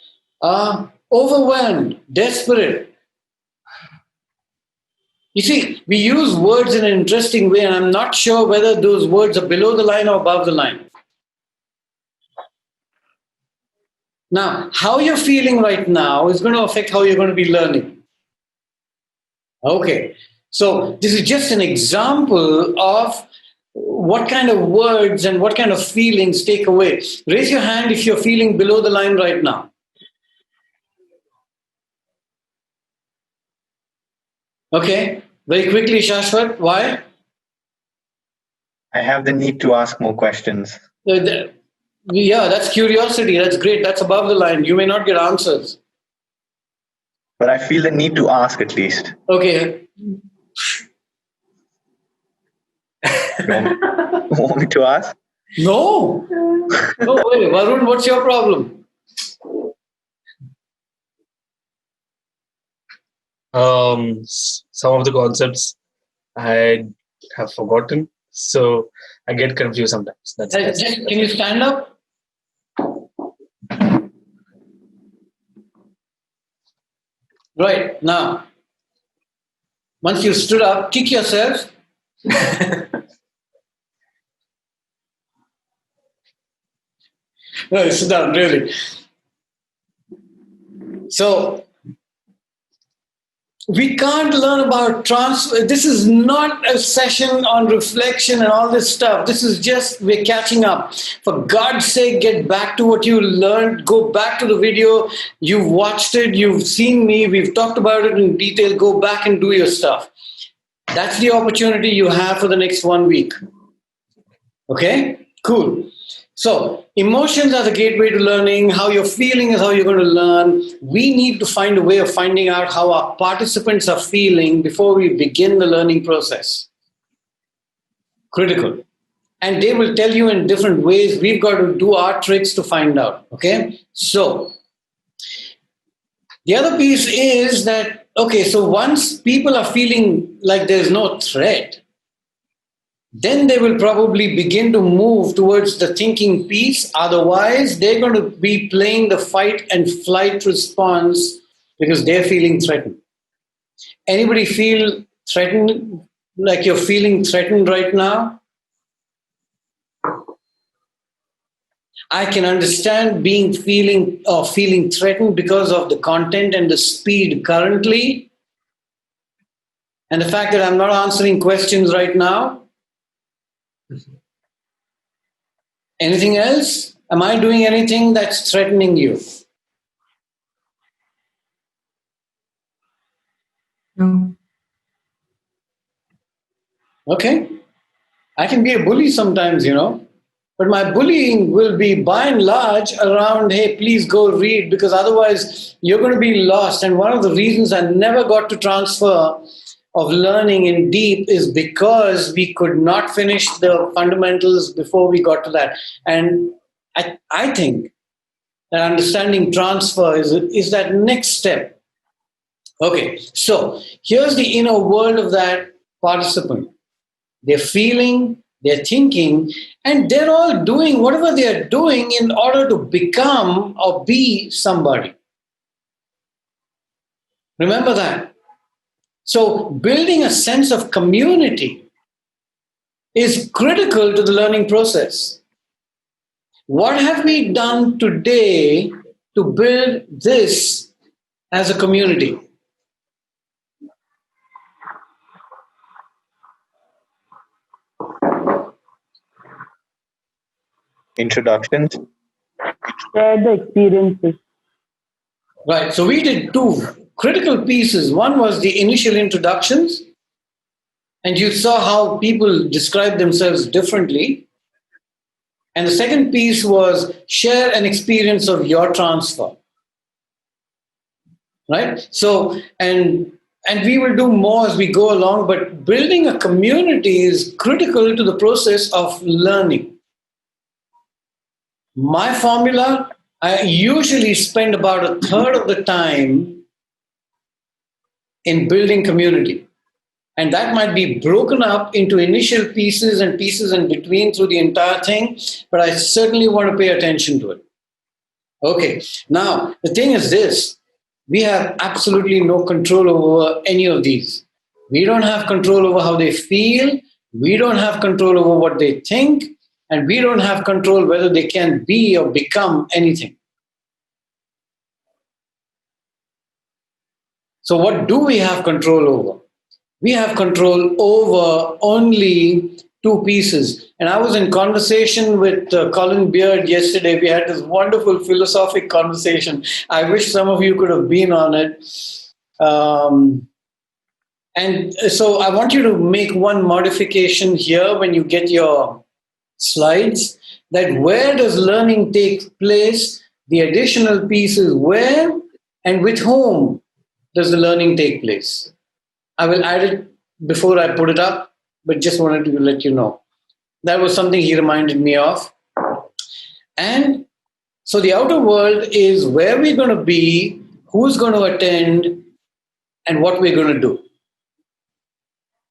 Overwhelmed, desperate. You see, we use words in an interesting way, and I'm not sure whether those words are below the line or above the line. Now, how you're feeling right now is going to affect how you're going to be learning. Okay. So this is just an example of what kind of words and what kind of feelings take away. Raise your hand if you're feeling below the line right now. Okay. Very quickly, Shashwat, why? I have the need to ask more questions. Yeah, that's curiosity. That's great. That's above the line. You may not get answers. But I feel the need to ask at least. Okay. Want me to ask? No. No way. Varun, what's your problem? Some of the concepts I have forgotten, so I get confused sometimes. Can you stand up? Right, now, once you stood up, kick yourself. No, sit down, really. So, we can't learn about transfer. This is not a session on reflection and all this stuff. This is just, we're catching up. For God's sake, get back to what you learned. Go back to the video. You've watched it. You've seen me. We've talked about it in detail. Go back and do your stuff. That's the opportunity you have for the next 1 week. Okay? Cool. So, emotions are the gateway to learning. How you're feeling is how you're going to learn. We need to find a way of finding out how our participants are feeling before we begin the learning process. Critical. And they will tell you in different ways. We've got to do our tricks to find out. Okay? So, the other piece is that, okay, so once people are feeling like there's no threat, then they will probably begin to move towards the thinking piece. Otherwise, they're going to be playing the fight and flight response because they're feeling threatened. Anybody feel threatened, like you're feeling threatened right now? I can understand feeling threatened because of the content and the speed currently, and the fact that I'm not answering questions right now. Anything else? Am I doing anything that's threatening you? No. Okay. I can be a bully sometimes, but my bullying will be by and large around, hey, please go read, because otherwise you're going to be lost. And one of the reasons I never got to transfer of learning in deep is because we could not finish the fundamentals before we got to that. And I think that understanding transfer is that next step. Okay, so here's the inner world of that participant. They're feeling, they're thinking, and they're all doing whatever they're doing in order to become or be somebody. Remember that. So building a sense of community is critical to the learning process. What have we done today to build this as a community? introductions. Share the experiences. Right. So we did two critical pieces. One was the initial introductions, and you saw how people describe themselves differently. And the second piece was share an experience of your transfer. Right? So, and we will do more as we go along, but building a community is critical to the process of learning. My formula, I usually spend about a third of the time in building community. And that might be broken up into initial pieces and pieces in between through the entire thing, but I certainly want to pay attention to it. Okay, now the thing is this, we have absolutely no control over any of these. We don't have control over how they feel, we don't have control over what they think, and we don't have control whether they can be or become anything. So what do we have control over? We have control over only two pieces. And I was in conversation with Colin Beard yesterday. We had this wonderful philosophic conversation. I wish some of you could have been on it. And so I want you to make one modification here when you get your slides, that where does learning take place? The additional piece is where and with whom does the learning take place? I will add it before I put it up, but just wanted to let you know. That was something he reminded me of. And so the outer world is where we're going to be, who's going to attend, and what we're going to do.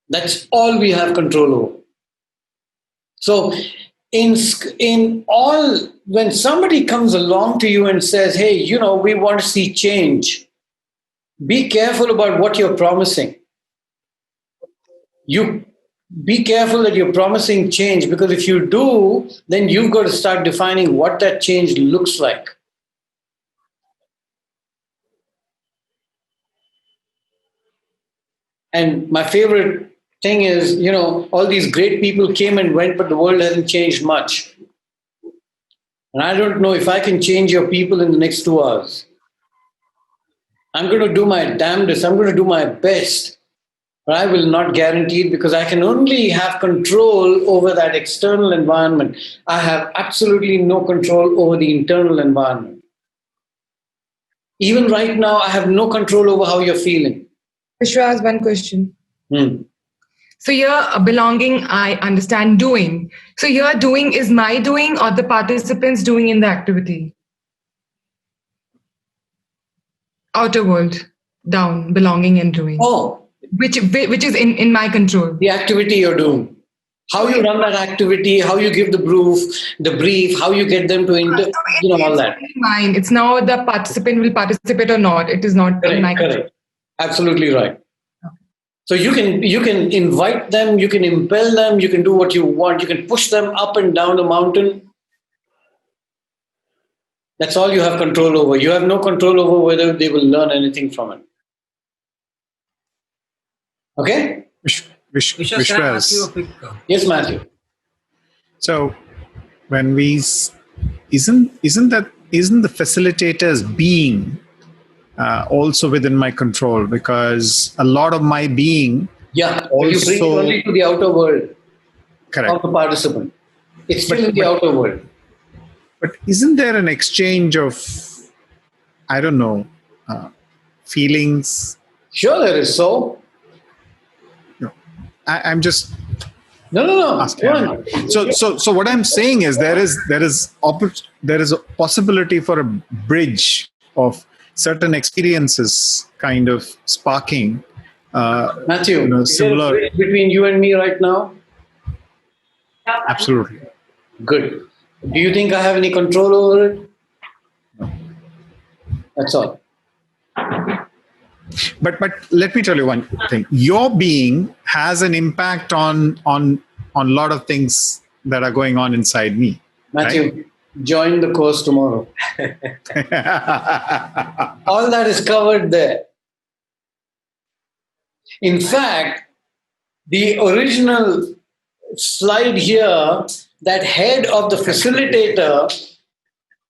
That's all we have control over. So in all, when somebody comes along to you and says, hey, we want to see change, be careful about what you're promising. You be careful that you're promising change, because if you do, then you've got to start defining what that change looks like. And my favorite thing is, all these great people came and went, but the world hasn't changed much. And I don't know if I can change your people in the next 2 hours. I'm going to do my damnedest. I'm going to do my best. But I will not guarantee it, because I can only have control over that external environment. I have absolutely no control over the internal environment. Even right now, I have no control over how you're feeling. Vishwas, one question. So your belonging, I understand doing. So your doing is my doing or the participants doing in the activity? Outer world, down, belonging and doing. Oh. Which is in my control. The activity you're doing. How you run that activity, how you give the brief, how you get them to, all that. Mine. It's now the participant will participate or not. It is not in my control. Correct. Absolutely right. So you can invite them, you can impel them, you can do what you want, you can push them up and down the mountain. That's all you have control over. You have no control over whether they will learn anything from it. Okay? Vishwas. Yes, Matthew. So when isn't the facilitator's being also within my control? Because a lot of my being also, you bring it only to the outer world. Correct. Of the participant. It's still in the outer world. But isn't there an exchange of, I don't know, feelings? Sure, there is. So I'm just no. So what I'm saying is there is a possibility for a bridge of certain experiences kind of sparking. Matthew, similar is there a bridge between you and me right now? Absolutely. Good. Do you think I have any control over it? No. That's all. But let me tell you one thing. Your being has an impact on a lot of things that are going on inside me. Matthew, right? Join the course tomorrow. All that is covered there. In fact, the original slide here that head of the facilitator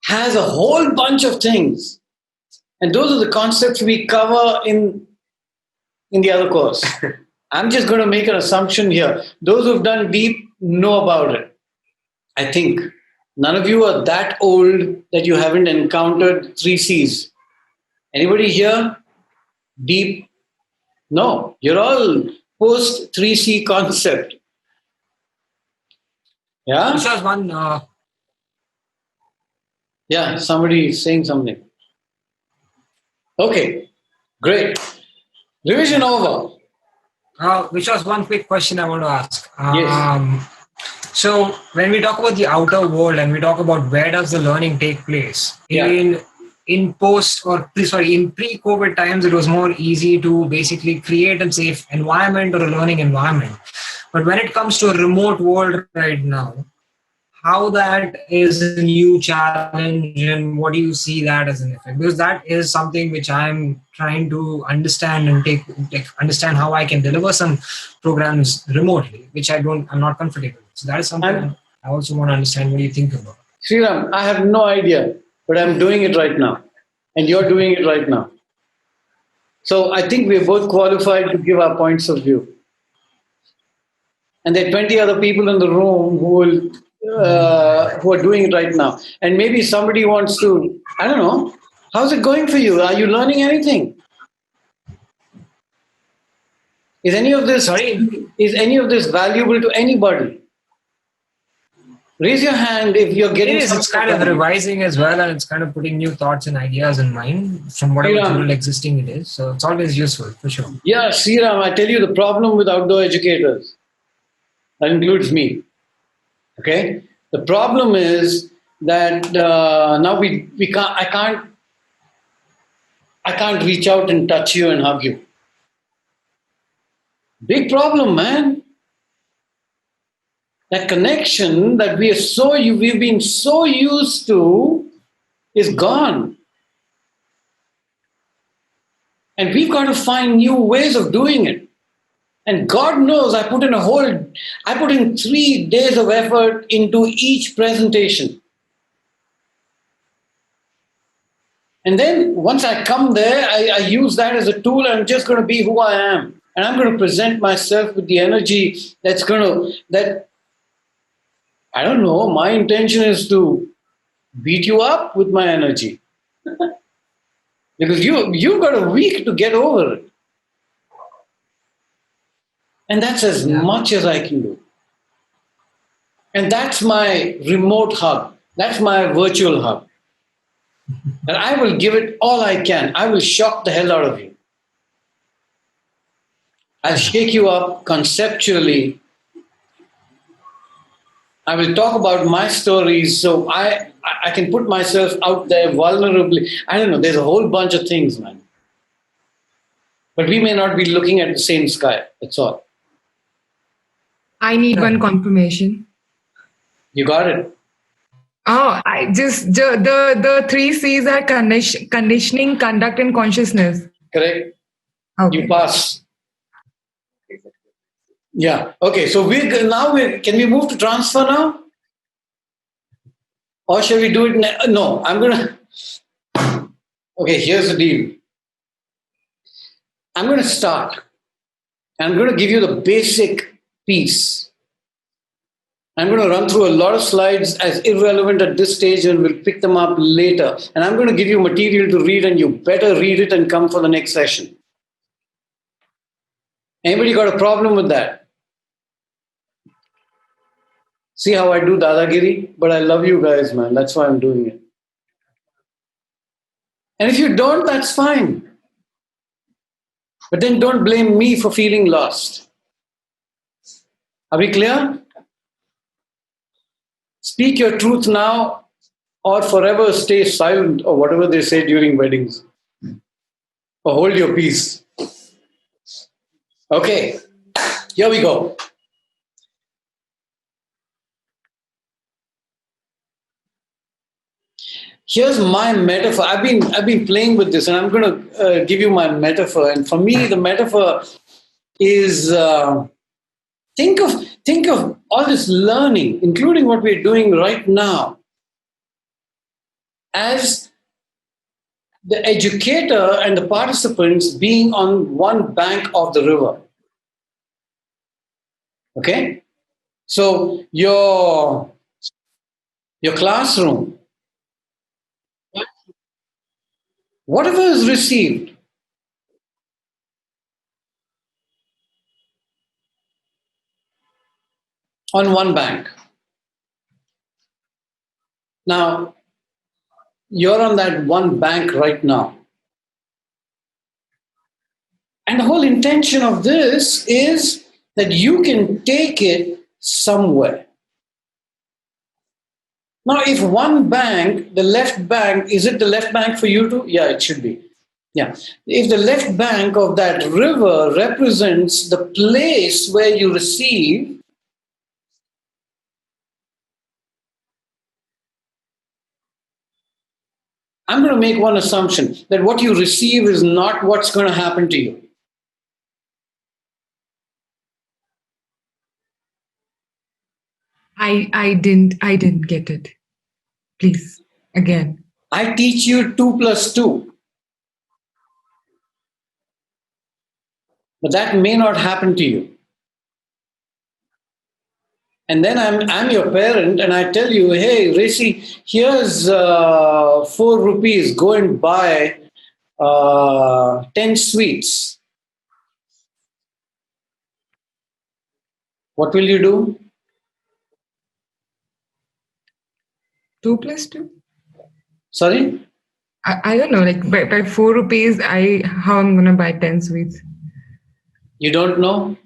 has a whole bunch of things. And those are the concepts we cover in the other course. I'm just going to make an assumption here. Those who've done deep know about it. I think none of you are that old that you haven't encountered 3 C's. Anybody here? Deep? No. You're all post 3C concept. Yeah? This was one. Yeah, somebody is saying something. Okay, great. Revision over. Which was one quick question I want to ask. Yes. So when we talk about the outer world and we talk about where does the learning take place, in pre-COVID times, it was more easy to basically create a safe environment or a learning environment. But when it comes to a remote world right now, how that is a new challenge and what do you see that as an effect? Because that is something which I'm trying to understand and understand how I can deliver some programs remotely, which I'm not comfortable with. So that is something I also want to understand. What do you think about? Sriram, I have no idea, but I'm doing it right now. And you're doing it right now. So I think we're both qualified to give our points of view. And there are 20 other people in the room who are doing it right now. And maybe somebody wants to, I don't know, how's it going for you? Are you learning anything? Is any of this valuable to anybody? Raise your hand if you're getting. It's kind of revising as well, and it's kind of putting new thoughts and ideas in mind from whatever tool existing it is. So it's always useful for sure. Yeah, Sriram, I tell you the problem with outdoor educators. That includes me. Okay, the problem is that now we can't. I can't reach out and touch you and hug you. Big problem, man. That connection that we've been so used to is gone. And we've got to find new ways of doing it. And God knows I put in 3 days of effort into each presentation. And then once I come there, I use that as a tool. I'm just going to be who I am. And I'm going to present myself with the energy I don't know, my intention is to beat you up with my energy. Because you've got a week to get over it. And that's as much as I can do. And that's my remote hug. That's my virtual hug. And I will give it all I can. I will shock the hell out of you. I'll shake you up conceptually. I will talk about my stories so I can put myself out there vulnerably. I don't know, there's a whole bunch of things, man. But we may not be looking at the same sky, that's all. I need one confirmation. You got it. Oh, the 3 C's are conditioning, conduct, and consciousness. Correct. Okay. You pass. Yeah. Okay. So can we move to transfer now? Or shall we do it? No, I'm going to. Okay, here's the deal. I'm going to start. I'm going to give you the basic piece. I'm going to run through a lot of slides as irrelevant at this stage and we'll pick them up later. And I'm going to give you material to read and you better read it and come for the next session. Anybody got a problem with that? See how I do Dadagiri? But I love you guys, man. That's why I'm doing it. And if you don't, that's fine. But then don't blame me for feeling lost. Are we clear? Speak your truth now or forever stay silent or whatever they say during weddings. Or hold your peace. Okay, here we go. Here's my metaphor. I've been playing with this, and I'm going to give you my metaphor. And for me, the metaphor is think of all this learning, including what we're doing right now, as the educator and the participants being on one bank of the river. Okay? So your classroom, whatever is received, on one bank. Now, you're on that one bank right now. And the whole intention of this is that you can take it somewhere. Now, if one bank, the left bank, is it the left bank for you too? Yeah, it should be. Yeah. If the left bank of that river represents the place where you receive, I'm going to make one assumption that what you receive is not what's going to happen to you. I didn't get it. Please, again. I teach you 2 plus 2. But that may not happen to you. And then I'm your parent and I tell you, hey, Rishi, here's 4 rupees. Go and buy 10 sweets. What will you do? 2 plus 2? Sorry? I don't know, like by 4 rupees, how I'm going to buy 10 sweets? You don't know?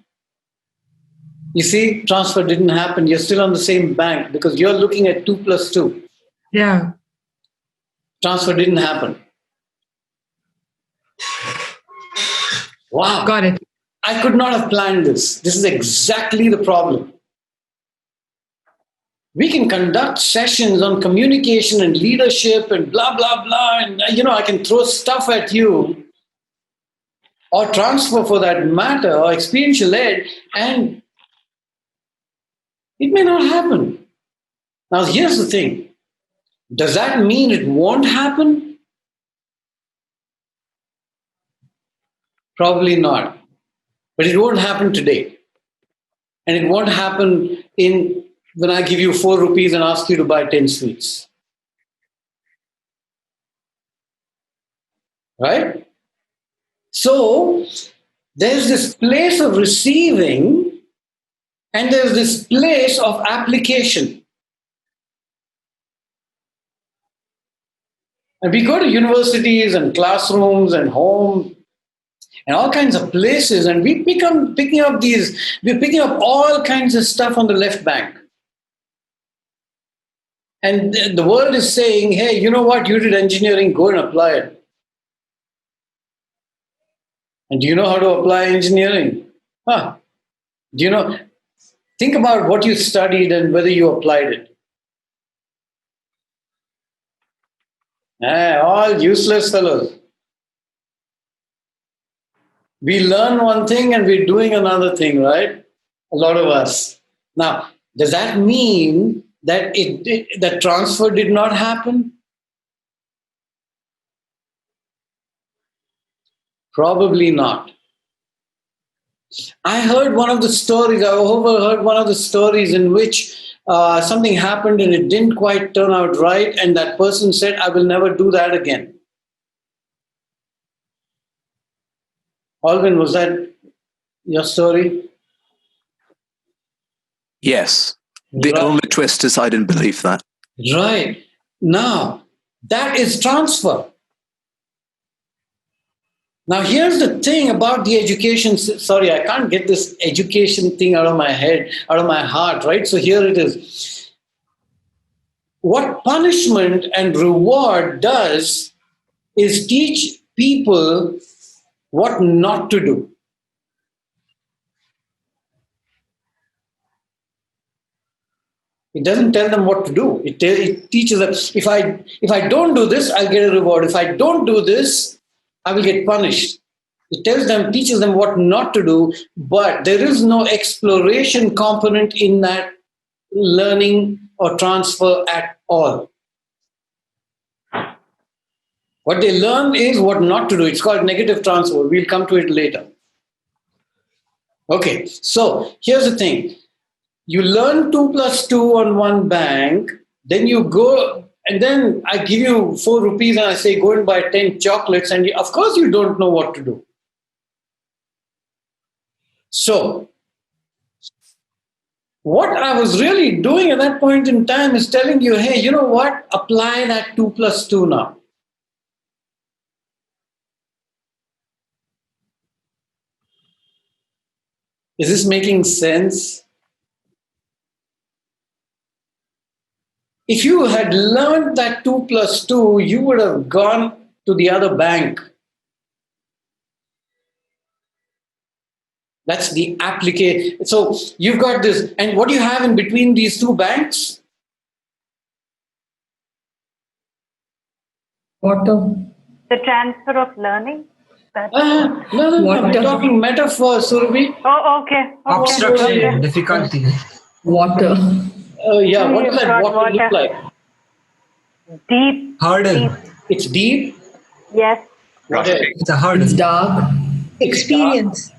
You see, transfer didn't happen. You're still on the same bank because you're looking at 2 plus 2. Yeah. Transfer didn't happen. Wow. Got it. I could not have planned this. This is exactly the problem. We can conduct sessions on communication and leadership and blah, blah, blah. And, I can throw stuff at you or transfer for that matter or experiential ed, and it may not happen. Now, here's the thing. Does that mean it won't happen? Probably not. But it won't happen today. And it won't happen when I give you 4 rupees and ask you to buy 10 sweets. Right? So, there's this place of receiving and there's this place of application. And we go to universities and classrooms and home and all kinds of places, and we're picking up all kinds of stuff on the left bank. And the world is saying, hey, you know what? You did engineering, go and apply it. And do you know how to apply engineering? Do you know? Think about what you studied and whether you applied it. All useless fellows. We learn one thing and we're doing another thing, right? A lot of us. Now, does that mean that that transfer did not happen? Probably not. I overheard one of the stories in which something happened and it didn't quite turn out right, and that person said, I will never do that again. Alvin, was that your story? Yes. The only twist is I didn't believe that. Right. Now, that is transfer. Now, here's the thing about the education. Sorry, I can't get this education thing out of my head, out of my heart, right? So here it is. What punishment and reward does is teach people what not to do. It doesn't tell them what to do. It teaches them, if I don't do this, I'll get a reward. If I don't do this, I will get punished. It teaches them what not to do, but there is no exploration component in that learning or transfer at all. What they learn is what not to do. It's called negative transfer. We'll come to it later. Okay, so here's the thing. You learn 2 plus 2 on one bank, then you go, and then I give you 4 rupees and I say, go and buy 10 chocolates, and of course you don't know what to do. So, what I was really doing at that point in time is telling you, hey, you know what? Apply that 2 plus 2 now. Is this making sense? If you had learned that 2 plus 2, you would have gone to the other bank. That's the application. So you've got this. And what do you have in between these two banks? Water. The transfer of learning? No. I'm talking metaphor, Surabhi. Oh, okay. Obstruction, difficulty. Water. Yeah, what does that water look like? Deep. Hurdle. Deep. It's deep? Yes. It's a hurdle. It's dark. Experience.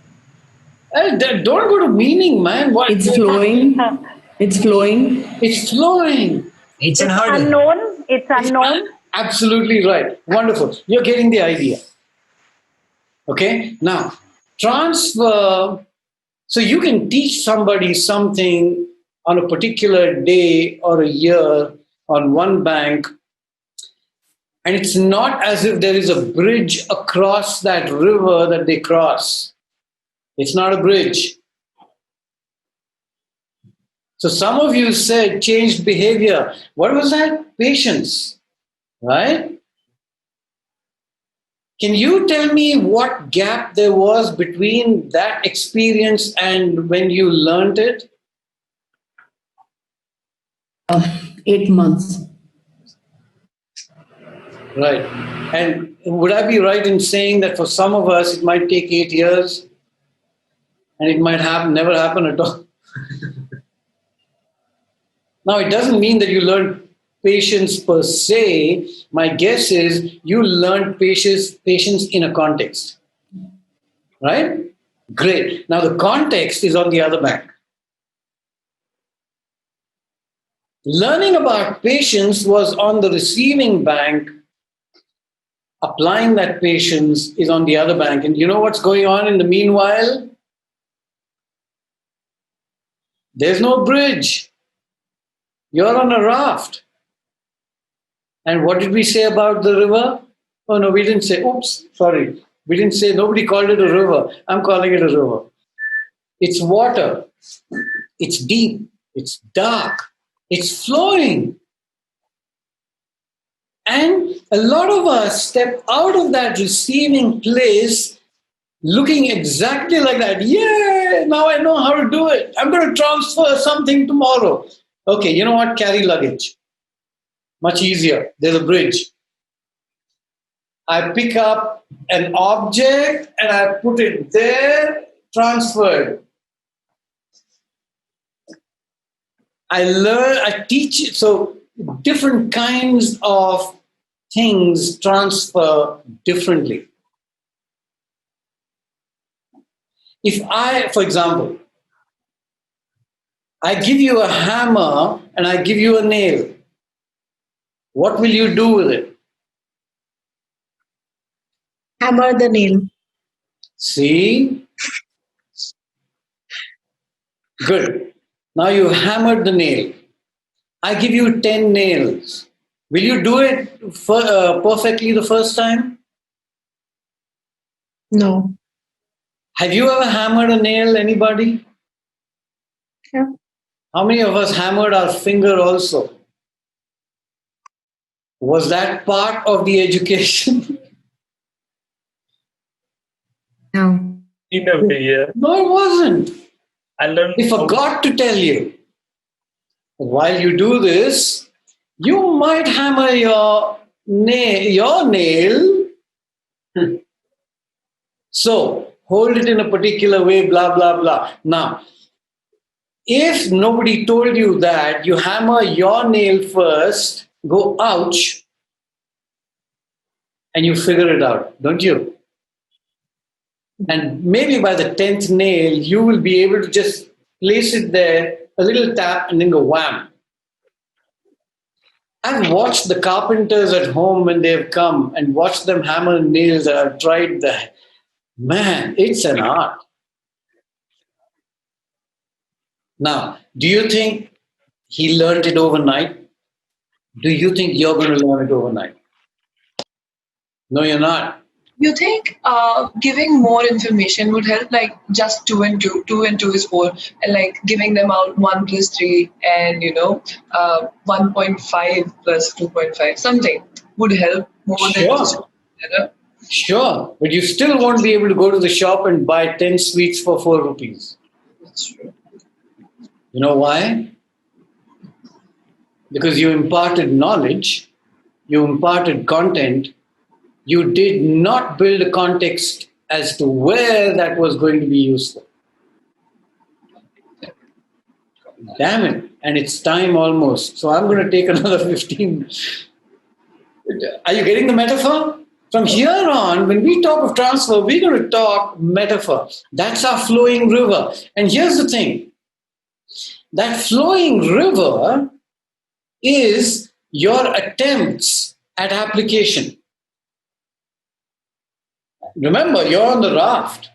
Don't go to meaning, man. What? It's flowing. It's flowing. It's flowing. It's an hurdle. Unknown. It's unknown. Absolutely right. Wonderful. You're getting the idea. Okay? Now, transfer. So you can teach somebody something on a particular day or a year on one bank, and it's not as if there is a bridge across that river that they cross. It's not a bridge. So some of you said changed behavior. What was that? Patience, right? Can you tell me what gap there was between that experience and when you learned it? 8 months. Right. And would I be right in saying that for some of us, it might take 8 years and it might never happen at all? Now, it doesn't mean that you learn patience per se. My guess is you learned patience in a context. Right? Great. Now, the context is on the other bank. Learning about patience was on the receiving bank. Applying that patience is on the other bank. And you know what's going on in the meanwhile? There's no bridge. You're on a raft. And what did we say about the river? Oh, no, we didn't say, oops, sorry. We didn't say, nobody called it a river. I'm calling it a river. It's water. It's deep. It's dark. It's flowing. And a lot of us step out of that receiving place looking exactly like that. Yeah, now I know how to do it. I'm going to transfer something tomorrow. Okay, you know what? Carry luggage. Much easier. There's a bridge. I pick up an object and I put it there, transferred. I teach it. So different kinds of things transfer differently. If I, for example, I give you a hammer and I give you a nail, what will you do with it? Hammer the nail. See? Good. Now you hammered the nail. I give you 10 nails. Will you do it perfectly the first time? No. Have you ever hammered a nail, anybody? Yeah. How many of us hammered our finger also? Was that part of the education? No. In a way, yeah. No, it wasn't. I learned. I forgot to tell you. While you do this, you might hammer your nail So hold it in a particular way, blah, blah, blah. Now, if nobody told you that, you hammer your nail first, go ouch, and you figure it out, don't you? And maybe by the 10th nail, you will be able to just place it there, a little tap, and then go wham. I've watched the carpenters at home when they've come and watched them hammer nails, and I've tried that. Man, it's an art. Now, do you think he learned it overnight? Do you think you're going to learn it overnight? No, you're not. You think giving more information would help, like just 2 and 2, 2 and 2 is 4, and like giving them out 1 plus 3 and 1.5 plus 2.5, something would help more than just, Sure, but you still won't be able to go to the shop and buy 10 sweets for 4 rupees. That's true. You know why? Because you imparted knowledge, you imparted content, you did not build a context as to where that was going to be useful. Damn it. And it's time almost. So I'm going to take another 15. Are you getting the metaphor? From here on, when we talk of transfer, we're going to talk metaphor. That's our flowing river. And here's the thing. That flowing river is your attempts at application. Remember, you're on the raft.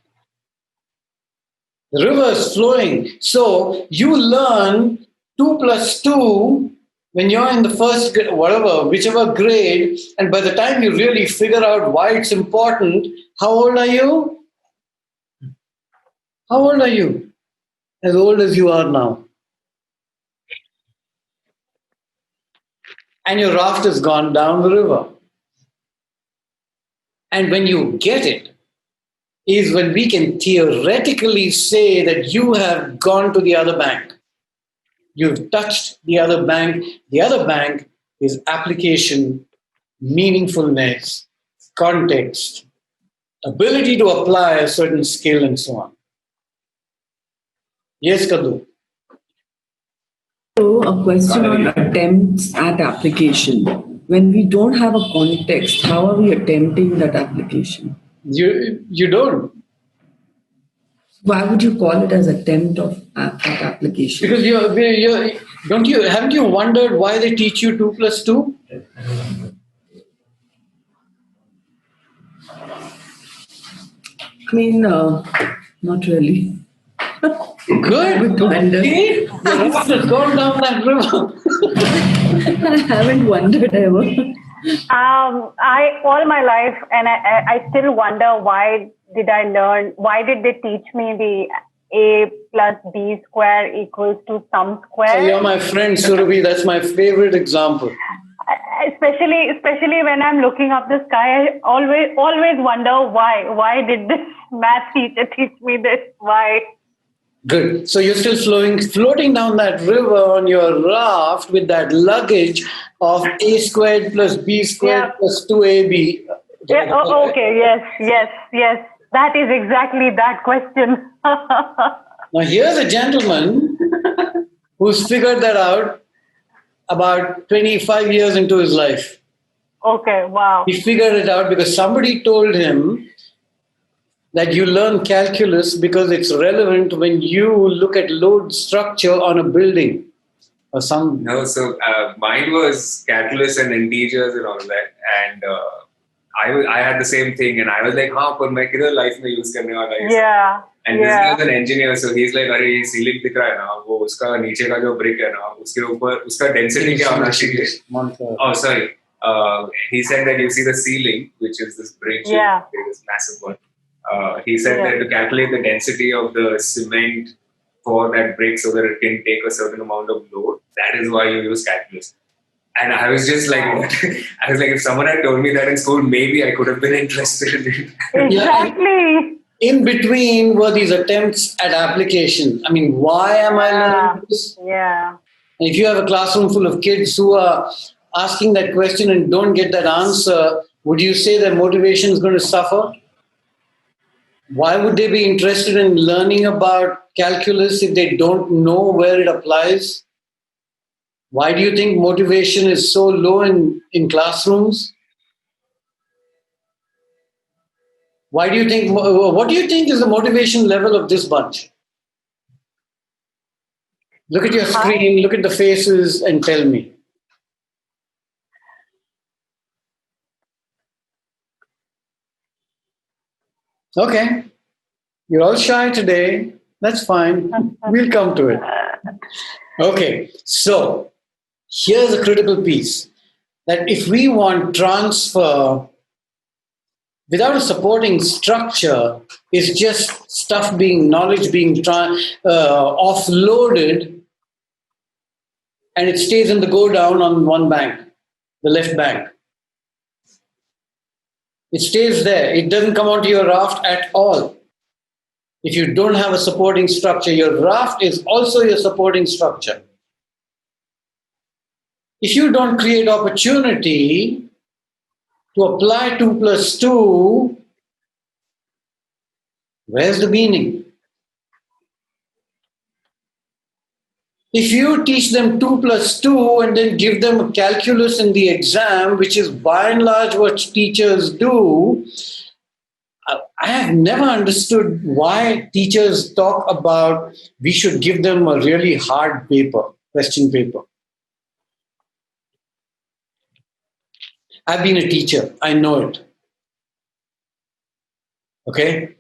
The river is flowing. So you learn 2 plus 2 when you're in the first grade, whichever grade, and by the time you really figure out why it's important, how old are you? How old are you? As old as you are now. And your raft has gone down the river. And when you get it, is when we can theoretically say that you have gone to the other bank. You've touched the other bank. The other bank is application, meaningfulness, context, ability to apply a certain skill, and so on. Yes, Kadu. So a question on attempts at application. When we don't have a context, how are we attempting that application? You don't. Why would you call it as attempt of at application? Because haven't you wondered why they teach you 2 plus 2? I mean, not really. Good. See? The raft has gone down that river. I haven't wondered ever. I all my life, and I still wonder why did they teach me the A plus B square equals to sum square? So you're my friend, Surabhi. That's my favorite example. Especially when I'm looking up the sky, I always wonder why did this math teacher teach me this? Why? Good. So you're still floating down that river on your raft with that luggage of A squared plus B squared plus 2AB. Yeah, okay. Yes. That is exactly that question. Now here's a gentleman who's figured that out about 25 years into his life. Okay, wow. He figured it out because somebody told him that you learn calculus because it's relevant when you look at load structure on a building or some. No, so mine was calculus and integers and all that, and I had the same thing, and I was like, "हाँ, पर मैं किधर life में use करने वाला है?" Yeah. And this guy is an engineer, so he's like, "अरे ये ceiling दिख रहा है ना, वो उसका नीचे का जो brick है ना, उसके ऊपर उसका density क्या होना चाहिए?" Oh, sorry. He said that you see the ceiling, which is this bridge, this massive one. He said that to calculate the density of the cement for that brick so that it can take a certain amount of load, that is why you use calculus. And I was just like, what? I was like, if someone had told me that in school, maybe I could have been interested in it. Exactly. In between were these attempts at application. I mean, why am I learning this? Yeah. And if you have a classroom full of kids who are asking that question and don't get that answer, would you say their motivation is going to suffer? Why would they be interested in learning about calculus if they don't know where it applies? Why do you think motivation is so low in classrooms? Why do you think, what do you think is the motivation level of this bunch? Look at your screen, look at the faces and tell me. Okay, you're all shy today. That's fine. We'll come to it. Okay, so here's a critical piece that if we want transfer without a supporting structure, it's just stuff knowledge being offloaded, and it stays in the go down on one bank, the left bank. It stays there. It doesn't come onto your raft at all. If you don't have a supporting structure, your raft is also your supporting structure. If you don't create opportunity to apply 2 plus 2, where's the meaning? If you teach them 2 plus 2 and then give them a calculus in the exam, which is by and large what teachers do, I have never understood why teachers talk about we should give them a really hard paper, question paper. I've been a teacher. I know it. Okay?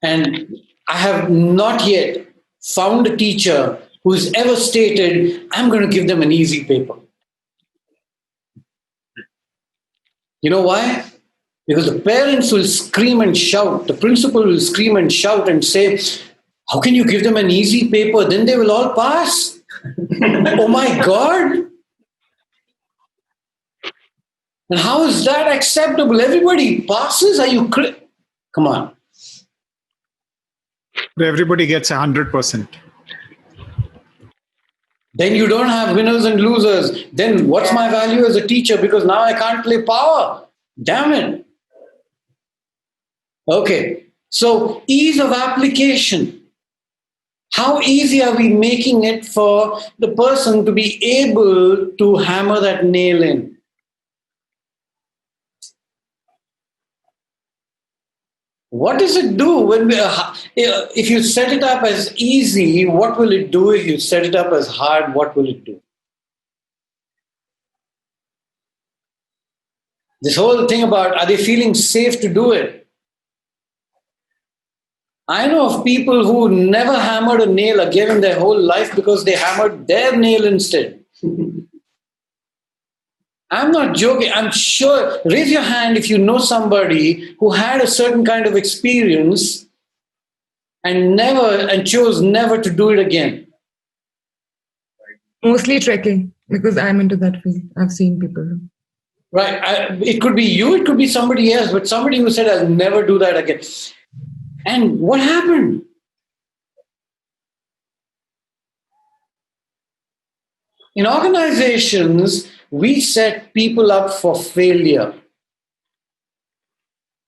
And I have not yet found a teacher who's ever stated, I'm going to give them an easy paper. You know why? Because the parents will scream and shout. The principal will scream and shout and say, how can you give them an easy paper? Then they will all pass. Oh my God. And how is that acceptable? Everybody passes? Are you come on. Everybody gets 100%. Then you don't have winners and losers. Then what's my value as a teacher? Because now I can't play power. Damn it. Okay. So ease of application. How easy are we making it for the person to be able to hammer that nail in? What does it do when if you set it up as easy, what will it do? If you set it up as hard, what will it do? This whole thing about are they feeling safe to do it? I know of people who never hammered a nail again in their whole life because they hammered their nail instead. I'm not joking. I'm sure. Raise your hand if you know somebody who had a certain kind of experience and chose never to do it again. Mostly trekking, because I'm into that field. I've seen people. Right. It could be you, it could be somebody else, but somebody who said, I'll never do that again. And what happened? In organizations, we set people up for failure.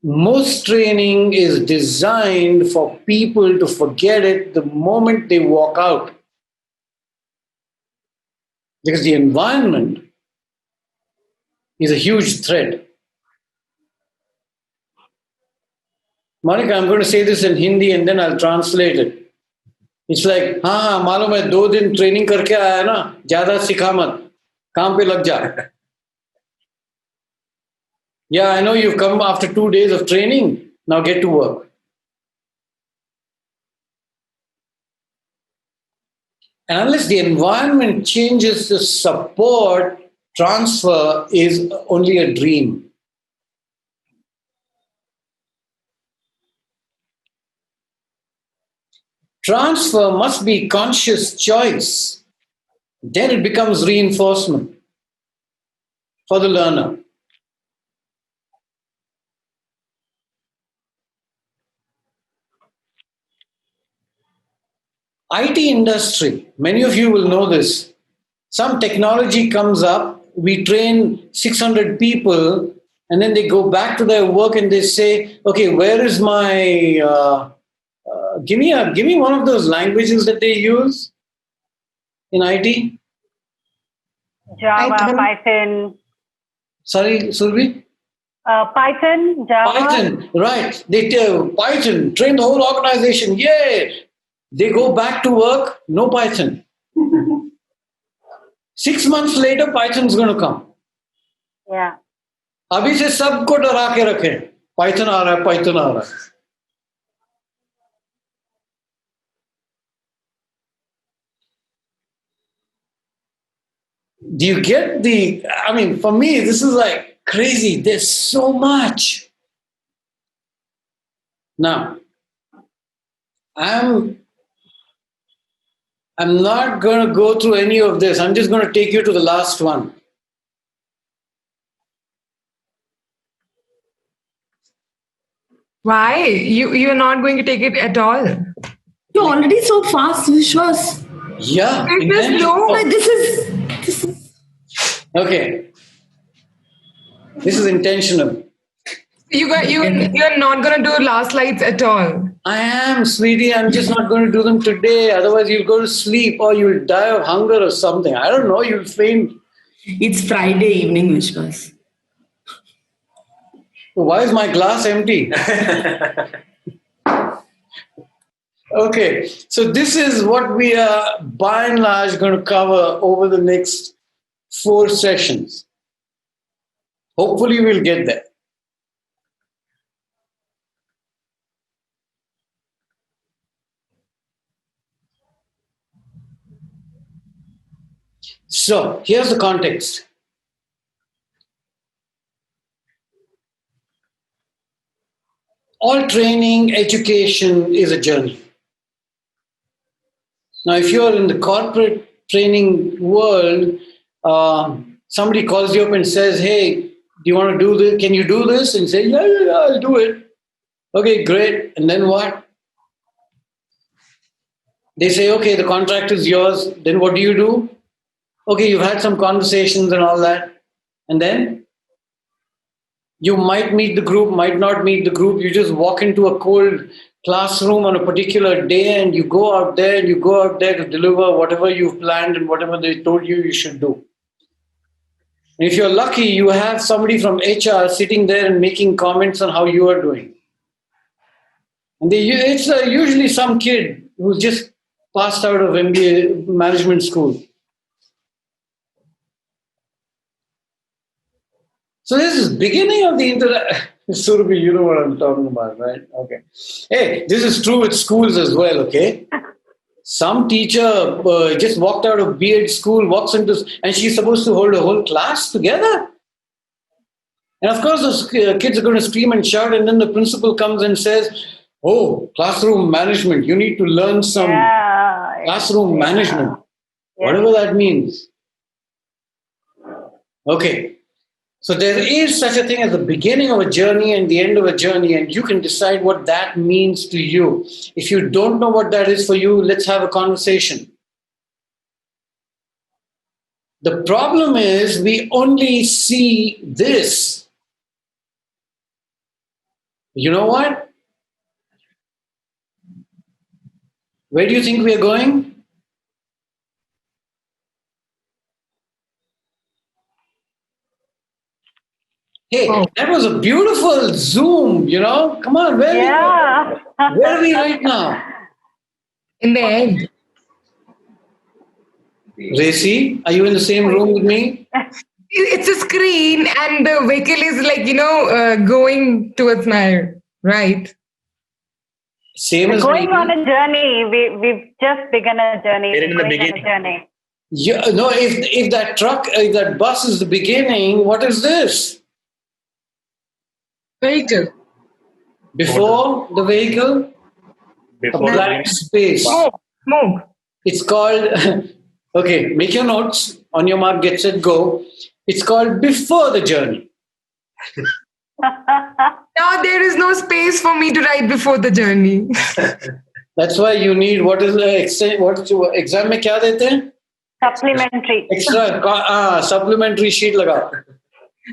Most training is designed for people to forget it the moment they walk out. Because the environment is a huge threat. Monica, I'm going to say this in Hindi and then I'll translate it. It's like, हाँ मालूम है 2 दिन training करके आया ना, ज़्यादा सिखा मत, काम पे लग जा. Yeah, I know you've come after 2 days of training. Now get to work. And unless the environment changes, the support transfer is only a dream. Transfer must be conscious choice. Then it becomes reinforcement for the learner. IT industry, many of you will know this. Some technology comes up, we train 600 people, and then they go back to their work and they say, okay, where is my, give me one of those languages that they use in IT. Java, Python. Sorry, Survi? Python, Java. Python, right. They tell Python, train the whole organization. Yay! They go back to work, no Python. 6 months later, Python's going to come. Yeah. अभी से सबको डरा के रखें, Python आ रहा है, Python आ रहा है. Do you get the, I mean, for me, this is like crazy. There's so much. Now, I'm not going to go through any of this. I'm just going to take you to the last one. Why? You're not going to take it at all? You're already so fast, Vishwas. Yeah. This is... Okay. This is intentional. You're not going to do last slides at all. I am, sweetie. I'm just not going to do them today. Otherwise, you'll go to sleep or you'll die of hunger or something. I don't know. You'll faint. It's Friday evening, Vishwas. Why is my glass empty? Okay. So this is what we are, by and large, going to cover over the next 4 sessions. Hopefully, we'll get there. So, here's the context. All training, education is a journey. Now, if you're in the corporate training world, somebody calls you up and says, hey, do you want to do this? Can you do this? And say, yeah, I'll do it. Okay, great. And then what? They say, okay, the contract is yours. Then what do? Okay, you've had some conversations and all that. And then you might meet the group, might not meet the group. You just walk into a cold classroom on a particular day and you go out there to deliver whatever you've planned and whatever they told you should do. And if you're lucky, you have somebody from HR sitting there and making comments on how you are doing. And it's usually some kid who's just passed out of MBA management school. So this is beginning of the Surabhi, you know what I'm talking about, right? Okay. Hey, this is true with schools as well, okay? Some teacher just walked out of B.Ed school, walks into, and she's supposed to hold a whole class together. And of course, those kids are going to scream and shout, and then the principal comes and says, oh, classroom management, you need to learn some classroom management, whatever that means. Okay. So there is such a thing as the beginning of a journey and the end of a journey, and you can decide what that means to you. If you don't know what that is for you, let's have a conversation. The problem is we only see this. You know what? Where do you think we are going? Hey, that was a beautiful zoom, you know? Come on, where are we right now? In the end. Racy, are you in the same room with me? It's a screen and the vehicle is like, going towards my right. Same as going on a journey. We've just begun a journey. We're in the beginning. Yeah, no, if that bus is the beginning, what is this? Vehicle. Before the vehicle? Before a blank space. Smoke. It's called, okay, make your notes. On your mark, get set, go. It's called before the journey. Now there is no space for me to write before the journey. That's why you need, what is the exam mein kya dete hain? Supplementary. Extra, supplementary sheet laga.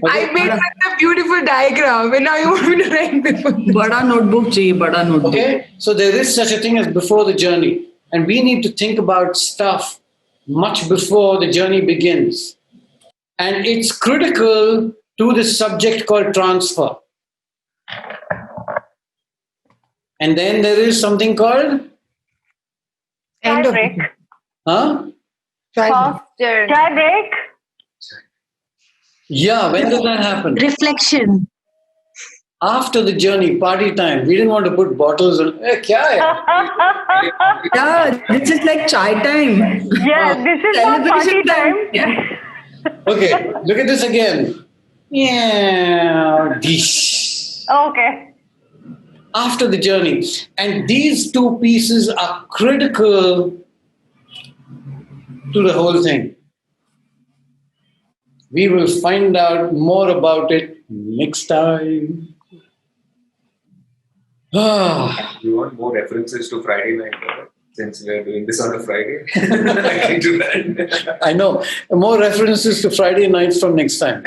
I made such a beautiful diagram, and now you want me to write before. Bada notebook chahiye, bada notebook. Okay, so there is such a thing as before the journey, and we need to think about stuff much before the journey begins, and it's critical to the subject called transfer. And then there is something called End of break. Huh? Chai break. Yeah, when does that happen? Reflection. After the journey, party time. We didn't want to put bottles on. Kya hai? Yeah, this is like chai time. Yeah, this is not party time. Okay, look at this again. Yeah. Okay. After the journey. And these two pieces are critical to the whole thing. We will find out more about it next time. You want more references to Friday night, since we are doing this on a Friday? I can do that. I know. More references to Friday nights from next time.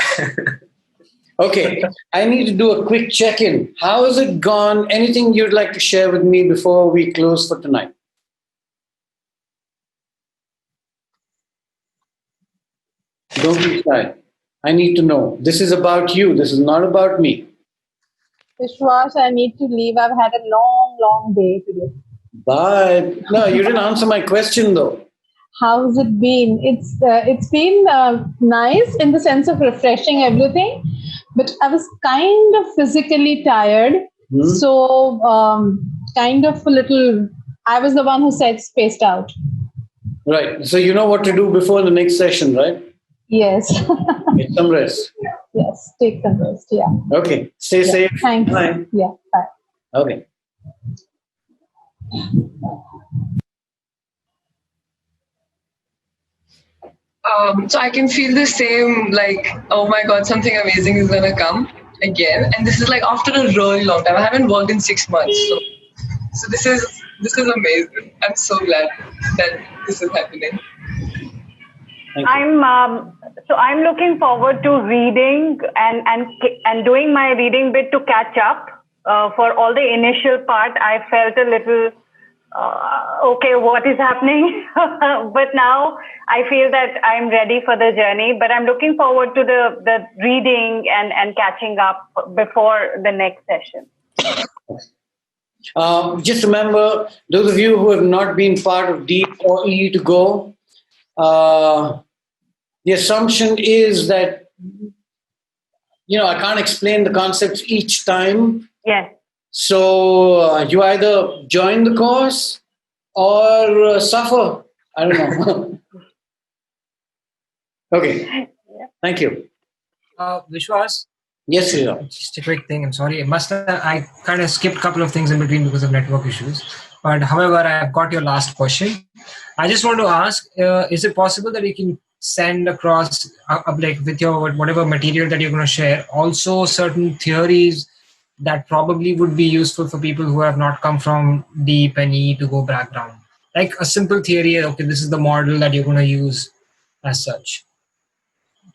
Okay, I need to do a quick check-in. How has it gone? Anything you'd like to share with me before we close for tonight? Don't be shy. I need to know. This is about you. This is not about me. Vishwas, I need to leave. I've had a long, long day today. Bye. No, you didn't answer my question though. How's it been? It's been nice in the sense of refreshing everything, but I was kind of physically tired. So kind of a little, I was the one who said spaced out. Right. So you know what to do before the next session, right? Yes. Get some rest. Yes, take some rest. Yeah. Okay. Stay safe. Thanks. Bye. Yeah. Bye. Okay. So I can feel the same, like, oh my God, something amazing is gonna come again. And this is like after a really long time. I haven't worked in 6 months. So this is amazing. I'm so glad that this is happening. I'm looking forward to reading and doing my reading bit to catch up. For all the initial part, I felt a little okay, what is happening? But now I feel that I'm ready for the journey. But I'm looking forward to the reading and catching up before the next session. Just remember, those of you who have not been part of Deep or E to Go, the assumption is that, I can't explain the concepts each time. Yes. So you either join the course or suffer. I don't know. Okay. Thank you. Vishwas? Yes, Sriram. Just a quick thing. I'm sorry. I kind of skipped a couple of things in between because of network issues. But however, I've got your last question. I just want to ask, is it possible that you can send across, like with your whatever material that you're going to share, also certain theories that probably would be useful for people who have not come from Deep and E to Go background? Like a simple theory, okay, this is the model that you're going to use as such.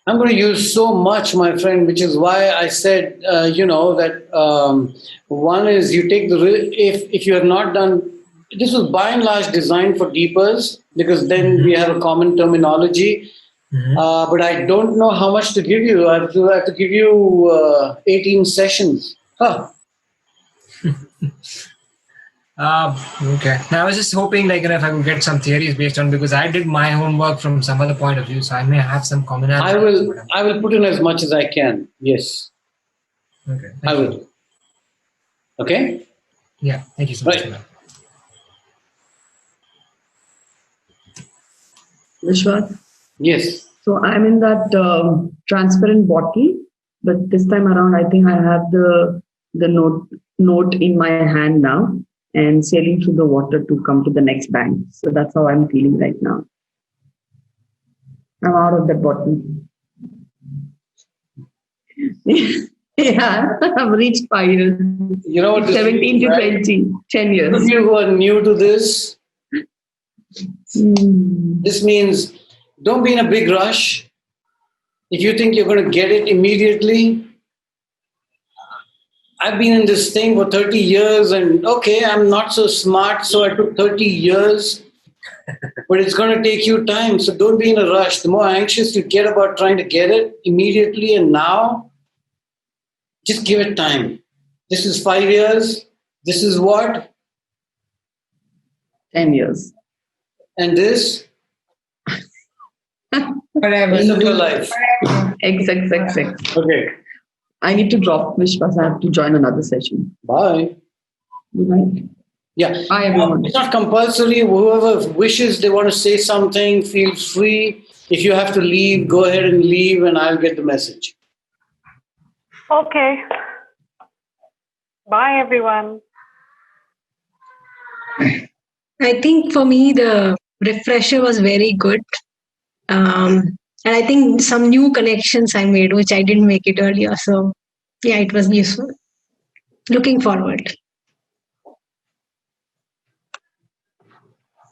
I'm going to use so much, my friend, which is why I said, that one is you take if you have not done, this was by and large designed for deepers because then we have a common terminology. But I don't know how much to give you. I have to give you 18 sessions. Huh. Okay. Now I was just hoping, if I could get some theories based on, because I did my homework from some other point of view, so I may have some commonality. I will put in as much as I can. Yes. Okay. I will. Okay. Yeah. Thank you so much. Right. Vishwas? Yes. So I'm in that transparent bottle, but this time around, I think I have the note in my hand now and sailing through the water to come to the next bank. So that's how I'm feeling right now. I'm out of that bottle. Yeah, I've reached 5 years. You know what? 17 to 20, 10 years. Those of you who are new to this, this means don't be in a big rush. If you think you're going to get it immediately, I've been in this thing for 30 years and okay, I'm not so smart, so I took 30 years, but it's going to take you time. So don't be in a rush. The more anxious you get about trying to get it immediately and now, just give it time. This is 5 years. This is what? 10 years. And this? Forever. End of your life. X. Okay. I need to drop Vishwas. I have to join another session. Bye. Bye. Yeah. Bye, everyone. It's not compulsory. Whoever wishes they want to say something, feel free. If you have to leave, go ahead and leave and I'll get the message. Okay. Bye, everyone. I think for me, the refresher was very good. And I think some new connections I made, which I didn't make it earlier. So, yeah, it was useful. Looking forward.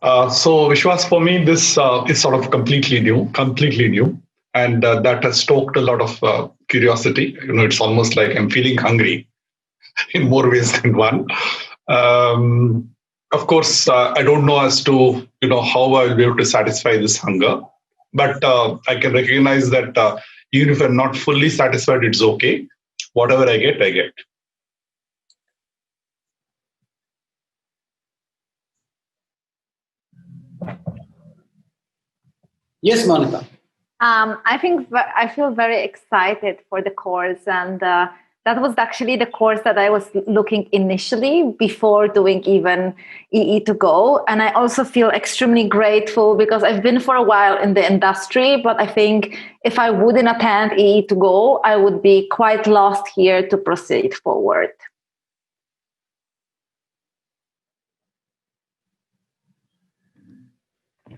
So Vishwas, for me, this is sort of completely new, and that has stoked a lot of curiosity. It's almost like I'm feeling hungry in more ways than one. Of course, I don't know as to how I'll be able to satisfy this hunger, but I can recognize that even if I'm not fully satisfied, it's okay. Whatever I get, I get. Yes, Monica. I feel very excited for the course, and that was actually the course that I was looking initially before doing even EE2Go. And I also feel extremely grateful because I've been for a while in the industry, but I think if I wouldn't attend EE2Go, I would be quite lost here to proceed forward.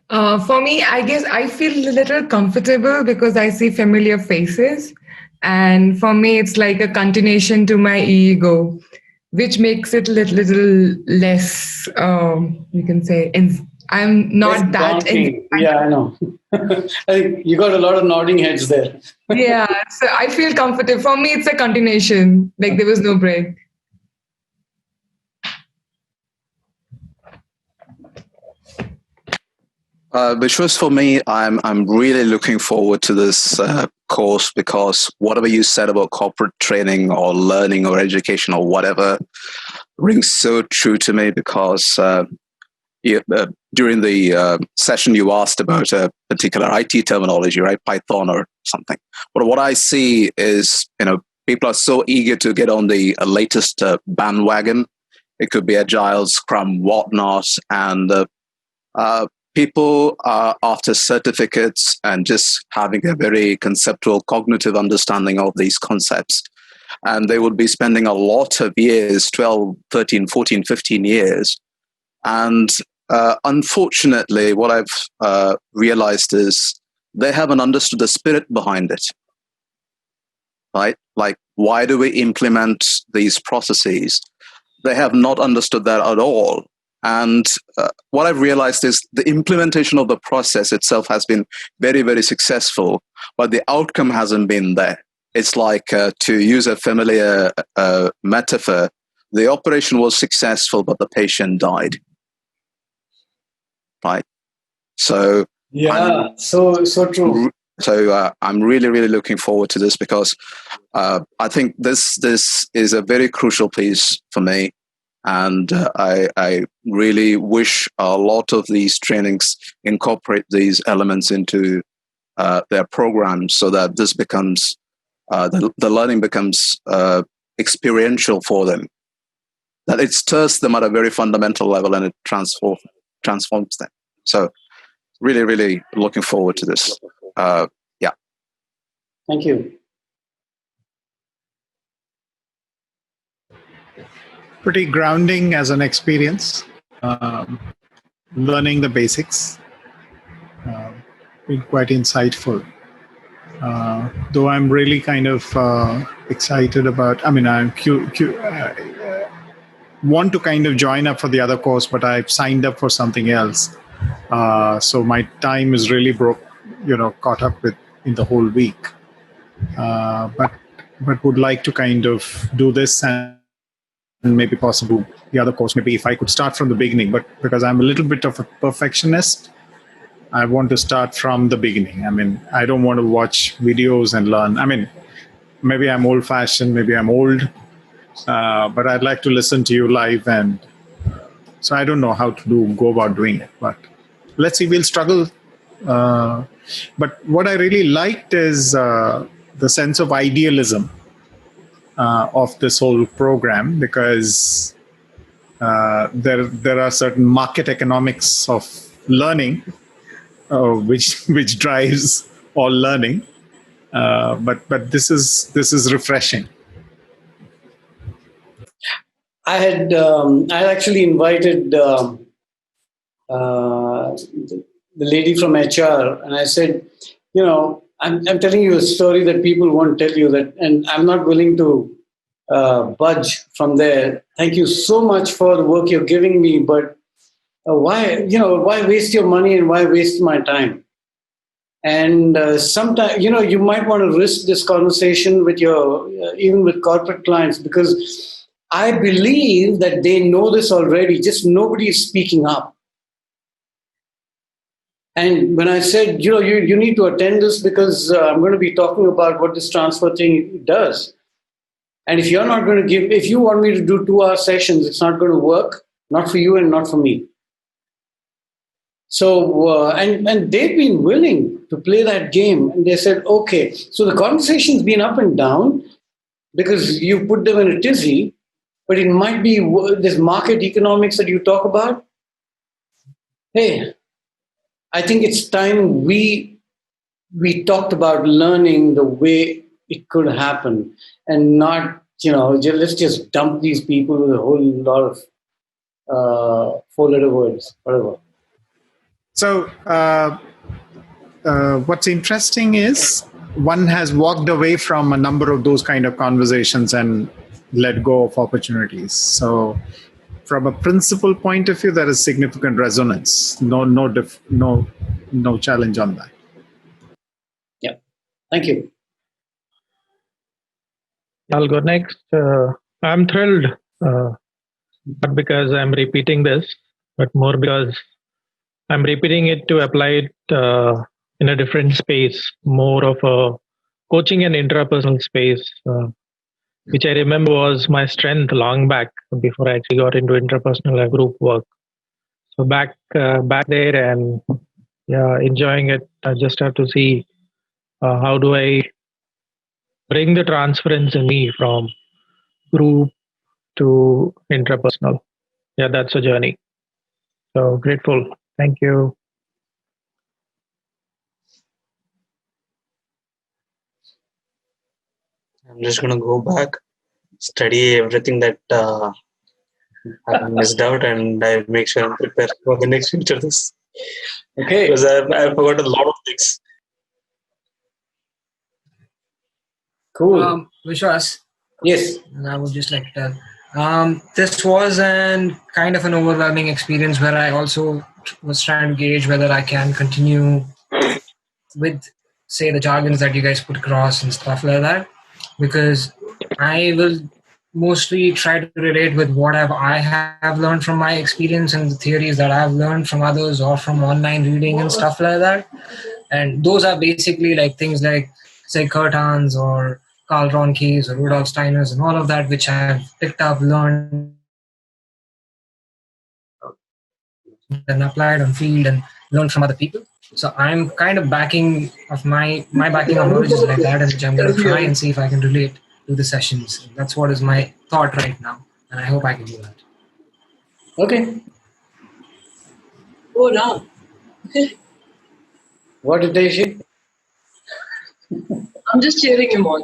For me, I guess I feel a little comfortable because I see familiar faces. And for me, it's like a continuation to my ego, which makes it a little less, you can say, I'm not that. Yeah, I know. I think you got a lot of nodding heads there. Yeah, so I feel comfortable. For me, it's a continuation, like there was no break. Which was for me, I'm really looking forward to this course because whatever you said about corporate training or learning or education or whatever rings so true to me because during the session you asked about a particular IT terminology, right? Python or something. But what I see is, people are so eager to get on the latest bandwagon. It could be Agile, Scrum, whatnot, and people are after certificates and just having a very conceptual, cognitive understanding of these concepts. And they would be spending a lot of years, 12, 13, 14, 15 years. And unfortunately, what I've realized is they haven't understood the spirit behind it. Right? Like, why do we implement these processes? They have not understood that at all. And what I've realized is the implementation of the process itself has been very, very successful, but the outcome hasn't been there. It's like, to use a familiar metaphor, the operation was successful, but the patient died. Right? So yeah, so true. So I'm really, really looking forward to this because I think this is a very crucial piece for me. And I really wish a lot of these trainings incorporate these elements into their programs so that this becomes, the learning becomes experiential for them. That it stirs them at a very fundamental level and it transforms them. So really, really looking forward to this. Yeah. Thank you. Pretty grounding as an experience, learning the basics, been quite insightful. Though I'm really kind of excited about, I want to kind of join up for the other course, but I've signed up for something else. So my time is really caught up with in the whole week. but would like to kind of do this and maybe possible the other course. Maybe if I could start from the beginning, but because I'm a little bit of a perfectionist, I want to start from the beginning. I mean, I don't want to watch videos and learn. I mean, maybe I'm old fashioned, maybe I'm old, but I'd like to listen to you live. And so I don't know how to go about doing it, but let's see, we'll struggle. But what I really liked is the sense of idealism of this whole program, because there are certain market economics of learning, which drives all learning. But this is refreshing. I actually invited the lady from HR, and I said, I'm telling you a story that people won't tell you that, and I'm not willing to budge from there. Thank you so much for the work you're giving me, but why waste your money and why waste my time? And sometimes, you might want to risk this conversation with even with corporate clients, because I believe that they know this already, just nobody is speaking up. And when I said, you need to attend this because I'm going to be talking about what this transfer thing does. And if you're not going to if you want me to do 2-hour sessions, it's not going to work, not for you and not for me. So, and they've been willing to play that game. And they said, okay, so the conversation's been up and down because you put them in a tizzy, but it might be this market economics that you talk about. Hey, I think it's time we talked about learning the way it could happen, and not, let's just dump these people with a whole lot of 4-letter words, whatever. So what's interesting is one has walked away from a number of those kind of conversations and let go of opportunities. So from a principle point of view, there is significant resonance. No challenge on that. Yeah. Thank you. I'll go next. I'm thrilled, not because I'm repeating this, but more because I'm repeating it to apply it in a different space, more of a coaching and intrapersonal space, which I remember was my strength long back before I actually got into interpersonal group work. So back there, and yeah, enjoying it. I just have to see how do I bring the transference in me from group to intrapersonal. Yeah, that's a journey. So grateful. Thank you. I'm just going to go back, study everything that I missed out, and I make sure I'm prepared for the next future. This okay, because I forgot a lot of things. Cool. Vishwas. Yes. And I would just like to tell. This was kind of an overwhelming experience where I also was trying to gauge whether I can continue with, say, the jargons that you guys put across and stuff like that, because I will mostly try to relate with what I have learned from my experience and the theories that I've learned from others or from online reading and stuff like that. And those are basically like things like, say, Kurt Hans or Karl Ronke's or Rudolf Steiner's and all of that, which I've picked up, learned, and applied on field and learned from other people. So I'm kind of backing of my backing of knowledge is like that, and which I'm going to try and see if I can relate to the sessions. That's what is my thought right now, and I hope I can do that. Okay. Oh, no. What did they say? I'm just cheering him on.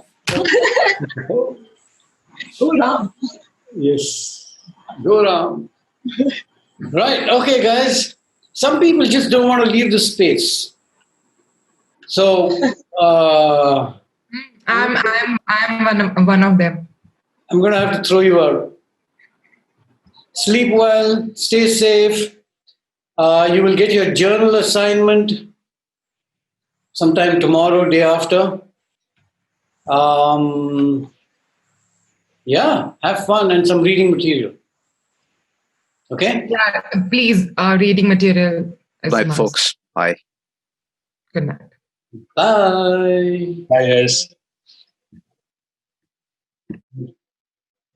Go Ram. Yes. Go Ram. Right. Okay, guys. Some people just don't want to leave the space. So I'm one of them. I'm going to have to throw you out. Sleep well. Stay safe. You will get your journal assignment sometime tomorrow, day after. Yeah, have fun and some reading material. Okay? Yeah, please, reading material. Right, folks. Bye. Good night. Bye. Bye, guys.